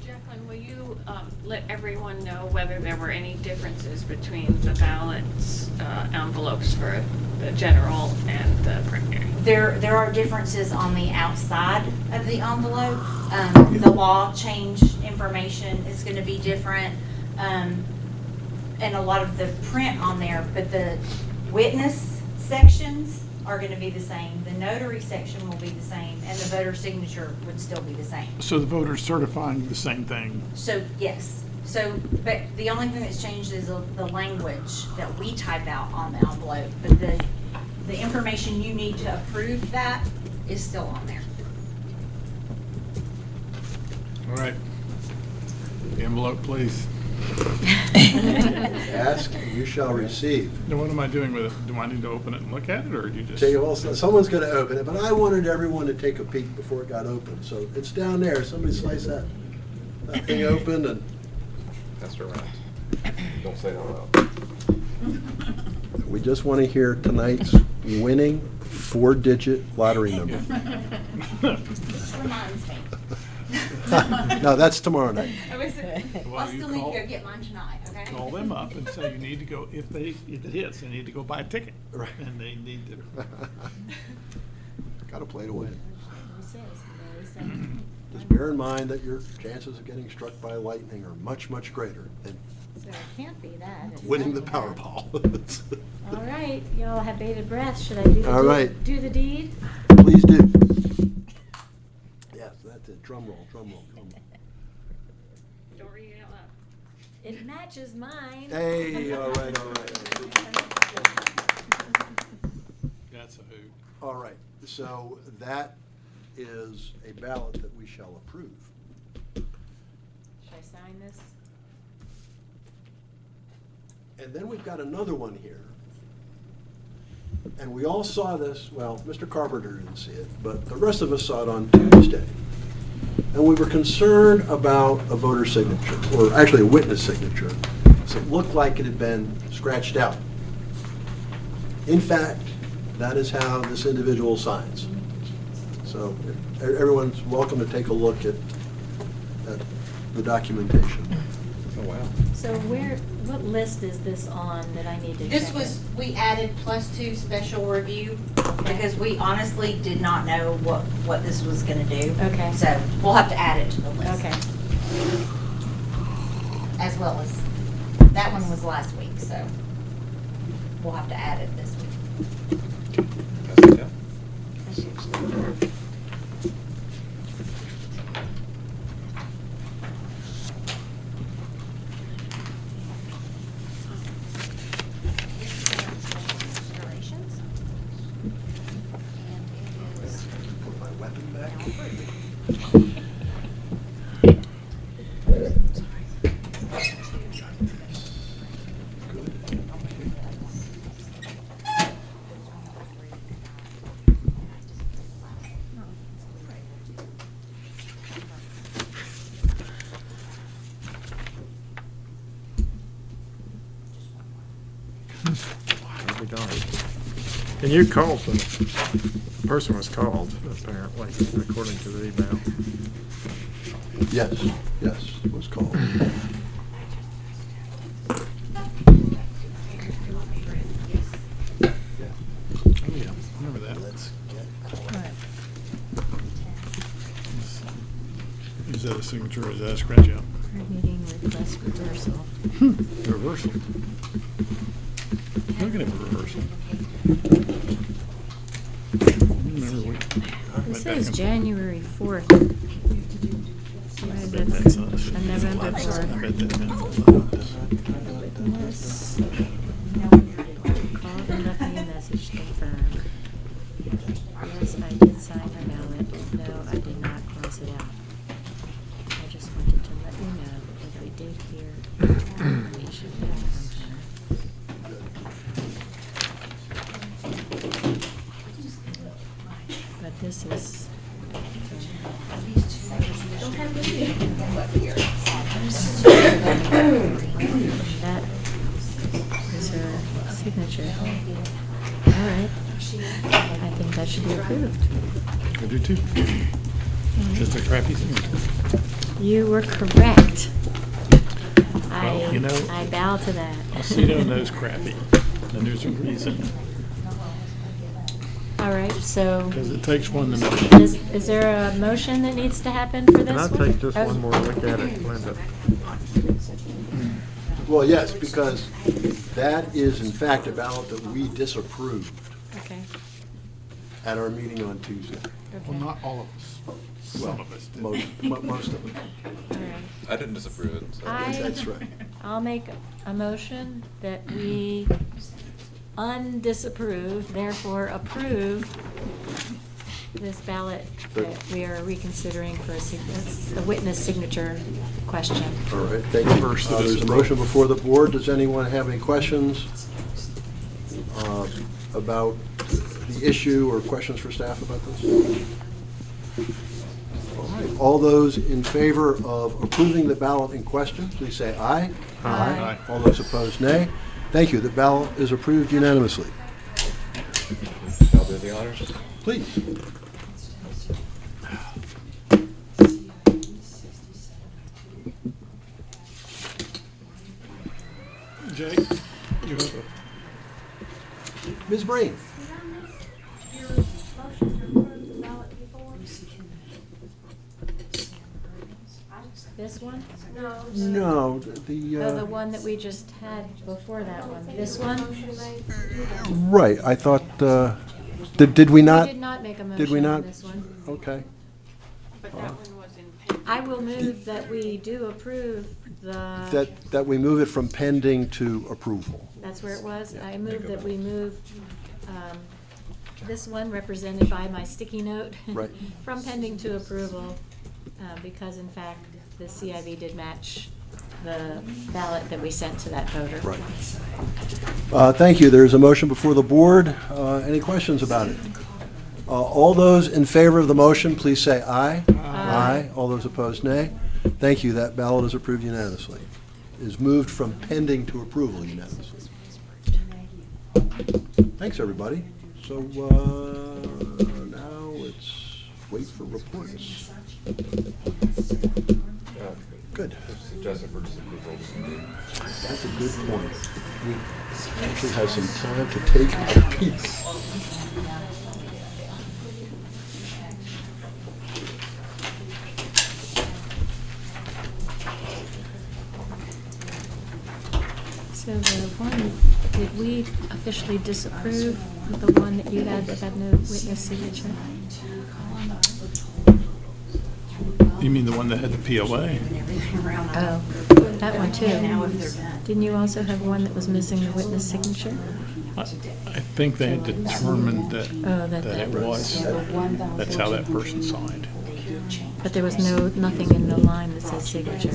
Jacqueline, will you let everyone know whether there were any differences between the ballots envelopes for the general and the primary? There are differences on the outside of the envelope. The law change information is going to be different, and a lot of the print on there, but the witness sections are going to be the same. The notary section will be the same, and the voter signature would still be the same. So the voter's certifying the same thing. So, yes. So, but the only thing that's changed is the language that we type out on the envelope, but the information you need to approve that is still on there. All right. The envelope, please. Ask, and you shall receive. Now, what am I doing with it? Do I need to open it and look at it, or do you just? Tell you, well, someone's going to open it, but I wanted everyone to take a peek before it got open. So it's down there. Somebody slice that thing open and That's around. Don't say it out loud. we just want to hear tonight's winning 4-digit lottery number. Just reminds me. No, that's tomorrow night. I'll Well, you still need to call- go get mine tonight, okay? Call them up and say you need to go, if it hits, they need to go buy a ticket. Right. And they need to. Got to play to win. Who says? Very sad. Just bear in mind that your chances of getting struck by lightning are much, much greater than So it can't be that. It's winning the definitely Powerball. All right, y'all have bated breath. Should I do the All deed? right. Do the deed? Please do. Yes, that's it. Drum roll, drum roll, drum roll. Don't read it out loud. It matches mine. Hey, all right, all right. That's a hoot. All right, so that is a ballot that we shall approve. Should I sign this? And then we've got another one here. And we all saw this, well, Mr. Carpenter didn't see it, but the rest of us saw it on Tuesday. And we were concerned about a voter signature, or actually a witness signature. So it looked like it had been scratched out. In fact, that is how this individual signs. So everyone's welcome to take a look at the documentation. Oh, wow. So what list is this on that I need to check? This was, we added +2 special review because we honestly did not know what this was gonna do. Okay. So we'll have to add it to the list. Okay. As well as, that one was last week, so we'll have to add it this week. Pass it down. Considerations? I'll be darned. And you called them. The person was called, apparently, according to the email. Yes, yes, it was called. Oh, yeah, remember that. Is that a signature or is that a scratch out? Meeting request reversal. Reversal. Look at it, reversal. Remember we This went back says and- January 4th. I bet that's us. A November I 4th. bet that meant us. Witness. Called and left me a message to confirm. Yes, I did sign the ballot. No, I did not cross it out. I just wanted to let you know that I did hear we should have function. But this is. That is her signature. All right. I think that should be approved. I do too. Just a crappy signature. You were correct. Well, you know- I bow to that. Aceto knows crappy, and there's a reason, All right, so because it takes one to know. is there a motion that needs to happen for this Can I one? take just Oh, one more look at it, Linda? Well, yes, because that is in fact a ballot that we disapproved Okay, at our meeting on Tuesday. Well, okay, not all of us. Some of us did. Most of them. all right. I didn't disapprove it, so. That's right. I'll make a motion that we undisapprove, therefore approve this ballot that we are reconsidering for a witness signature question. All right, thank you. First, it There's is a broke. motion before the board. Does anyone have any questions about the issue or questions for staff about this? All right, all those in favor of approving the ballot in question, please say aye. Aye. All those opposed, nay. Thank you. The ballot is approved unanimously. I'll do the honors. Please. Jake, you have a, Ms. Breen. This one? No, Oh, the one that we just had before that one. This one? right, I thought, did we We not? did not make a Did we motion not? on this one. Okay. But that one was in. I will move that we do approve the, That we move it from pending to approval. that's where it was. I move that we move this one represented by my sticky note. Right. From pending to approval, because in fact, the CIV did match the ballot that we sent to that voter. Right. Thank you. There's a motion before the board. Any questions about it? All those in favor of the motion, please say aye. Aye. All those opposed, nay. Thank you. That ballot is approved unanimously. Is moved from pending to approval unanimously. Thanks, everybody. So now let's wait for reports. Good. Suggested for disapproval. That's a good point. We actually have some time to take a peek. So the one, did we officially disapprove the one that you had that had no witness signature? you mean the one that had the POA? Oh, that one too. Didn't you also have one that was missing the witness signature? I think they had determined that, Oh, that that it that was, that's how that person signed. But there was nothing in the line that says signature.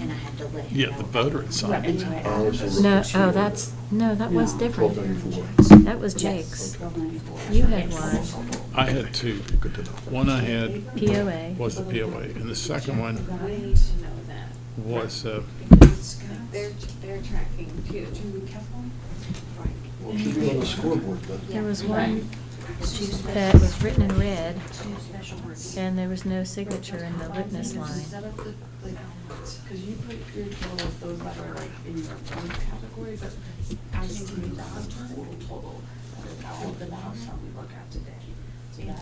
And I had to let him Yeah, know. the voter had signed it. No, oh, that was different. That was Jake's. You had one, I had two. One I had POA. was the POA, and the second one was, They're tracking too. Well, keep it on the scoreboard, then. There was one that was written in red, and there was no signature in the witness line. Because you put your total, those that are like in your own category, but I just need that total of the balance that we look at today.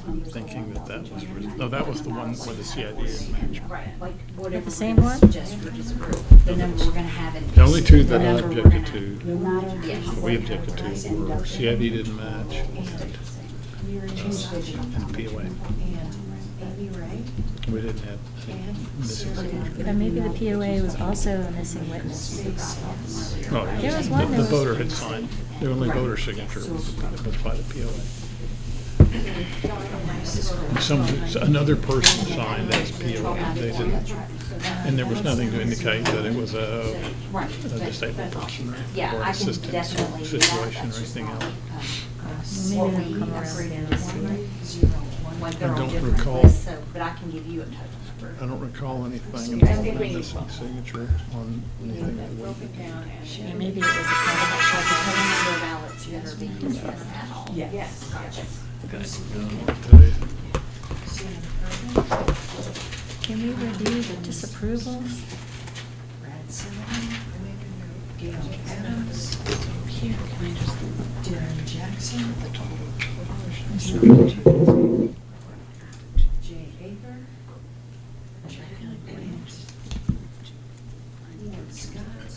I'm thinking that that was, no, that was the one where the CID didn't match. Like whatever. The same we're one? gonna suggest or disapprove, the number we're gonna have in. The only two that I the number we're objected gonna- to, No matter what. we objected to were CID didn't match and POA. And Amy Ray We didn't have any missing signatures. Maybe the POA was also a missing witness. No, There was one that the was- voter had signed, the only voter signature was by the POA. Another person signed as POA, they didn't, and there was nothing to indicate that it was a disabled person Yeah, or I can assistance definitely do that. situation or That's just anything not, else. what Maybe we they'll come around agreed again to and see. Like they're I on don't different recall- lists, so, but I can give you a total number. I don't recall anything about a missing signature on anything that we. Yeah, maybe it was a Like the total number of ballots that are being discussed at all. Yes. Gotcha. Can we review the disapprovals? Brad Sullivan, Gail Adams, Darren Jackson, Jay Hager, Jacqueline Grant, Ward Scott,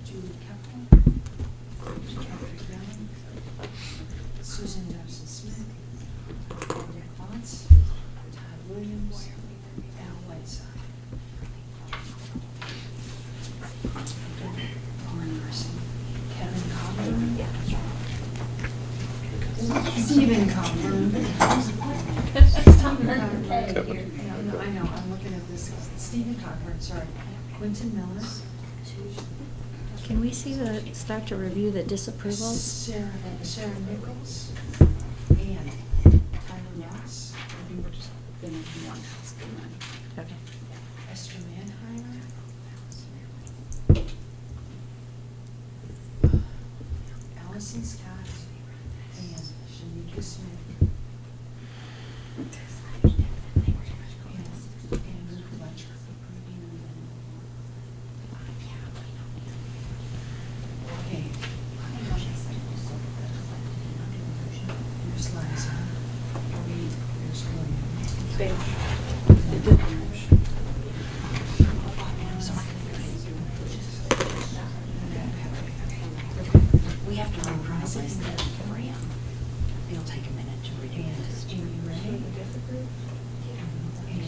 Julie Kaplan, Patrick Young, Susan Dobson Smith, Dick Fonts, Todd Williams, Al Whiteside. Kevin Coburn. Stephen Coburn. No, I know, I'm looking at this. Stephen Coburn, sorry. Quentin Miller. Can we start to review the disapprovals? Sarah Nichols. And Tyler Ross. I think we're just finishing one house. Okay. Esther Manheimer. Allison Scott. And Shanika Smith. Andrew Fletcher. Okay. Here's Liza. Here's William. We have to revise this then for him. It'll take a minute to redo this.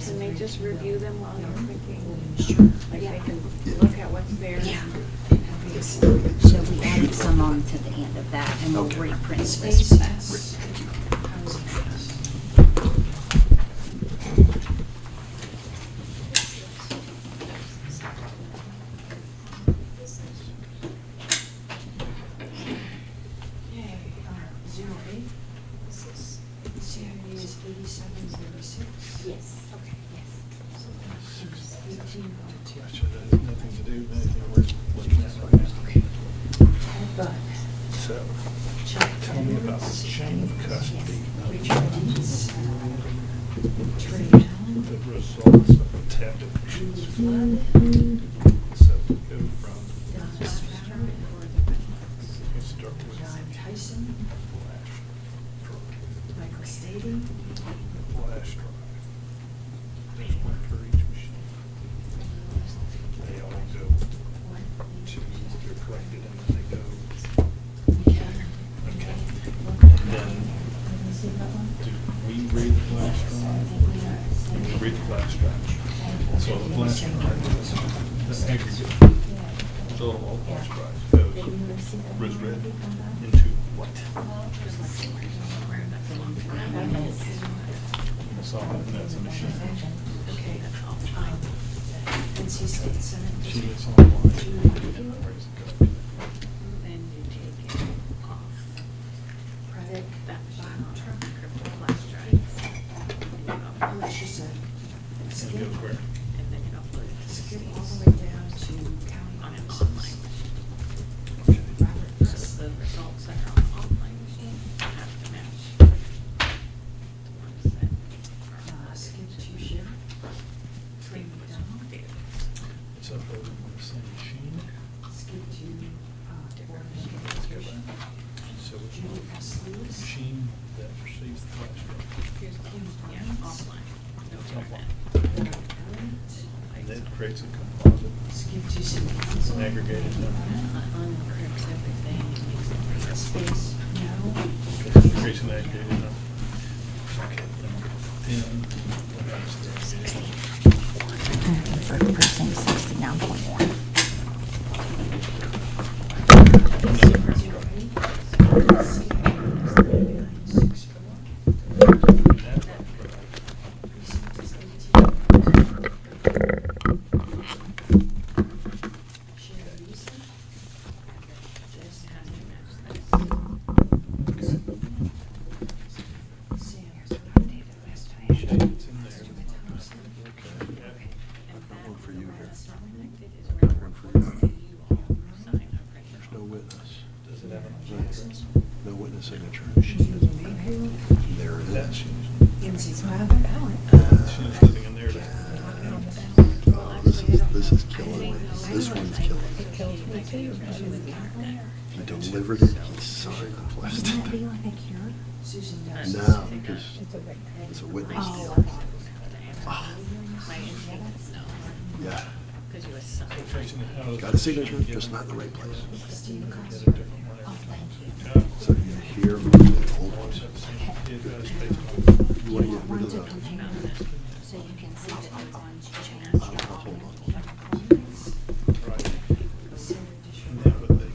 Can they just review them while you're thinking? Sure. Like they can look at what's there? Yeah. So we added some on to the end of that and we'll reprint this one. Okay, 08. CID is 8706. Yes. Okay, yes. 18. That should have nothing to do with anything we're looking at right now. Ted Budd. So, Chuck tell me about the Edwards. chain of custody, Richard Dees. Trey Allen. the results of the TAP Julie divisions. Flood. So we go from, Don Stratter. let's start with John Tyson. flash drive. Michael Stady. Flash drive. There's one for each machine. They all go to, they're collected and then they go, Kevin. okay. And then, do we read the flash drive? We read the flash drive. So the flash drive is the aggregate. So all flash drives go was red into white. That's all, and that's a machine. She gets online. Where does it go? Then you take it off. Right. That machine, crypto flash drive. Unless you said, And it goes where? And then it uploads skip all the way down to county on an offices. online machine. So the results that are on the online machine have to match the ones that are Skip to ship. Screen down. It's uploaded from the same machine. Skip to, board Let's go notification. back. So it's Judy S. the Lewis. machine that receives the flash drive. Here's yeah, offline. No It's internet. offline. And then it creates a composite, Skip to city council. an aggregated number. Unencrypts everything and makes it real. Space, no. Okay, it creates an aggregated number. Okay, then what happens to the aggregated number? For precinct 69.1. One for you here. One for you. Sign up right There's no witness. Does it have an IP Right. address? No witness signature. There it That's is. she's She's living in there. Oh, this is killing me. This one's killing me. He delivered it, he signed the plastic. No, because it's a witness deal. Oh, My instincts no, yeah. because you assigned. Got a signature, just not in the right place. Get a different one. So you hear the old ones. You want to get rid of the, So you can see that the ones changed. hold on. Right. And then what they,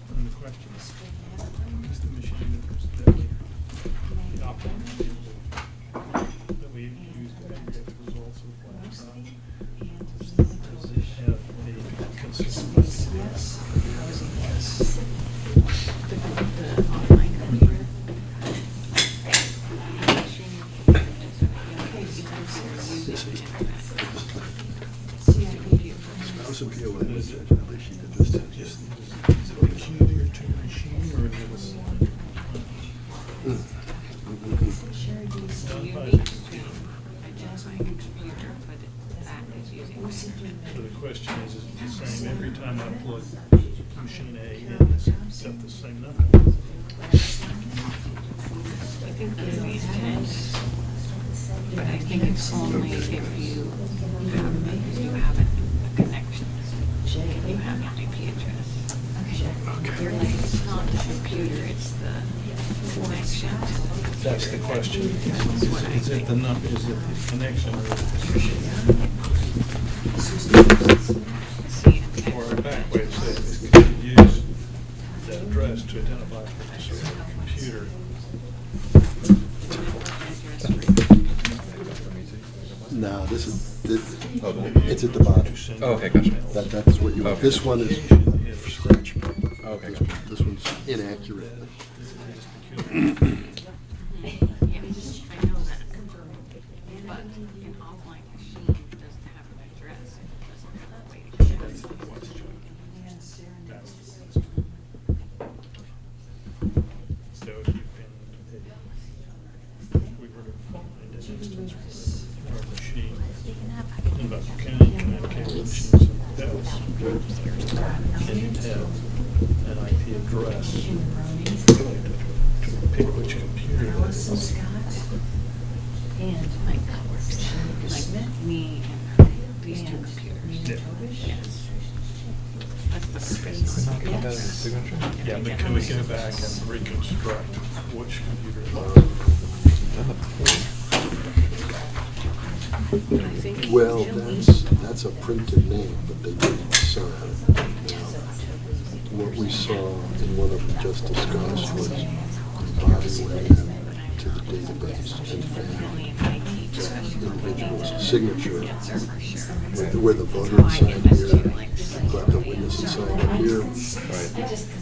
and the question is the machine that we operate that we use to aggregate the results of the last time, does it have a consistent The online computer. Spouse and POA, at least she could just, peculiar to machine or is it a slide? Done by the computer. Identifying a computer, but that is using. So the question is it the same every time I plug machine A in, it's got the same number? I think maybe it is, but I think it's only if you have a connection. You have an IP address. Like it's not the computer, it's the connection. That's the question. Is it the number, is it the connection or See, or a back way of saying is can you use that address to identify a certain computer? no, this is, it's at the bottom. Oh, okay, gotcha. That's what you, Okay. this one is scratch paper. Okay, This gotcha. one- This one's inaccurate. Yes, I know that. But an offline machine doesn't have an address, it doesn't have a way to get it. So if you can, if we were to find an instance where a machine in Buncombe County communicated with machines in Dallas, and you have an IP address to pick which computer that is. Like me and her, these two computers. Yeah. Yes. That's the space. Put that in the signature? Yeah, but can we go back and reconstruct which computer it is? I think Well, that's a printed name, but they didn't sign it. Now, what we saw and what we just discussed was Bobby went in to the database and found individual's signature where the voter had signed here, but the witness had signed up here.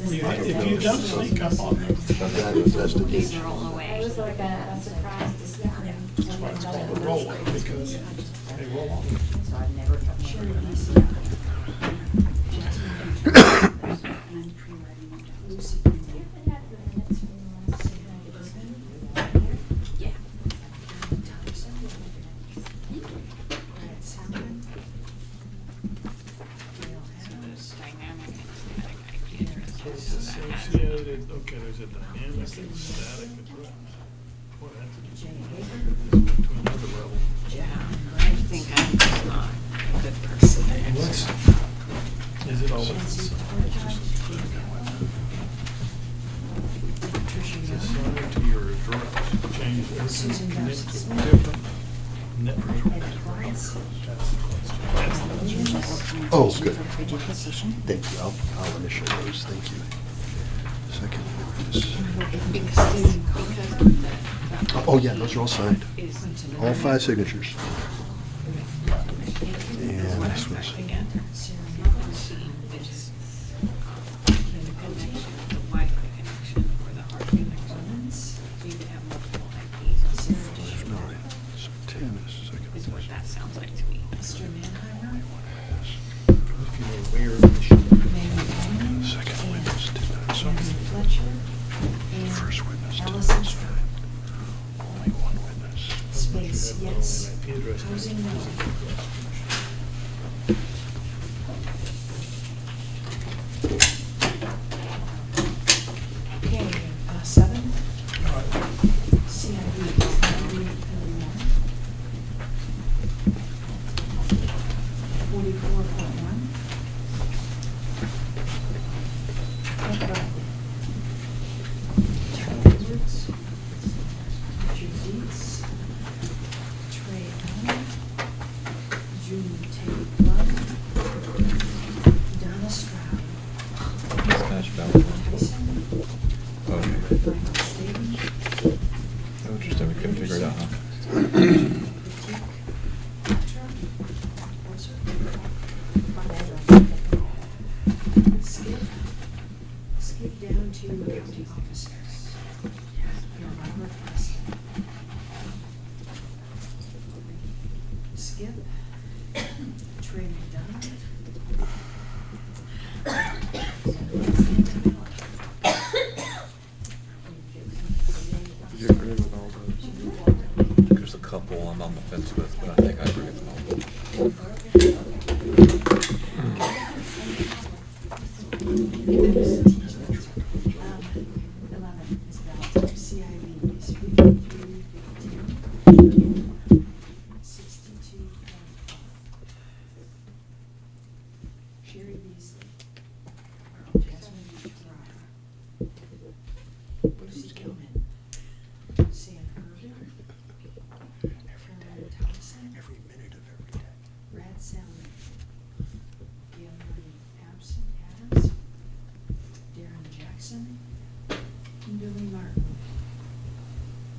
If you don't sneak up on them, That investigation. It was like a surprise discovery. that's why it's called a roll, because they roll on. Associated, okay, there's a dynamic and static address. Boy, that's to another level. I think I'm just not a good person. Is it always the same? It's assigned to your address, change everything, connect to a different network. That's the question. That's the question. Oh, good. Thank you. I'll initial those. Thank you. Second witness. Oh, yeah, those are all signed. All 5 signatures. And this was. Is what that sounds like to me. If you know where the machine. Second witness did not sign. First witness did not Allison sign. Only one witness. Space, yes. IP address. Housing, no. Okay, 7. CID, 44.1. Edwards. Richard Dietz. Trey Allen. June Tate Blood. Donna Stroud. Dispatch ballot. Tyson. Okay. Michael Staden. Oh, interesting, we couldn't figure it out, huh? Skip down to county officers. Your Robert Preston. Skip. Trey McDonough. Do you agree with all those? There's a couple I'm on the fence with, but I think I agree with all of them. Sherry Beasley. Jasmine Ferrara. Lucy Gilman. Sam Irvin. Caroline Thompson. Every minute of every day. Brad Salmon. Gail Marie Absent Adams. Darren Jackson. Kimberly Martin.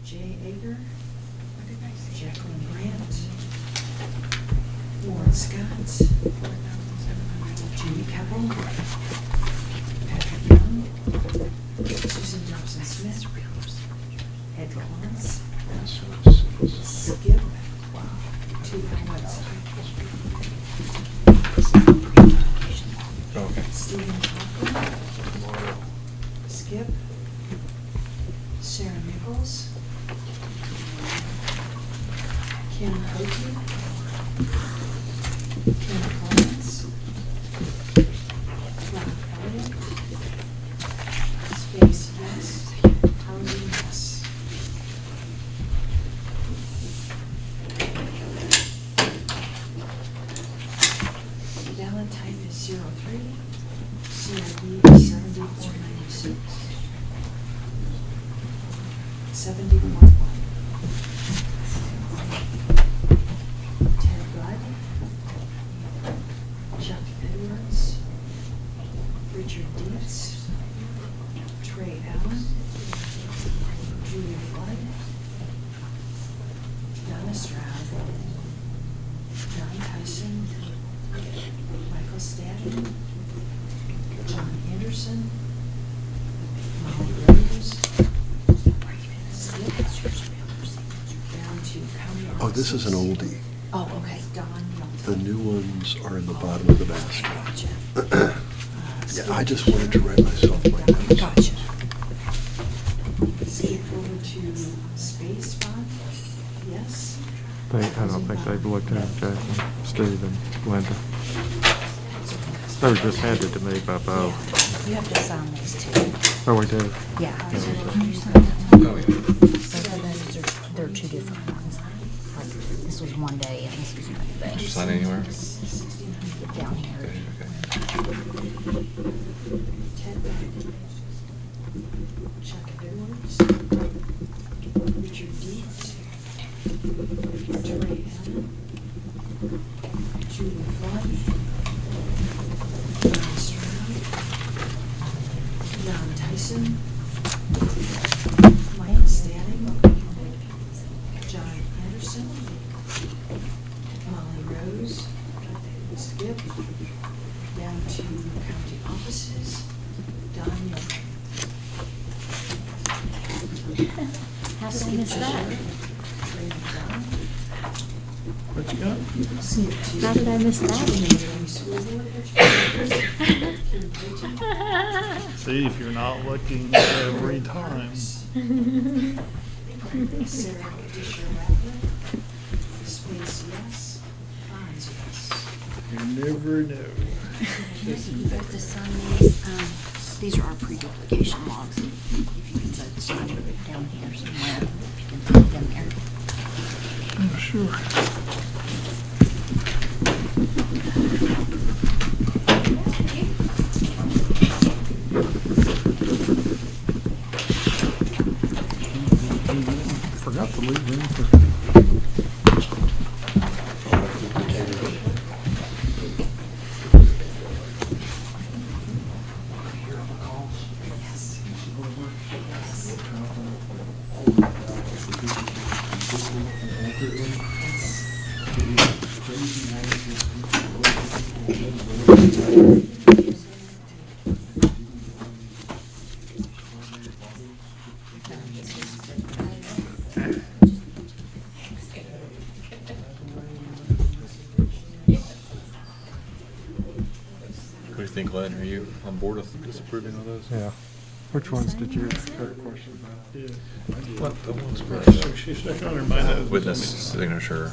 Jay Ager. Jacqueline Brandt. Warren Scott. Jimmy Keppel. Patrick Young. Susan Dobson Smith. Ed Collins. Skip. 2 Alex. Okay. Stephen Cochran. Skip. Sarah Nichols. Kim Houghton. Kim Collins. Rob Elliott. Space, yes. Housing, yes. Ballot type is 03. CID is 7496. 71. Ted Blood. Chuck Edwards. Richard Dietz. Stroud, John Tyson, Michael Stafford, John Anderson, Molly Rose, Skip, down to county Oh, this is an offices. oldie. Oh, okay. Don The new ones are in the bottom of the basket. Gotcha. Yeah, I just wanted to write myself my notes. Gotcha. Skip over to space fund, yes. I don't think they've looked at it, Jason, Steve and Linda. They were just handed to me by Bo. You have to sign these two. Oh, we do? Yeah. Oh, yeah. Both of those are, they're two different ones. Like, this was one day and this was another day. Did you sign anywhere? Down here. Okay. Ted Biden, Chuck Edwards, Richard Deeds, Victoria Allen, Julie Flood, Don Stroud, John Tyson, Michael Stanning, John Anderson, Molly Rose, Skip, down to county offices, Don Young. How did I miss that? What you got? How did I miss that? See, if you're not looking every time. Sarah Patricia Rattler, space yes, Bonds yes. You never know. You have to sign these are our pre-duplication logs. If you can both sign it down here somewhere, if you can put them there. Oh, sure. Forgot to leave room for. What do you think, Glenn? Are you on board with disapproving of those? Yeah. Which ones did you have a question about? Yeah. What, the ones for She stuck on her mind. witness signature?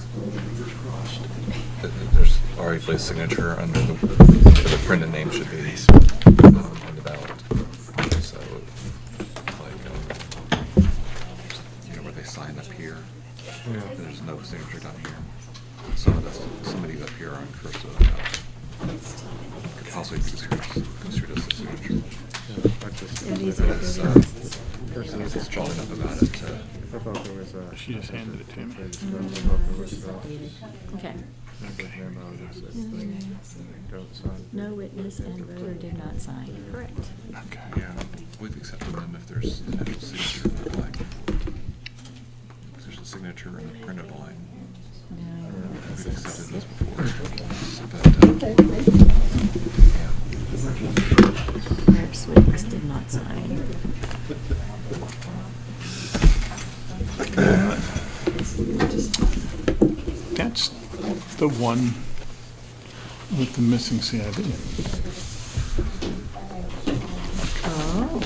There's already placed signature under the printed name should be on the ballot. So, like, you know where they sign up here? Yeah. There's no signature down here. Somebody up here on cursive ballot. Could possibly be construed as a signature. It's just jolly enough about it. I thought there was a. She just handed it to me. I thought there was a. Okay. Memo that says they don't sign. No witness and voter did not sign. Correct. Okay, yeah, we've accepted them if there's an actual signature in the blank. If there's a signature in the printed line, we've accepted those before. But, Perhaps witness did not sign. That's the one with the missing CID. Oh.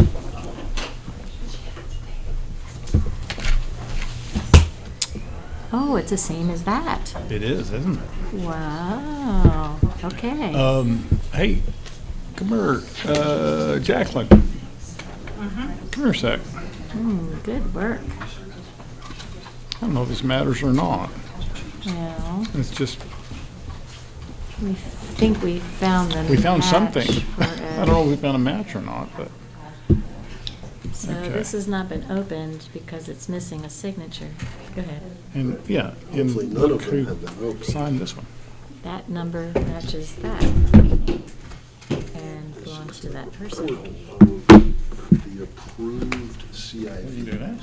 Oh, it's the same as that. It is, isn't it? Wow. Okay. Hey, come here, Jacqueline. Come here a sec. Good work. I don't know if this matters or not. Well, It's just, we think we found them. we found something. For I don't know if we found a match or not, but So okay. this has not been opened because it's missing a signature. Go ahead. and yeah. and Hopefully none of them who have been opened. signed this one. That number matches that and belongs to that person. The approved CIVs. You do that?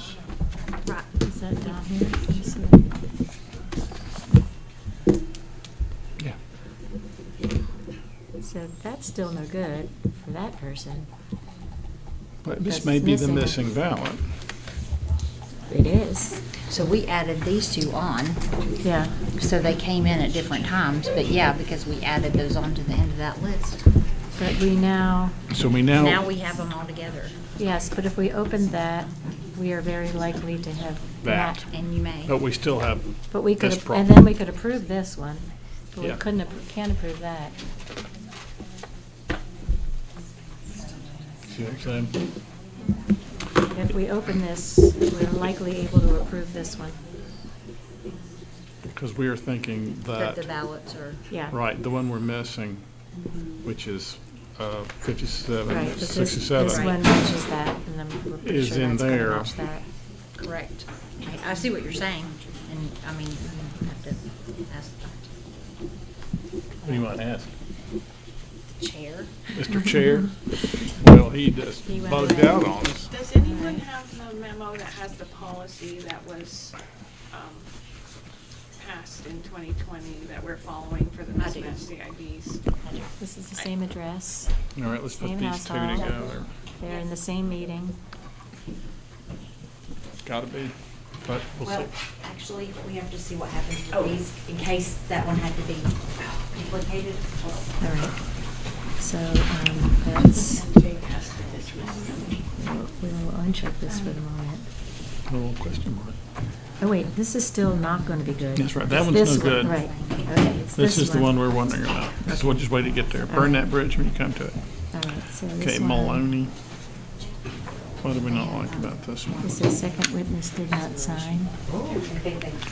Right. Is that down here? Let me see. So that's still no good for that person. But this Because may it's be the missing. missing ballot. It is, So we added these two on, yeah. so they came in at different times, but yeah, because we added those on to the end of that list. But we now, So we Now now, we have them all together, yes, but if we open that, we are very likely to have That. not. and you may. but we still have, But we could, This and problem. then we could approve this one, but we Yeah. can't approve that. see what I'm saying? If we open this, we're likely able to approve this one. Because we are thinking That that, the ballots are, Yeah. right, the one we're missing, which is 57, Right, but this 67. one matches that, and then we're pretty Is sure in that's gonna there. match that. correct. I see what you're saying, and, I mean, you have to ask What do you want to ask? the chair. Mr. Chair? Well, he just He went bugged away. out on us. Does anyone have the memo that has the policy that was passed in 2020 that we're following for the I do. mismatched CIBs? This is the same address, All right, let's put Same these two household. together. they're in the same meeting. Gotta be, but we'll see. Well, actually, we have to see what happens with these, in case that one had to be duplicated. All right, so, that's, we'll uncheck this for the moment. No question mark. Oh, wait, this is still not gonna be good. That's right, that It's one's no this one, good. Right, okay, it's This is the one we're wondering about. So we'll just wait to get there. Burn that bridge when you come to it. All right, so this Okay, one. Maloney. What do we not like about this one? It says second witness did not sign.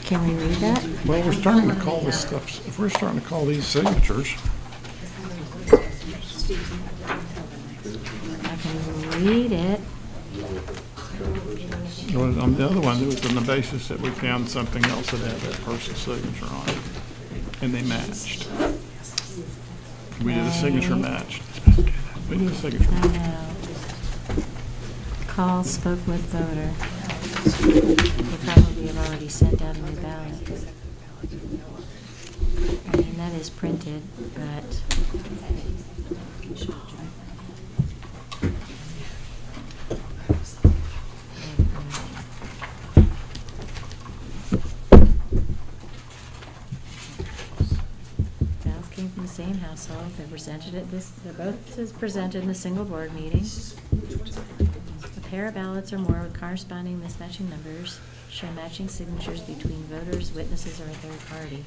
Can we read that? Well, we're starting to call this stuff, if we're starting to call these signatures, I can read it. on the other one, it was on the basis that we found something else that had that person's signature on it, and they matched. We did a signature match. We did a signature I match. know. Call, spoke with voter. We probably have already sent out a new ballot. I mean, that is printed, but. Ballots came from the same household, they presented at this, they're both presented in a single board meeting. A pair of ballots or more with corresponding mismatching numbers show matching signatures between voters, witnesses, or a third party.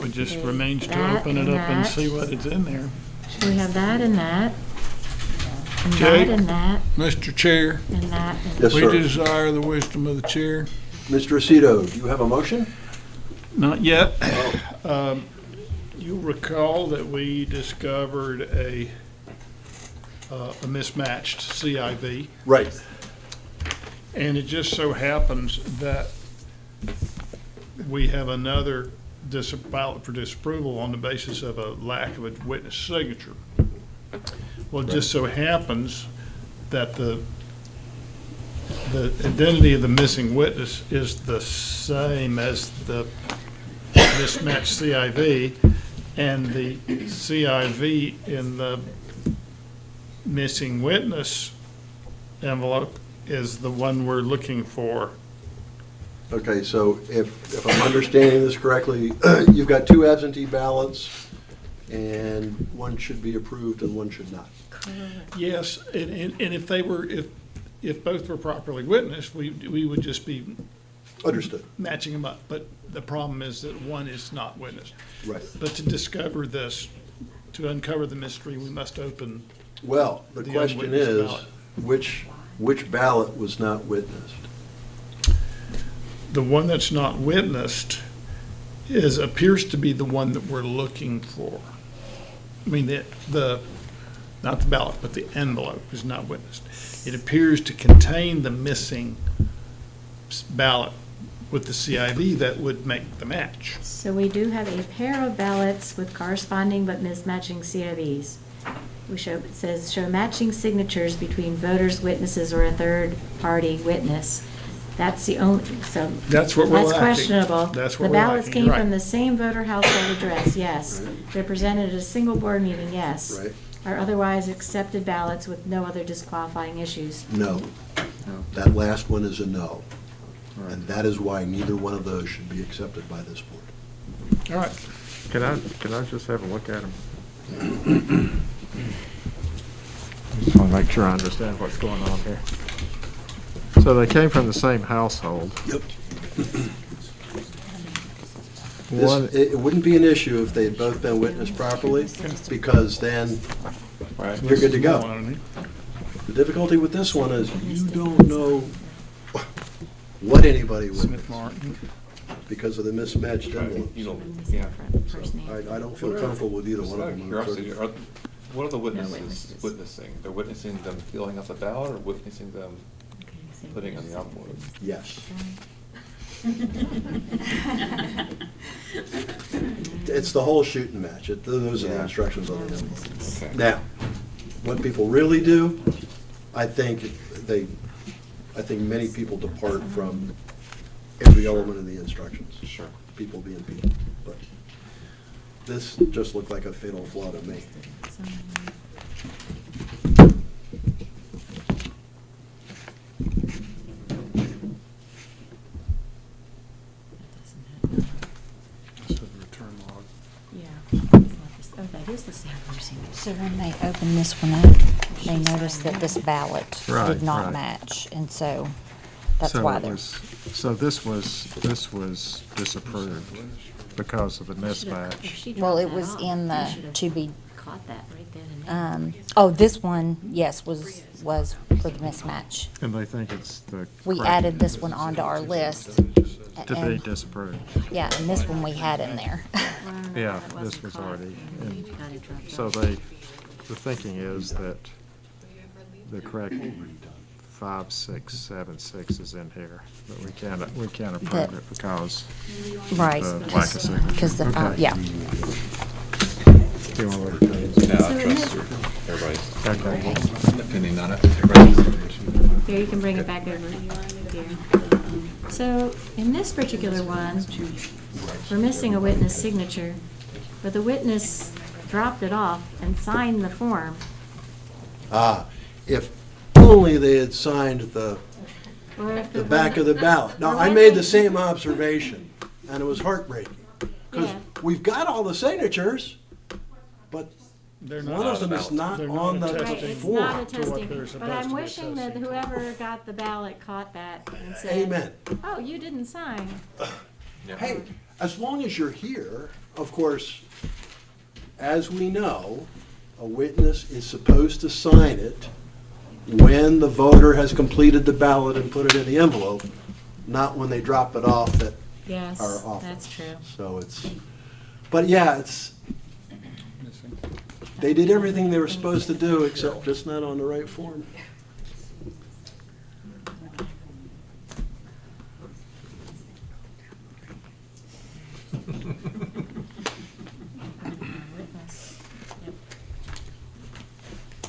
It just Okay, remains to that open it up and that. see what is in there. We have that and that, and Jay? that and that, Mr. Chair, and that, and Yes, we sir. desire the wisdom of the chair. Mr. Aceto, do you have a motion? Not yet. You'll recall that we discovered a mismatched CIV. Right. And it just so happens that we have another ballot for disapproval on the basis of a lack of a witness signature. Well, it just so happens that the identity of the missing witness is the same as the mismatched CIV, and the CIV in the missing witness envelope is the one we're looking for. Okay, so if I'm understanding this correctly, you've got two absentee ballots, and one should be approved and one should not. Yes, and if they were, if both were properly witnessed, we would just be Understood. matching them up. But the problem is that one is not witnessed. Right. But to discover this, to uncover the mystery, we must open. Well, the The question unwitnessed is, ballot. which ballot was not witnessed? The one that's not witnessed appears to be the one that we're looking for. I mean, not the ballot, but the envelope is not witnessed. It appears to contain the missing ballot with the CIV that would make the match. so we do have a pair of ballots with corresponding but mismatching CIVs. It says show matching signatures between voters, witnesses, or a third party witness. That's the only, so. That's what we're That's lacking. questionable. That's what The we're ballots lacking, came right. from the same voter household address, yes. They're presented at a single board meeting, yes. Right. Are otherwise accepted ballots with no other disqualifying issues. No. That last one is a no. And that is why neither one of those should be accepted by this board. All right. Can I just have a look at them? Just want to make sure I understand what's going on here. So they came from the same household. Yep. One, It wouldn't be an issue if they had both been witnessed properly, because then you're good to go. The difficulty with this one is you don't know what anybody Smith witnessed Martin. because of the mismatched envelopes. You know, It's yeah. different first name. I don't feel comfortable with either Just one out of of them. curiosity, what are the witnesses witnesses. witnessing? They're witnessing them filling out the ballot or witnessing them putting on the envelope? Yes. It's the whole shooting match. Those are the Yeah. instructions on the envelope. Okay. Now, what people really do, I think many people depart from every element of the instructions. Sure. People being people. But this just looked like a fatal flaw to me. This is the return log. Yeah. Oh, that is the same person. So when they opened this one up, they noticed that this ballot Right, did not right. match, and so that's so why it they're. was, so this was disapproved because of a mismatch. Well, it was in the to be, Caught that right then and there. oh, this one, yes, was for the mismatch. And they think it's the. We correct- added this one onto our list. To be and- disapproved. Yeah, and this one we had in there. Yeah, It this wasn't was caught. already, And and got it dropped so off. the thinking is that the correct 5676 is in here, but we can't approve That- it because Right. the lack of signature. Because the, Okay. yeah. Do you want to read it? No, So I in trust this- everybody's Okay. opinion on it. Everybody's- Here, you can bring it back over here. So, in this particular one, we're missing a witness signature, but the witness dropped it off and signed the form. If only they had signed the Or if the back of the ballot. Now, Or I when made they- the same observation, and it was heartbreaking. Because Yeah. we've got all the signatures, but They're one of them is not They're on not the Right, attesting it's form. not to what attesting, they're but supposed I'm to be wishing that attesting. whoever got the ballot caught that and said. Amen. Oh, you didn't sign. Hey, as long as you're here, of course, as we know, a witness is supposed to sign it when the voter has completed the ballot and put it in the envelope, not when they drop it off at Yes, our office. that's true. So but yeah, Missing. they did everything they were supposed to do, except just not on the right form.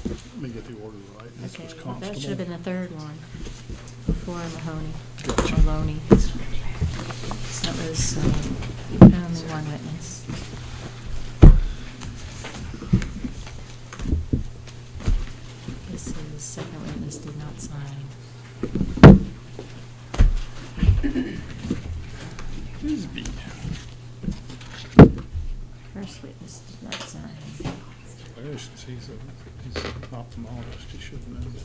Let me get the order right. This Okay, was well, that should have been constable. the third one, before Mahoney, Gotcha. Maloney. That was, only one witness. This is, second witness did not sign. Bisbee. First witness did not sign. He's an ophthalmologist. He should know that.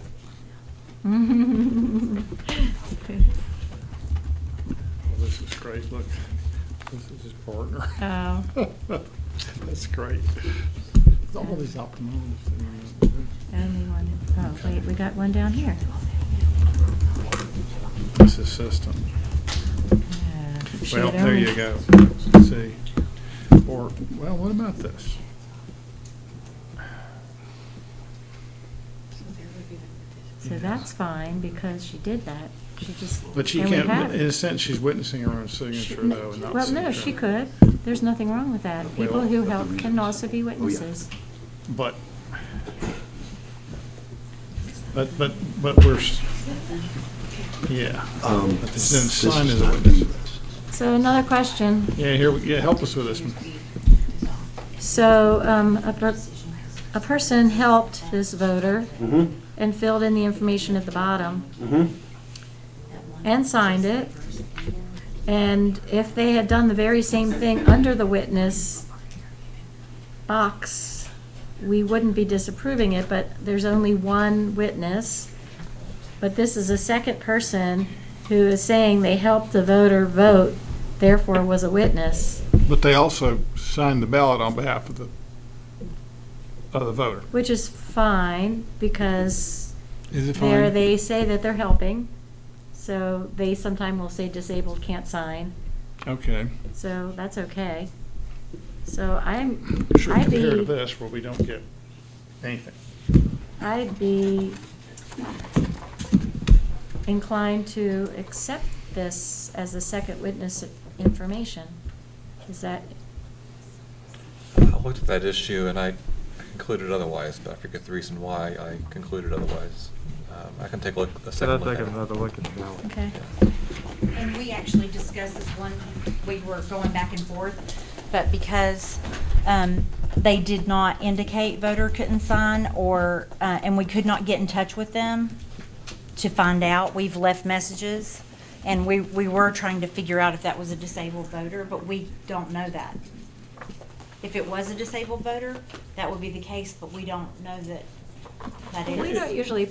Well, this is great. Look, this is his partner. Oh, That's great. All these ophthalmologists. only one, oh, wait, we got one down here. This is system. Should Well, it there only- you go. See. Or, well, what about this? So that's fine, because she did that. She just. But she and we can't, have in it. a sense, she's witnessing her own signature, though, and not Well, no, signature. she could. There's nothing wrong with that. People Well- who help can also be witnesses. But we're, Yeah. This Then sign is as a not witness. being- So another question. Yeah, help us with this one. So a person helped this voter Mhm, and filled in the information at the bottom mhm. and signed it. And if they had done the very same thing under the witness box, we wouldn't be disapproving it, but there's only one witness. But this is a second person who is saying they helped the voter vote, therefore was a witness, But they also signed the ballot on behalf of the voter. which is fine because Is it there fine? they say that they're helping. So they sometime will say disabled can't sign. Okay. So that's okay. So Sure, I'd compared to be, this, where we don't get anything. I'd be inclined to accept this as the second witness information. Is that, I looked at that issue and I concluded otherwise, but I forget the reason why I concluded otherwise. I can take a second look at it. look at the ballot. okay. And we actually discussed this one, we were going back and forth, but because they did not indicate voter couldn't sign or, and we could not get in touch with them to find out, we've left messages. And we were trying to figure out if that was a disabled voter, but we don't know that. If it was a disabled voter, that would be the case, but we don't know that that is. We don't usually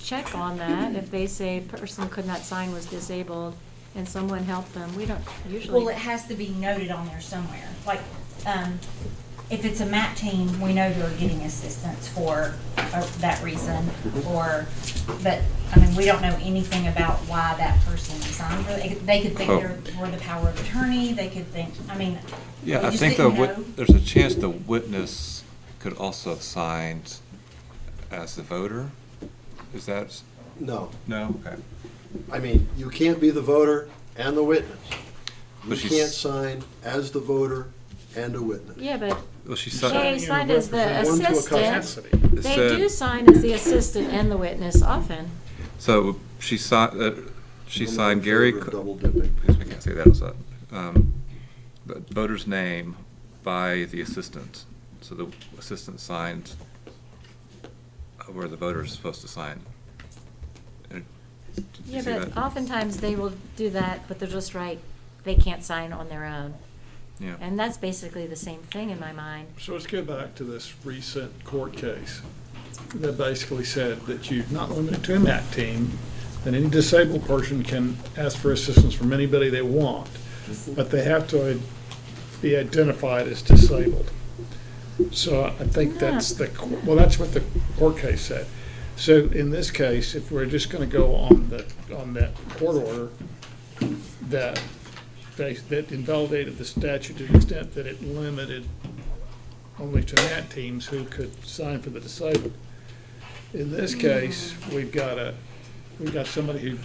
check on that. If they say person could not sign was disabled and someone helped them, we don't usually. Well, it has to be noted on there somewhere. Like, if it's a MAT team, we know they're getting assistance for that reason, or, but, I mean, we don't know anything about why that person signed. They could think they were the power of attorney, they could think, I mean, we Yeah, I just think didn't know. there's a chance the witness could also have signed as the voter. Is that, No, no? Okay. I mean, you can't be the voter and the witness. You But she's- can't sign as the voter and a witness. Yeah, but Well, she they signed, signed as the One to a assistant. Capacity. it They said- do sign as the assistant and the witness often. so she signed, I'm not signed in Gary. favor of double dipping. I can't say that outside. The voter's name by the assistant. So the assistant signed where the voter is supposed to sign. Did you Yeah, see but that? oftentimes they will do that, but they'll just write, they can't sign on their own. Yeah. And that's basically the same thing in my mind. So let's go back to this recent court case that basically said that you're not limited to a MAC team, that any disabled person can ask for assistance from anybody they want, but they have to be identified as disabled. So I think that's well, that's what the court case said. So in this case, if we're just gonna go on that court order, that invalidated the statute to the extent that it limited only to MAT teams who could sign for the disabled. In this case, we've got somebody who,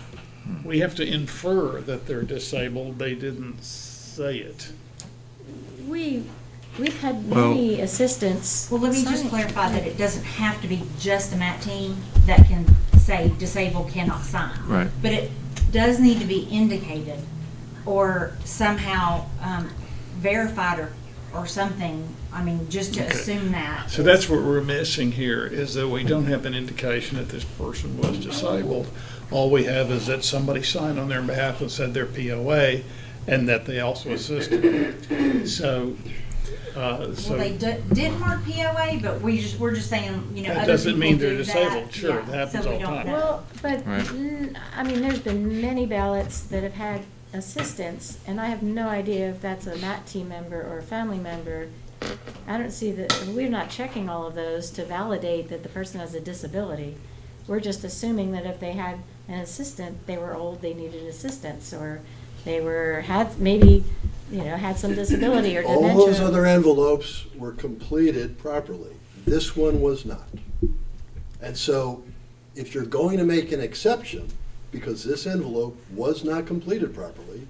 we have to infer that they're disabled, they didn't say it. We've had many assistants. Well, let me just sign. clarify that it doesn't have to be just a MAT team that can say disabled cannot sign. Right. But it does need to be indicated or somehow verified or something, I mean, just to Okay. assume that. So that's what we're missing here, is that we don't have an indication that this person was disabled. All we have is that somebody signed on their behalf and said they're POA, and that they also assisted. So, Well, they did mark POA, but we're just saying, you know, That other doesn't mean people they're do disabled. that. Sure, Yeah, it happens so we all the don't time. know. Well, but, Right. I mean, there's been many ballots that have had assistants, and I have no idea if that's a MAT team member or a family member. I don't see that, we're not checking all of those to validate that the person has a disability. We're just assuming that if they had an assistant, they were old, they needed assistance, or they had some disability or dementia. All those other envelopes were completed properly. This one was not. And so, if you're going to make an exception, because this envelope was not completed properly,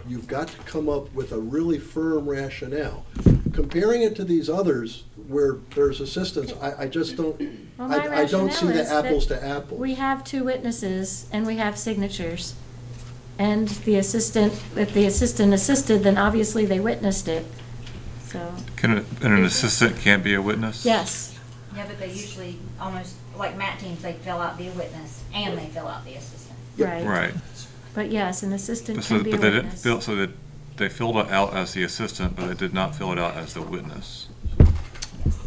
you've got to come up with a really firm rationale. Comparing it to these others where there's assistance, I just don't, Well, my I don't see rationale the is that apples to apples. we have two witnesses and we have signatures. And the assistant, if the assistant assisted, then obviously they witnessed it, so. And an assistant can't be a witness? Yes, Yeah, but they usually, almost, like Matt teams, they fill out the witness and they fill out the assistant. right. Right. But yes, an assistant So, can be a but they didn't witness. fill, so that they filled it out as the assistant, but they did not fill it out as the witness.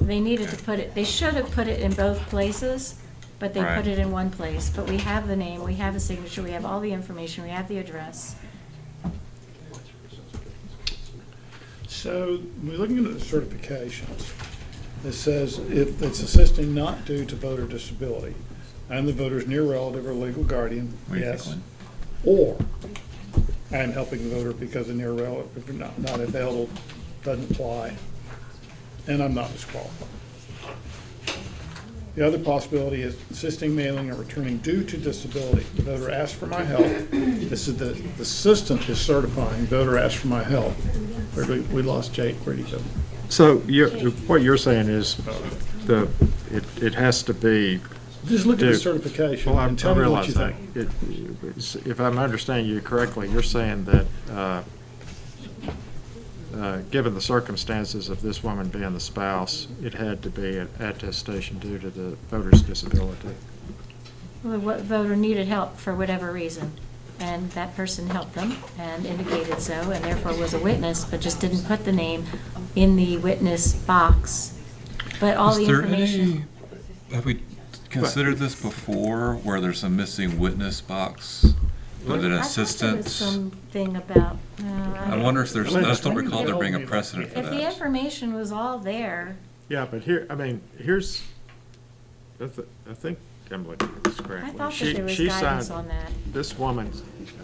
They needed to put it, they should have put it in both places, but they Right. put it in one place. But we have the name, we have a signature, we have all the information, we have the address. So, we're looking at the certifications. It says if it's assisting not due to voter disability and the voter's near relative or legal guardian, What do you yes. think, Or I'm helping the voter because a near relative, not available, doesn't apply, and I'm not disqualified. The other possibility is assisting, mailing, or returning due to disability. The voter asked for my help. This is the assistant is certifying, voter asked for my help. We lost Jake, where'd he go? So what you're saying is it has to be. Just look at the Dude, certification Well, I and tell me what realize you that. think. If I'm understanding you correctly, you're saying that, given the circumstances of this woman being the spouse, it had to be an attestation due to the voter's disability. Well, the voter needed help for whatever reason, and that person helped them and indicated so, and therefore was a witness, but just didn't put the name in the witness box. But all the information. Have we considered this before, where there's a missing witness box with an I thought there assistant? was something about. I wonder if there's, I just don't recall there being a precedent for If the that. information was all there, Yeah, but here's, I think Emily did this correctly. I thought that She- there was she guidance signed- on that. This woman,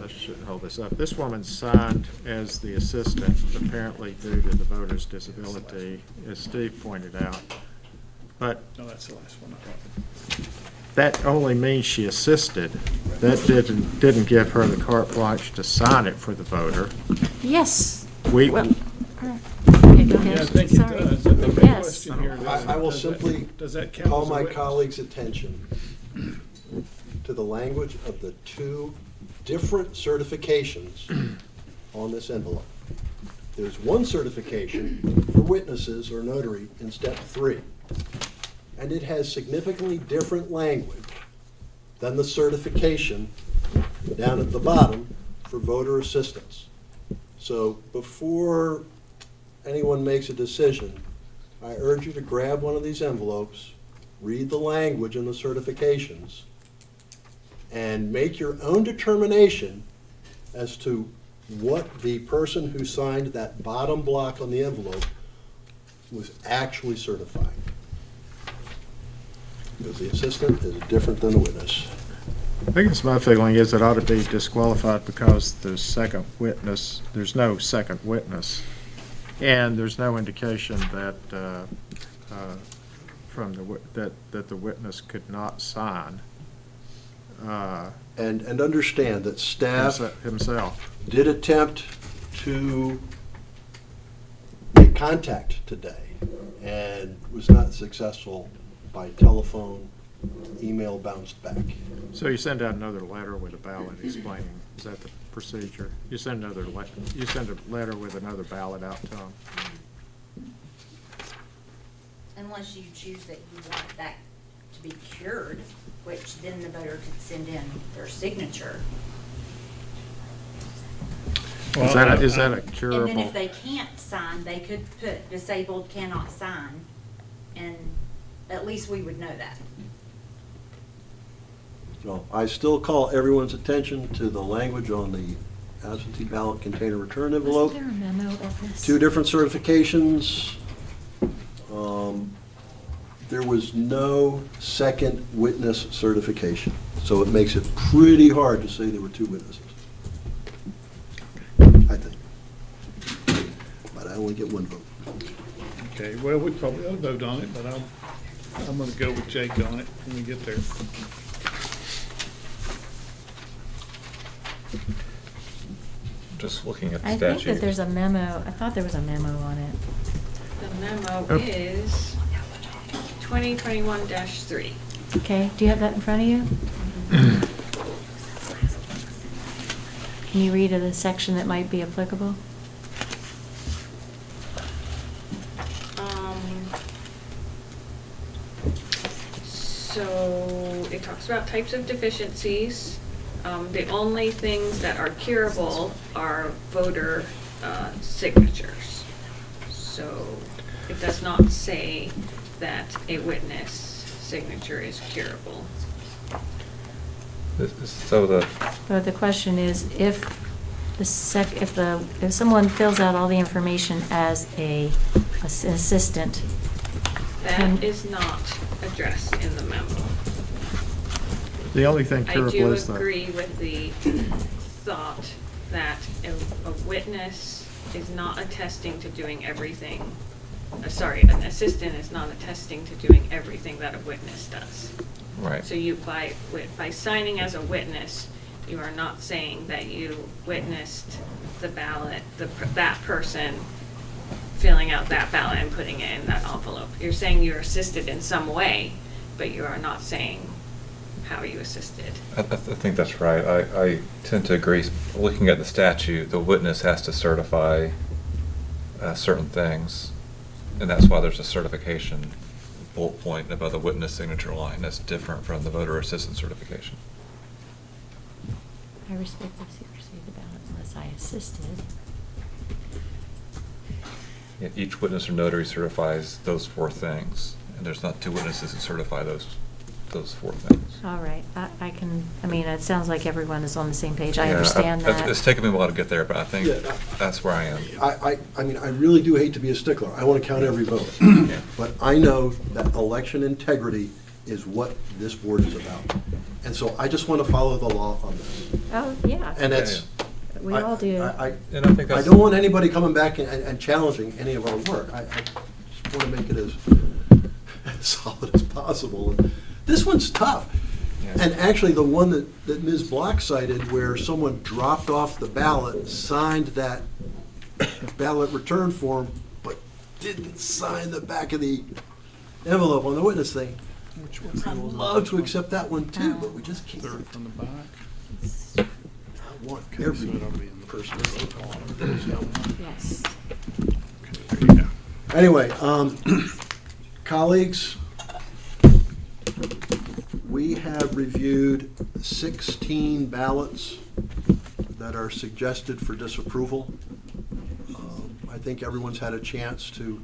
I should hold this up, this woman signed as the assistant, apparently due to the voter's disability, as Steve pointed out. But No, that's the last one I got. that only means she assisted. That didn't give her the carte blanche to sign it for the voter. Yes. We, Well, okay, go Yeah, I ahead. think it Sorry. does. The big Yes. question here is, I will does that- simply does that count call as a my witness? colleagues' attention to the language of the two different certifications on this envelope. There's one certification for witnesses or notary in step 3, and it has significantly different language than the certification down at the bottom for voter assistance. So before anyone makes a decision, I urge you to grab one of these envelopes, read the language in the certifications, and make your own determination as to what the person who signed that bottom block on the envelope was actually certifying. Because the assistant is different than the witness. I guess my feeling is it ought to be disqualified because the second witness, there's no second witness. And there's no indication that, that the witness could not sign And understand that staff himself. did attempt to make contact today and was not successful by telephone, email bounced back. So you send out another letter with a ballot explaining, is that the procedure? You send a letter with another ballot out to them? Unless you choose that you want that to be cured, which then the voter could send in their signature. Is that a curable? And then if they can't sign, they could put disabled cannot sign, and at least we would know that. So I still call everyone's attention to the language on the absentee ballot container return envelope. Wasn't there a memo about this? Two different certifications. There was no second witness certification, so it makes it pretty hard to say there were two witnesses. I think. But I only get one vote. Okay, well, we probably ought to vote on it, but I'm gonna go with Jake on it when we get there. Just looking at the I statute. think that there's a memo, I thought there was a memo on it. The memo Oh. is 2021-3. Okay, do you have that in front of you? Can you read the section that might be applicable? So it talks about types of deficiencies. The only things that are curable are voter signatures. So it does not say that a witness signature is curable. So But the question is, if someone fills out all the information as an assistant, That is not addressed in the memo. The only thing I curable do is the. agree with the thought that a witness is not attesting to doing everything, an assistant is not attesting to doing everything that a witness does. right. So you, by signing as a witness, you are not saying that you witnessed the ballot, that person filling out that ballot and putting it in that envelope. You're saying you're assisted in some way, but you are not saying how you assisted. I think that's right. I tend to agree. Looking at the statute, the witness has to certify certain things, and that's why there's a certification bullet point above the witness signature line. That's different from the voter assistant certification. I respect the secrecy of the ballot unless I assisted. Each witness or notary certifies those 4 things, and there's not 2 witnesses that certify those 4 things. All right, it sounds like everyone is on the same page. I Yeah, understand that. It's taken me a while to get there, but I think Yeah. that's where I am. I mean, I really do hate to be a stickler. I want to count every vote. Yeah. But I know that election integrity is what this board is about. And so I just want to follow the law on this. Oh, yeah. And it's. We all do. And I think I that's. don't want anybody coming back and challenging any of our work. I just want to make it as solid as possible. And this one's tough. Yeah. And actually, the one that Ms. Block cited, where someone dropped off the ballot, signed that ballot return form, but didn't sign the back of the envelope on the witness thing. I'd love to accept that one too, but we just can't. Third from the back. I want every person to vote on. Yes. Okay, yeah. Anyway, colleagues, we have reviewed 16 ballots that are suggested for disapproval. I think everyone's had a chance to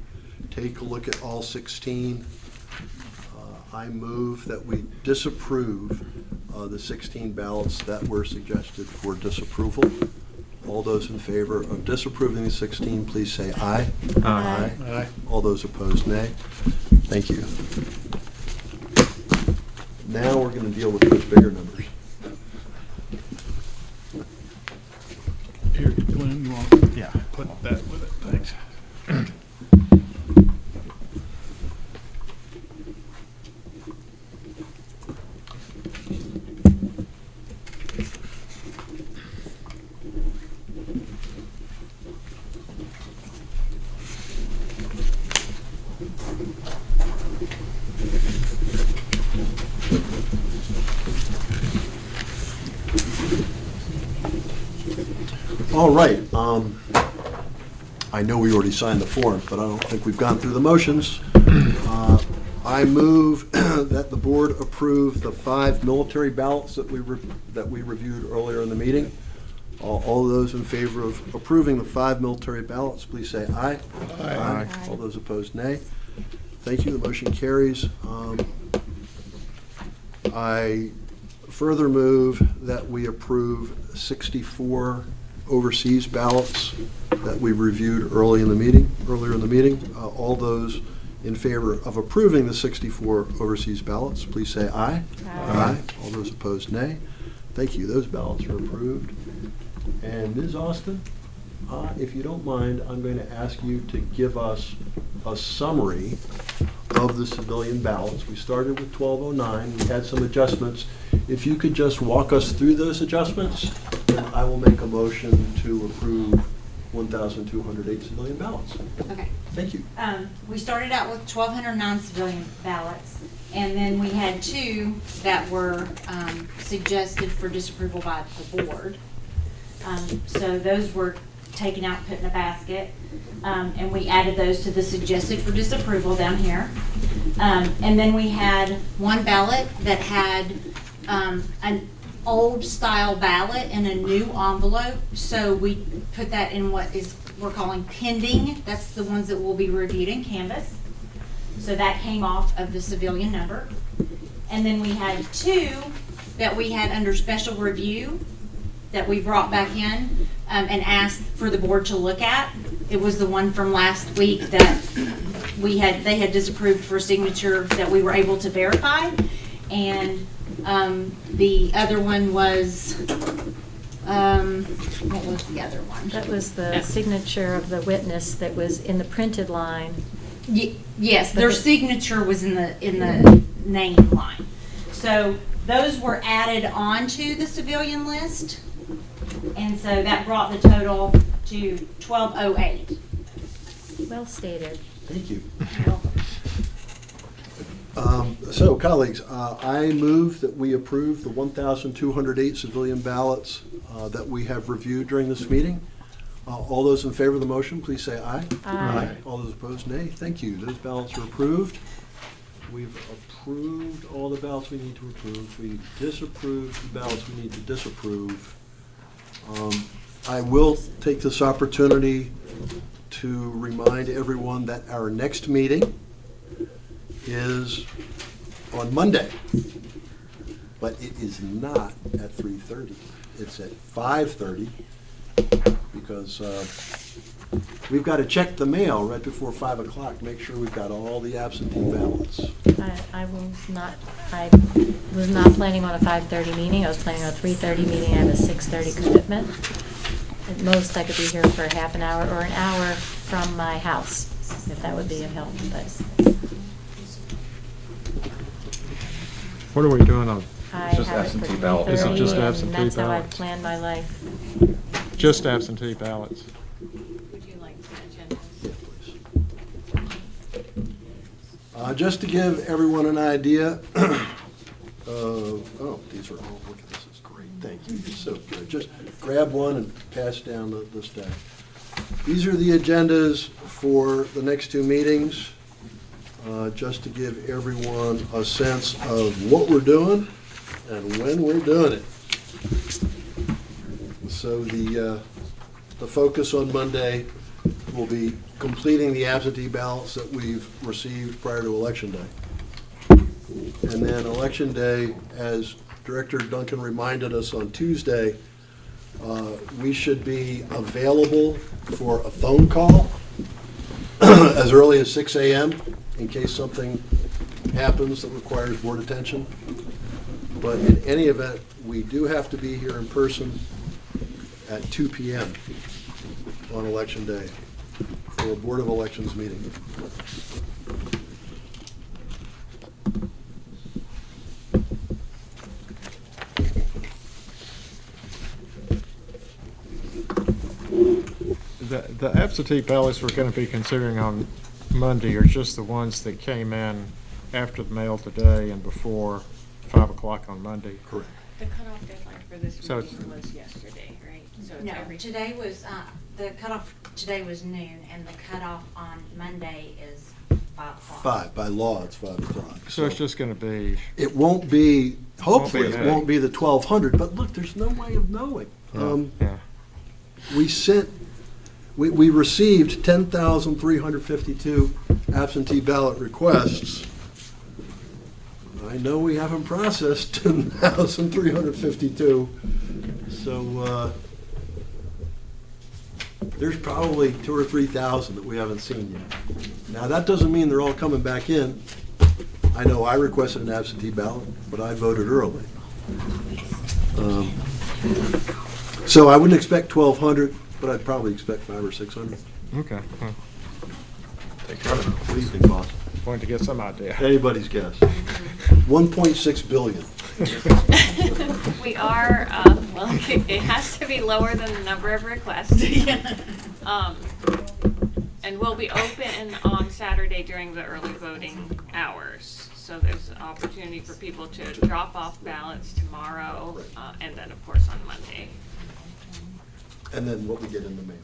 take a look at all 16. I move that we disapprove the 16 ballots that were suggested for disapproval. All those in favor of disapproving the 16, please say aye. Aye. Aye. All those opposed, nay. Thank you. Now we're going to deal with those bigger numbers. Here, Glenn, you want to put that with it? Thanks. All right. I know we already signed the forms, but I don't think we've gone through the motions. I move that the board approve the 5 military ballots that we reviewed earlier in the meeting. All those in favor of approving the 5 military ballots, please say aye. Aye. All those opposed, nay. Thank you. The motion carries. I further move that we approve 64 overseas ballots that we reviewed earlier in the meeting. All those in favor of approving the 64 overseas ballots, please say aye. Aye. All those opposed, nay. Thank you. Those ballots are approved. And Ms. Austin, if you don't mind, I'm going to ask you to give us a summary of the civilian ballots. We started with 1209. We had some adjustments. If you could just walk us through those adjustments, then I will make a motion to approve 1,208 civilian ballots. Okay. Thank you. We started out with 1,209 civilian ballots, and then we had 2 that were suggested for disapproval by the board. So those were taken out, put in a basket, and we added those to the suggested for disapproval down here. And then we had 1 ballot that had an old style ballot in a new envelope, so we put that in what we're calling pending. That's the ones that will be reviewed in Canvas. So that came off of the civilian number. And then we had 2 that we had under special review that we brought back in and asked for the board to look at. It was the one from last week that they had disapproved for signature that we were able to verify. And the other one was, what was the other one? That was the signature of the witness that was in the printed line. Yes, their signature was in the name line. So those were added onto the civilian list, and so that brought the total to 1,208. Well stated. Thank you. So, colleagues, I move that we approve the 1,208 civilian ballots that we have reviewed during this meeting. All those in favor of the motion, please say aye. Aye. All those opposed, nay. Thank you. Those ballots are approved. We've approved all the ballots we need to approve. We disapproved the ballots we need to disapprove. I will take this opportunity to remind everyone that our next meeting is on Monday, but it is not at 3:30. It's at 5:30 because we've got to check the mail right before 5 o'clock, make sure we've got all the absentee ballots. I was not planning on a 5:30 meeting. I was planning on a 3:30 meeting. I have a 6:30 commitment. At most, I could be here for half an hour or an hour from my house, if that would be of help. But What are we doing on, I Just have it for absentee ballot. Is it 3:30, just and absentee that's how I've ballots? planned my life. just absentee ballots? Would you like the agenda? Yeah, please. Just to give everyone an idea, these are all, look at this, it's great, thank you, it's so good. Just grab one and pass down the stack. These are the agendas for the next 2 meetings, just to give everyone a sense of what we're doing and when we're doing it. So the focus on Monday will be completing the absentee ballots that we've received prior to Election Day. And then Election Day, as Director Duncan reminded us on Tuesday, we should be available for a phone call as early as 6 a.m. in case something happens that requires board attention. But in any event, we do have to be here in person at 2 p.m. on Election Day for a Board of Elections meeting. The absentee ballots we're going to be considering on Monday are just the ones that came in after the mail today and before 5 o'clock on Monday. Correct. The cutoff deadline for this So meeting it's- was yesterday, right? So it's No, every. today was, the cutoff today was noon, and the cutoff on Monday is 5 o'clock. 5, by law, it's 5 o'clock. So it's just going to be, It won't be, hopefully, Won't be it won't be the 1,200, but look, there's no way of knowing. yeah. We received 10,352 absentee ballot requests. I know we haven't processed 10,352, so there's probably 2,000 or 3,000 that we haven't seen yet. Now, that doesn't mean they're all coming back in. I know I requested an absentee ballot, but I voted early. So I wouldn't expect 1,200, but I'd probably expect 500 or 600. Okay. Well, Take care of it. What do you think, boss? wanted to get some idea. Anybody's guess. 1.6 billion. We are, well, it has to be lower than the number of requests. And we'll be open on Saturday during the early voting hours. So there's an opportunity for people to drop off ballots tomorrow, and then, of course, on Monday. And then what we get in the mail.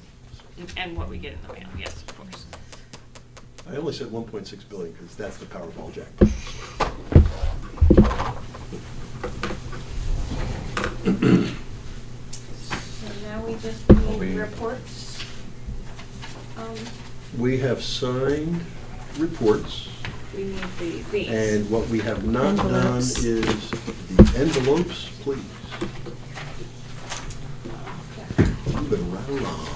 And what we get in the mail, yes, of course. I only said 1.6 billion because that's the Powerball jackpot. So now we just need reports. We have signed reports, We need these. and what we have not done Envelopes. is the envelopes, please. Moving right along.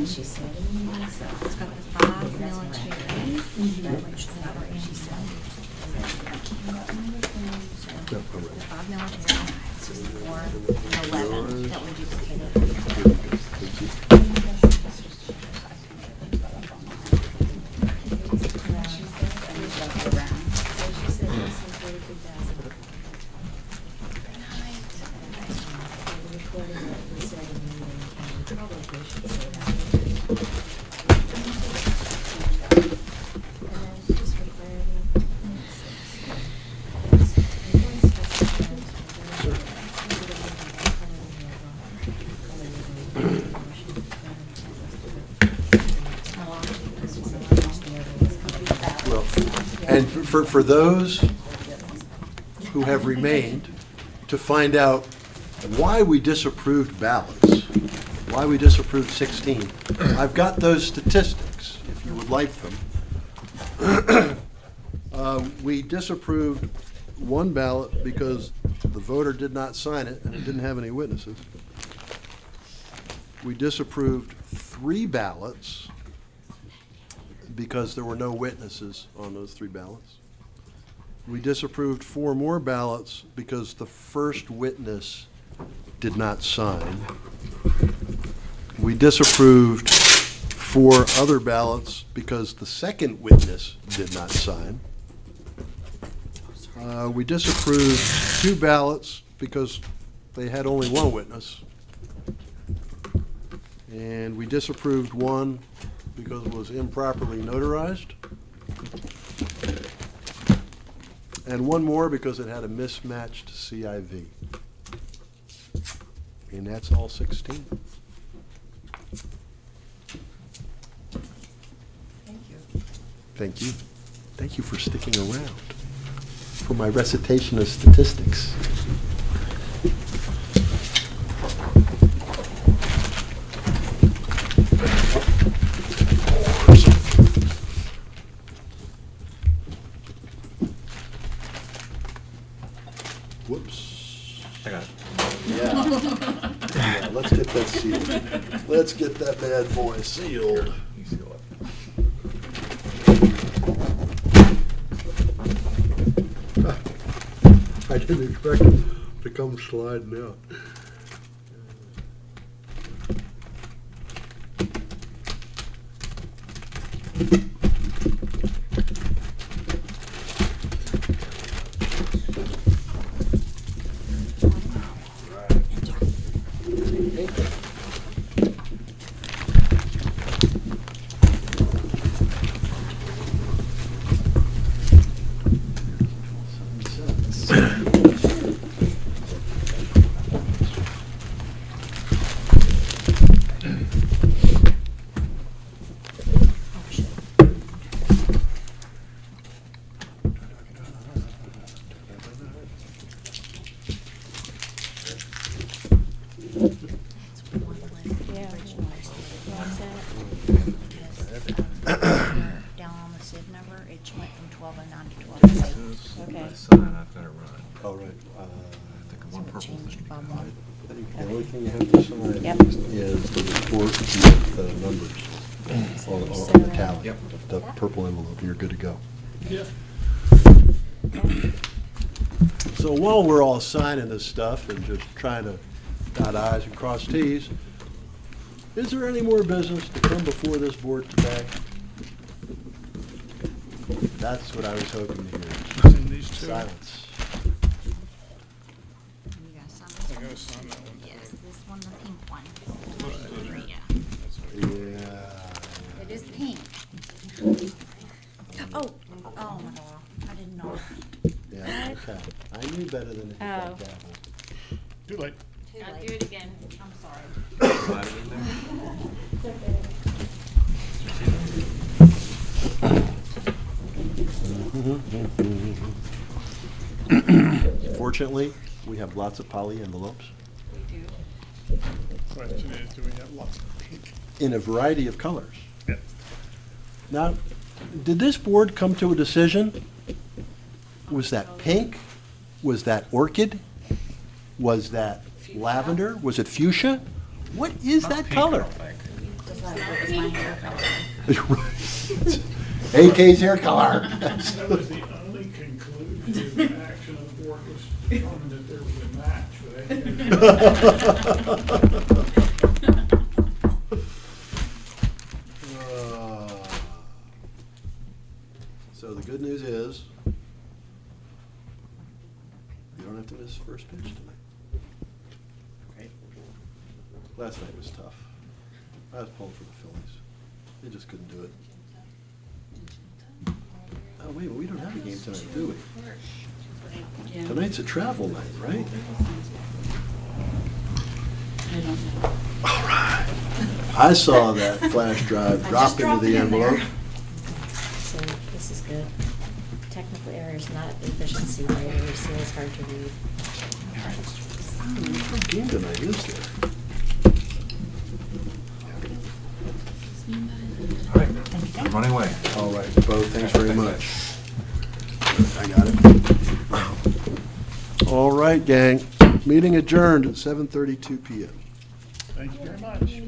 She said, it's got the 5 military, which she said. No, all right. 5 military, it's just 411 that we duplicated. Well, and for those who have remained to find out why we disapproved ballots, why we disapproved 16, I've got those statistics, if you would like them. We disapproved one ballot because the voter did not sign it and it didn't have any witnesses. We disapproved 3 ballots because there were no witnesses on those 3 ballots. We disapproved 4 more ballots because the first witness did not sign. We disapproved 4 other ballots because the second witness did not sign. We disapproved 2 ballots because they had only 1 witness. And we disapproved 1 because it was improperly notarized. And 1 more because it had a mismatched CIV. And that's all 16. Thank you. Thank you for sticking around for my recitation of statistics. Whoops. I got it. Yeah, let's get that sealed. Let's get that bad boy sealed. You seal it. I didn't expect it to come sliding out. Down on the SID number, it went from 1209 to 1208. Okay. My son, I've got to run. All right. I think So one it purple changed thing. by 1. I think the only thing you have to sign Yep. is the report with the numbers on the tally. Yep. The purple envelope, you're good to go. Yeah. So while we're all signing this stuff and just trying to dot i's and cross t's, Is there any more business to come before this board today? That's what I was hoping to hear. It's in these two. Silence. You gotta sign this I one. gotta sign that one. Yes, this one, the pink one. Yeah. That's what- Yeah. It is pink. Oh, oh my God, I didn't know. Yeah, okay. I knew better than to hit that Oh. gavel. Too late. Too I'll late. do it again. I'm sorry. Fortunately, we have lots of poly envelopes We do. Question is, do we have lots of pink? in a variety of colors. Yeah. Now, did this board come to a decision? Was that pink? Was that orchid? Was that lavender? Was it fuchsia? What is that color? Just like it was my hair color. AK's hair color. That was the only conclusion to the action of the board was showing that there was a match with So the good news is, you don't have to miss first pitch tonight. Great. Last night was tough. I was pulling for the Phillies. They just couldn't do it. Oh, wait, well, we don't have a game tonight, do we? Tonight's a travel night, right? All right. I saw that flash drive drop into the envelope. So this is good. Technical errors, not efficiency. Later, so it's hard to read. What game tonight is there? All right, I'm running away. All right, Bo, thanks very much. I got it. All right, gang. Meeting adjourned at 7:32 PM. Thank you very much.